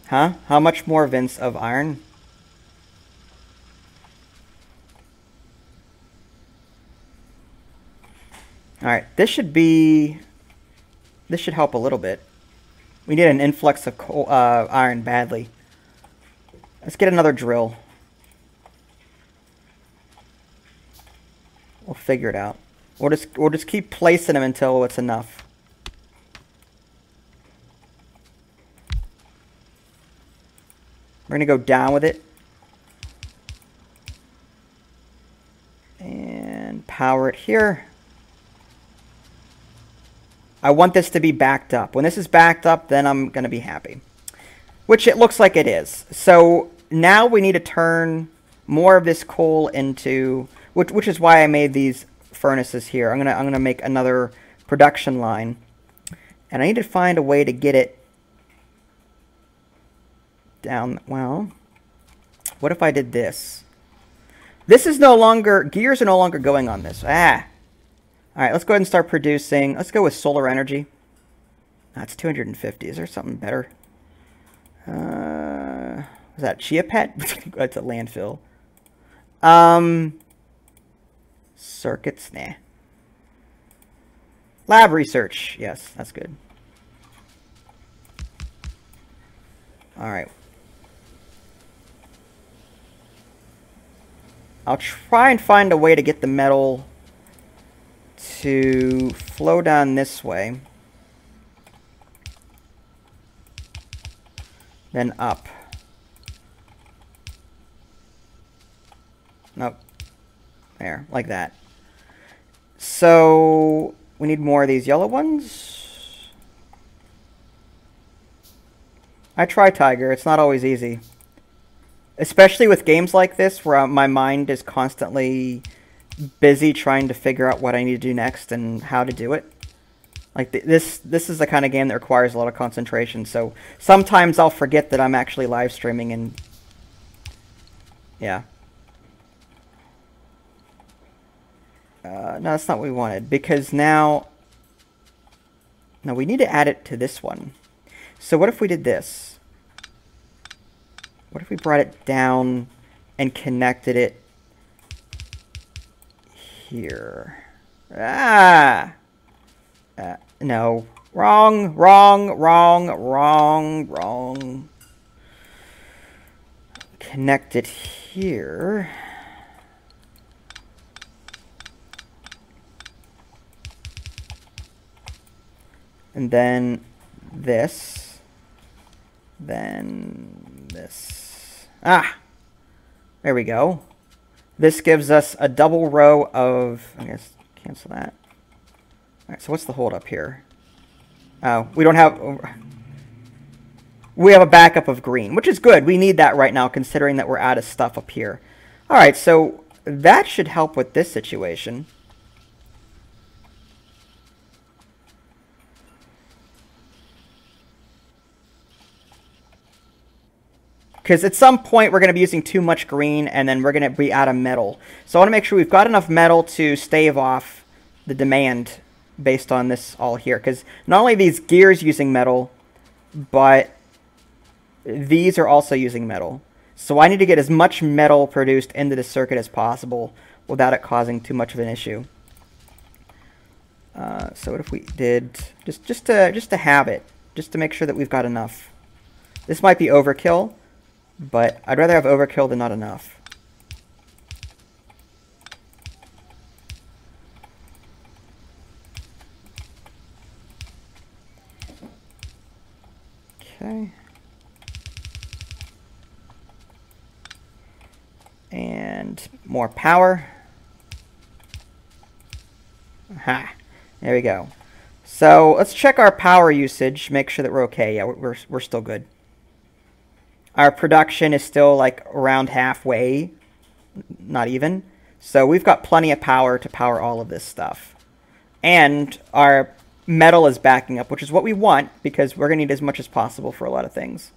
Huh? How much more, Vince, of iron? Alright, this should help a little bit. We need an influx of iron badly. Let's get another drill. We'll figure it out. We'll just keep placing them until it's enough. We're gonna go down with it. And power it here. I want this to be backed up. When this is backed up, then I'm gonna be happy. Which it looks like it is. So now we need to turn more of this coal into, which is why I made these furnaces here. I'm gonna make another production line, and I need to find a way to get it down. Well, what if I did this? This is no longer, gears are no longer going on this. All right, let's go ahead and start producing. Let's go with solar energy. That's 250. Is there something better? Is that Chia Pet? That's a landfill. Circuits, nah. Lab research, yes, that's good. All right. I'll try and find a way to get the metal to flow down this way. Then up. Nope. There, like that. So we need more of these yellow ones. I try, Tiger. It's not always easy. Especially with games like this where my mind is constantly busy trying to figure out what I need to do next and how to do it. Like this is the kind of game that requires a lot of concentration. So sometimes I'll forget that I'm actually live streaming and yeah. No, that's not what we wanted, because now we need to add it to this one. So what if we did this? What if we brought it down and connected it here? No. Wrong. Connect it here. And then this. Then this. There we go. This gives us a double row of, I guess, cancel that. All right, so what's the hold up here? Oh, we have a backup of green, which is good. We need that right now, considering that we're out of stuff up here. All right, so that should help with this situation. Because at some point we're going to be using too much green, and then we're going to be out of metal. So I want to make sure we've got enough metal to stave off the demand based on this all here. Because not only are these gears using metal, but these are also using metal. So I need to get as much metal produced into the circuit as possible without it causing too much of an issue. So what if we did just to have it, just to make sure that we've got enough. This might be overkill, but I'd rather have overkill than not enough. Okay. And more power. Aha. There we go. So let's check our power usage, make sure that we're okay. Yeah, we're still good. Our production is still like around halfway, not even. So we've got plenty of power to power all of this stuff. And our metal is backing up, which is what we want, because we're going to need as much as possible for a lot of things.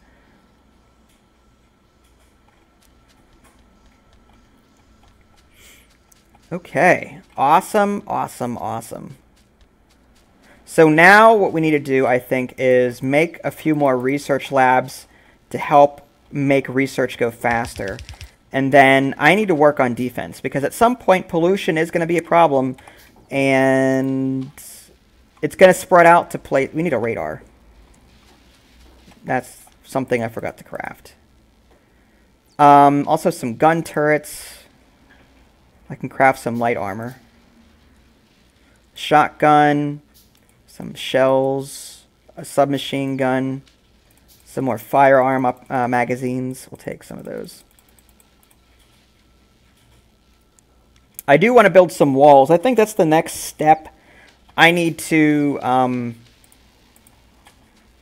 Okay, awesome. So now what we need to do, I think, is make a few more research labs to help make research go faster. And then I need to work on defense, because at some point pollution is going to be a problem, and it's going to spread out to play. We need a radar. That's something I forgot to craft. Also some gun turrets. I can craft some light armor. Shotgun, some shells, a submachine gun, some more firearm magazines. We'll take some of those. I do want to build some walls. I think that's the next step. I need to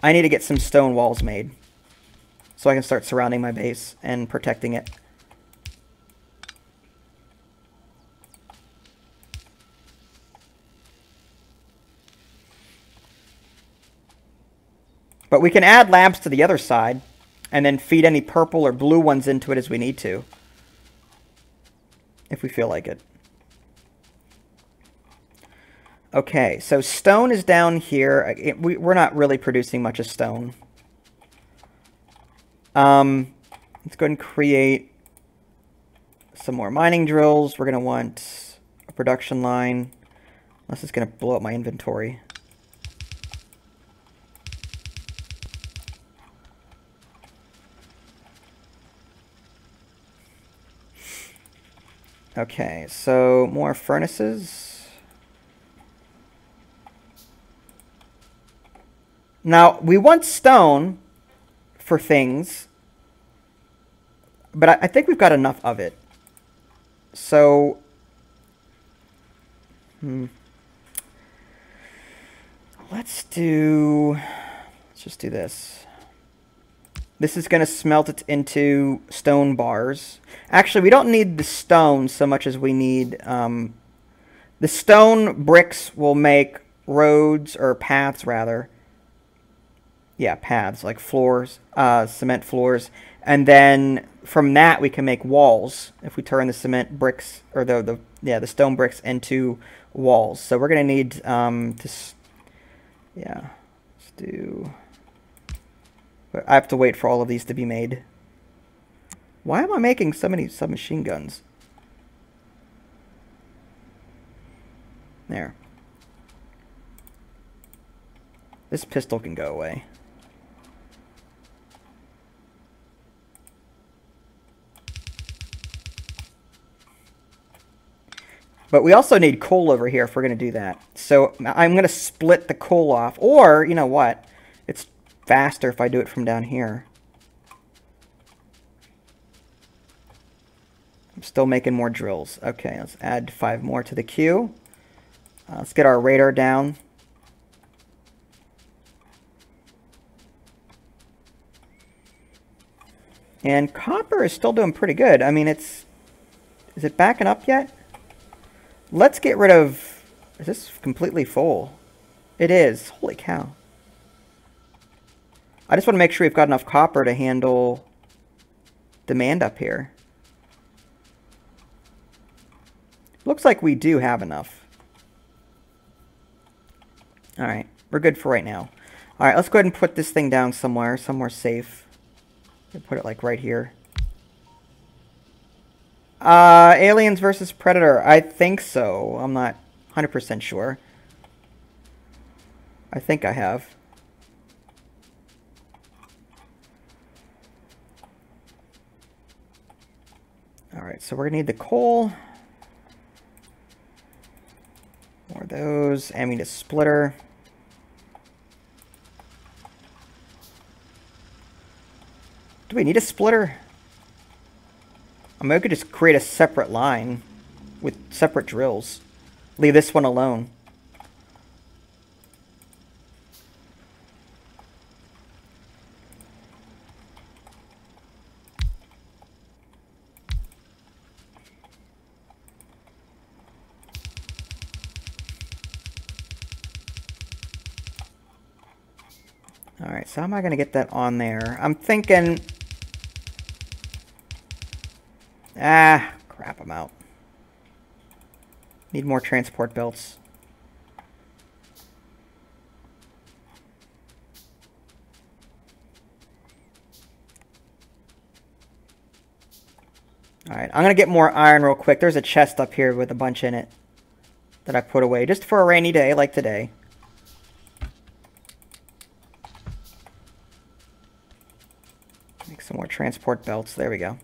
get some stone walls made so I can start surrounding my base and protecting it. But we can add labs to the other side and then feed any purple or blue ones into it as we need to, if we feel like it. Okay, so stone is down here. We're not really producing much of stone. Let's go ahead and create some more mining drills. We're going to want a production line. Unless it's going to blow up my inventory. Okay, so more furnaces. Now, we want stone for things, but I think we've got enough of it. So, let's just do this. This is going to smelt it into stone bars. Actually, we don't need the stone so much as we need... the stone bricks will make roads, or paths, rather. Yeah, paths, like floors, cement floors. And then from that, we can make walls if we turn the cement bricks, or the stone bricks into walls. So we're going to need let's do... I have to wait for all of these to be made. Why am I making so many submachine guns? There. This pistol can go away. But we also need coal over here if we're going to do that. So I'm going to split the coal off. Or, you know what? It's faster if I do it from down here. I'm still making more drills. Okay, let's add 5 more to the queue. Let's get our radar down. And copper is still doing pretty good. I mean, is it backing up yet? Let's get rid of... Is this completely full? It is. Holy cow. I just want to make sure we've got enough copper to handle demand up here. Looks like we do have enough. Alright, we're good for right now. Alright, let's go ahead and put this thing down somewhere safe. Put it like right here. Aliens versus Predator. I think so. I'm not 100% sure. I think I have. Alright, so we're going to need the coal. More of those. And we need a splitter. Do we need a splitter? I mean, we could just create a separate line with separate drills. Leave this one alone. Alright, so how am I going to get that on there? I'm thinking... Ah, crap, I'm out. Need more transport belts. Alright, I'm going to get more iron real quick. There's a chest up here with a bunch in it that I put away just for a rainy day like today. Make some more transport belts. There we go.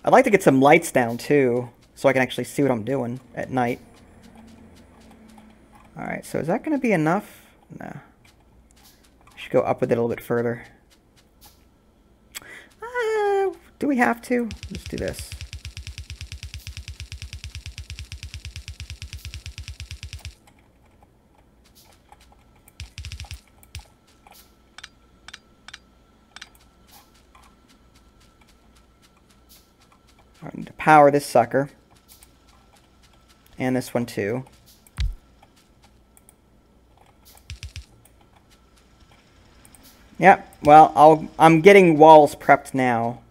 I'd like to get some lights down too, so I can actually see what I'm doing at night. Alright, so is that going to be enough? No. Should go up with it a little bit further. Do we have to? Let's do this. I need to power this sucker. And this one too. Yep, well, I'm getting walls prepped now.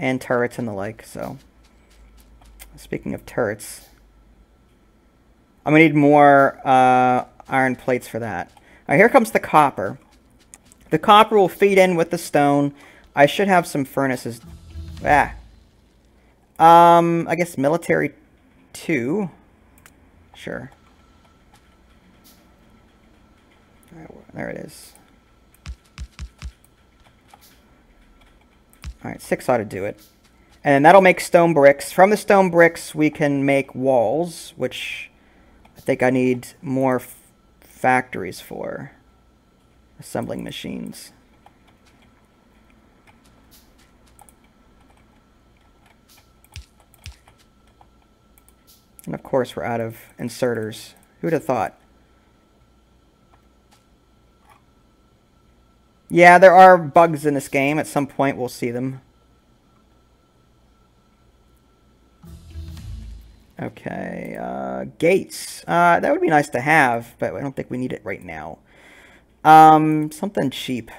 And turrets and the like, so. Speaking of turrets. I'm going to need more iron plates for that. Alright, here comes the copper. The copper will feed in with the stone. I should have some furnaces. I guess military 2. Sure. Alright, there it is. Alright, 6 ought to do it. And that'll make stone bricks. From the stone bricks, we can make walls, which I think I need more factories for. Assembling machines. And of course, we're out of inserters. Who'd have thought? Yeah, there are bugs in this game. At some point, we'll see them. Okay, gates. That would be nice to have, but I don't think we need it right now. Something cheap.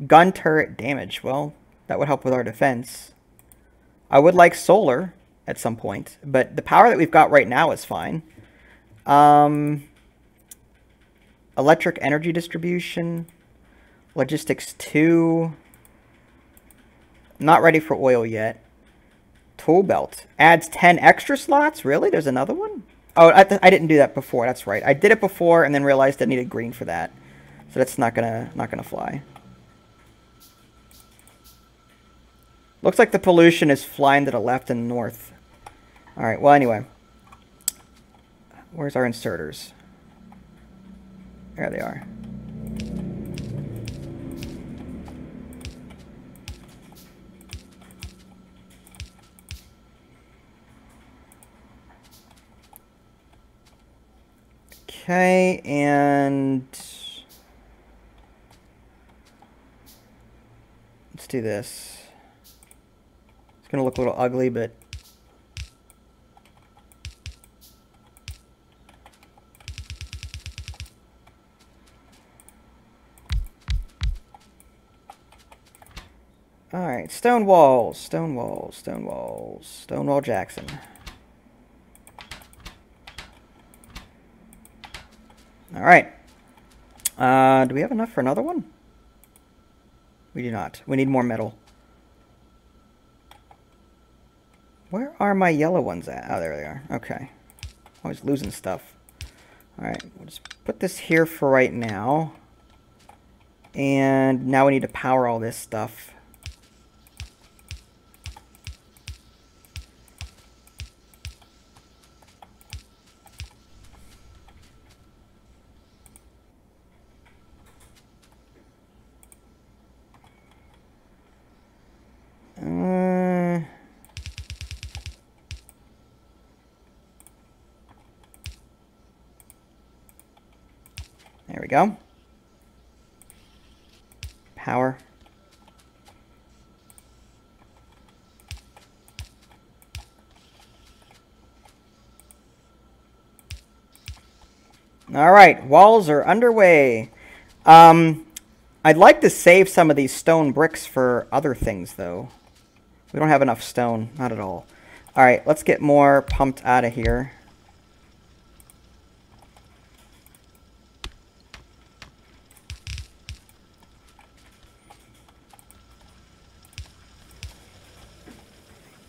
Gun turret damage. Well, that would help with our defense. I would like solar at some point, but the power that we've got right now is fine. Electric energy distribution. Logistics 2. Not ready for oil yet. Tool belt. Adds 10 extra slots? Really? There's another one? Oh, I didn't do that before. That's right. I did it before and then realized I needed green for that. So that's not gonna fly. Looks like the pollution is flying to the left and north. Alright, well anyway. Where's our inserters? There they are. Okay, and let's do this. It's going to look a little ugly, but all right, stone walls, stone walls, stone walls, Stonewall Jackson. All right. Do we have enough for another one? We do not. We need more metal. Where are my yellow ones at? Oh, there they are. Okay. Always losing stuff. All right. We'll just put this here for right now. And now we need to power all this stuff. There we go. Power. All right, walls are underway. I'd like to save some of these stone bricks for other things, though. We don't have enough stone, not at all. All right, let's get more pumped out of here.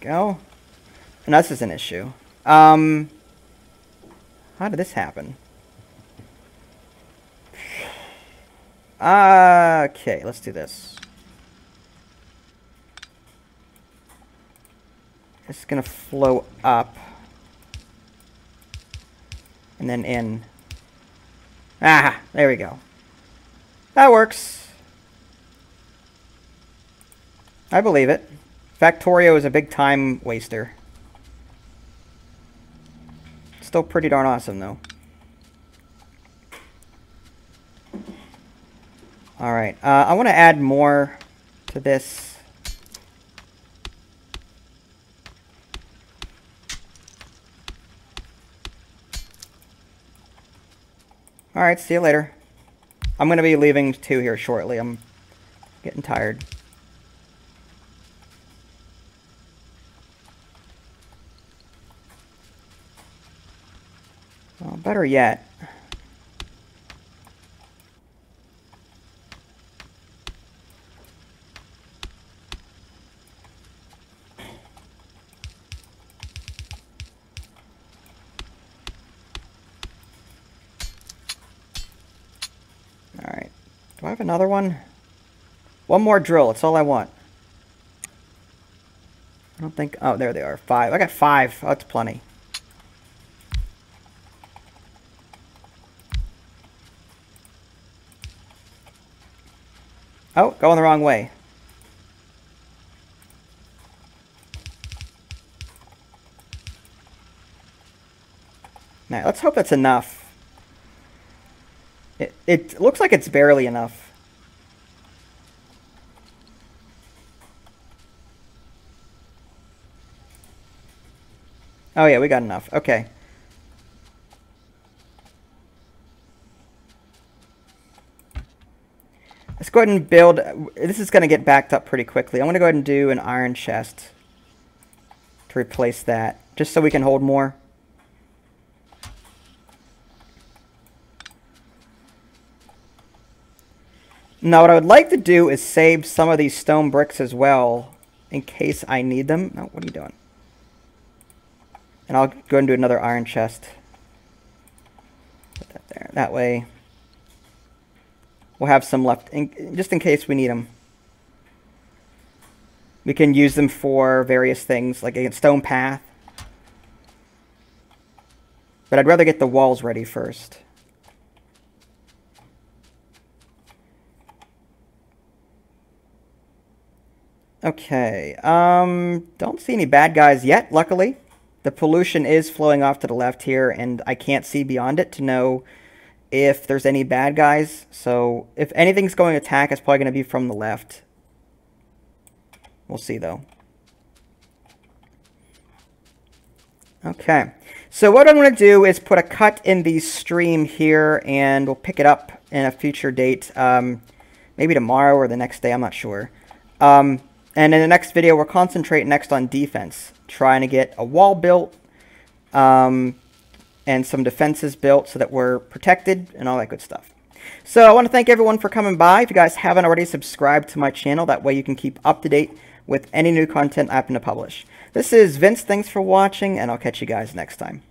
go. And this is an issue. How did this happen? Okay, let's do this. It's gonna flow up. And then in. Ah, there we go. That works. I believe it. Factorio is a big time waster. Still pretty darn awesome, though. Alright, I want to add more to this. Alright, see you later. I'm going to be leaving too here shortly. I'm getting tired. Well, better yet. Alright. Do I have another one? One more drill. That's all I want. I don't think... Oh, there they are. 5. I got 5. Oh, that's plenty. Oh, going the wrong way. Now, let's hope that's enough. It looks like it's barely enough. Oh yeah, we got enough. Okay. Let's go ahead and build. This is going to get backed up pretty quickly. I'm going to go ahead and do an iron chest to replace that, just so we can hold more. Now, what I would like to do is save some of these stone bricks as well, in case I need them. Oh, what are you doing? And I'll go ahead and do another iron chest. Put that there. That way, we'll have some left, just in case we need them. We can use them for various things, like a stone path. But I'd rather get the walls ready first. Okay, don't see any bad guys yet, luckily. The pollution is flowing off to the left here, and I can't see beyond it to know if there's any bad guys. So, if anything's going to attack, it's probably going to be from the left. We'll see, though. Okay, so what I'm going to do is put a cut in the stream here, and we'll pick it up in a future date. Maybe tomorrow or the next day, I'm not sure. And in the next video, we'll concentrate next on defense, trying to get a wall built and some defenses built so that we're protected and all that good stuff. So I want to thank everyone for coming by. If you guys haven't already, subscribed to my channel. That way you can keep up to date with any new content I happen to publish. This is Vince. Thanks for watching, and I'll catch you guys next time.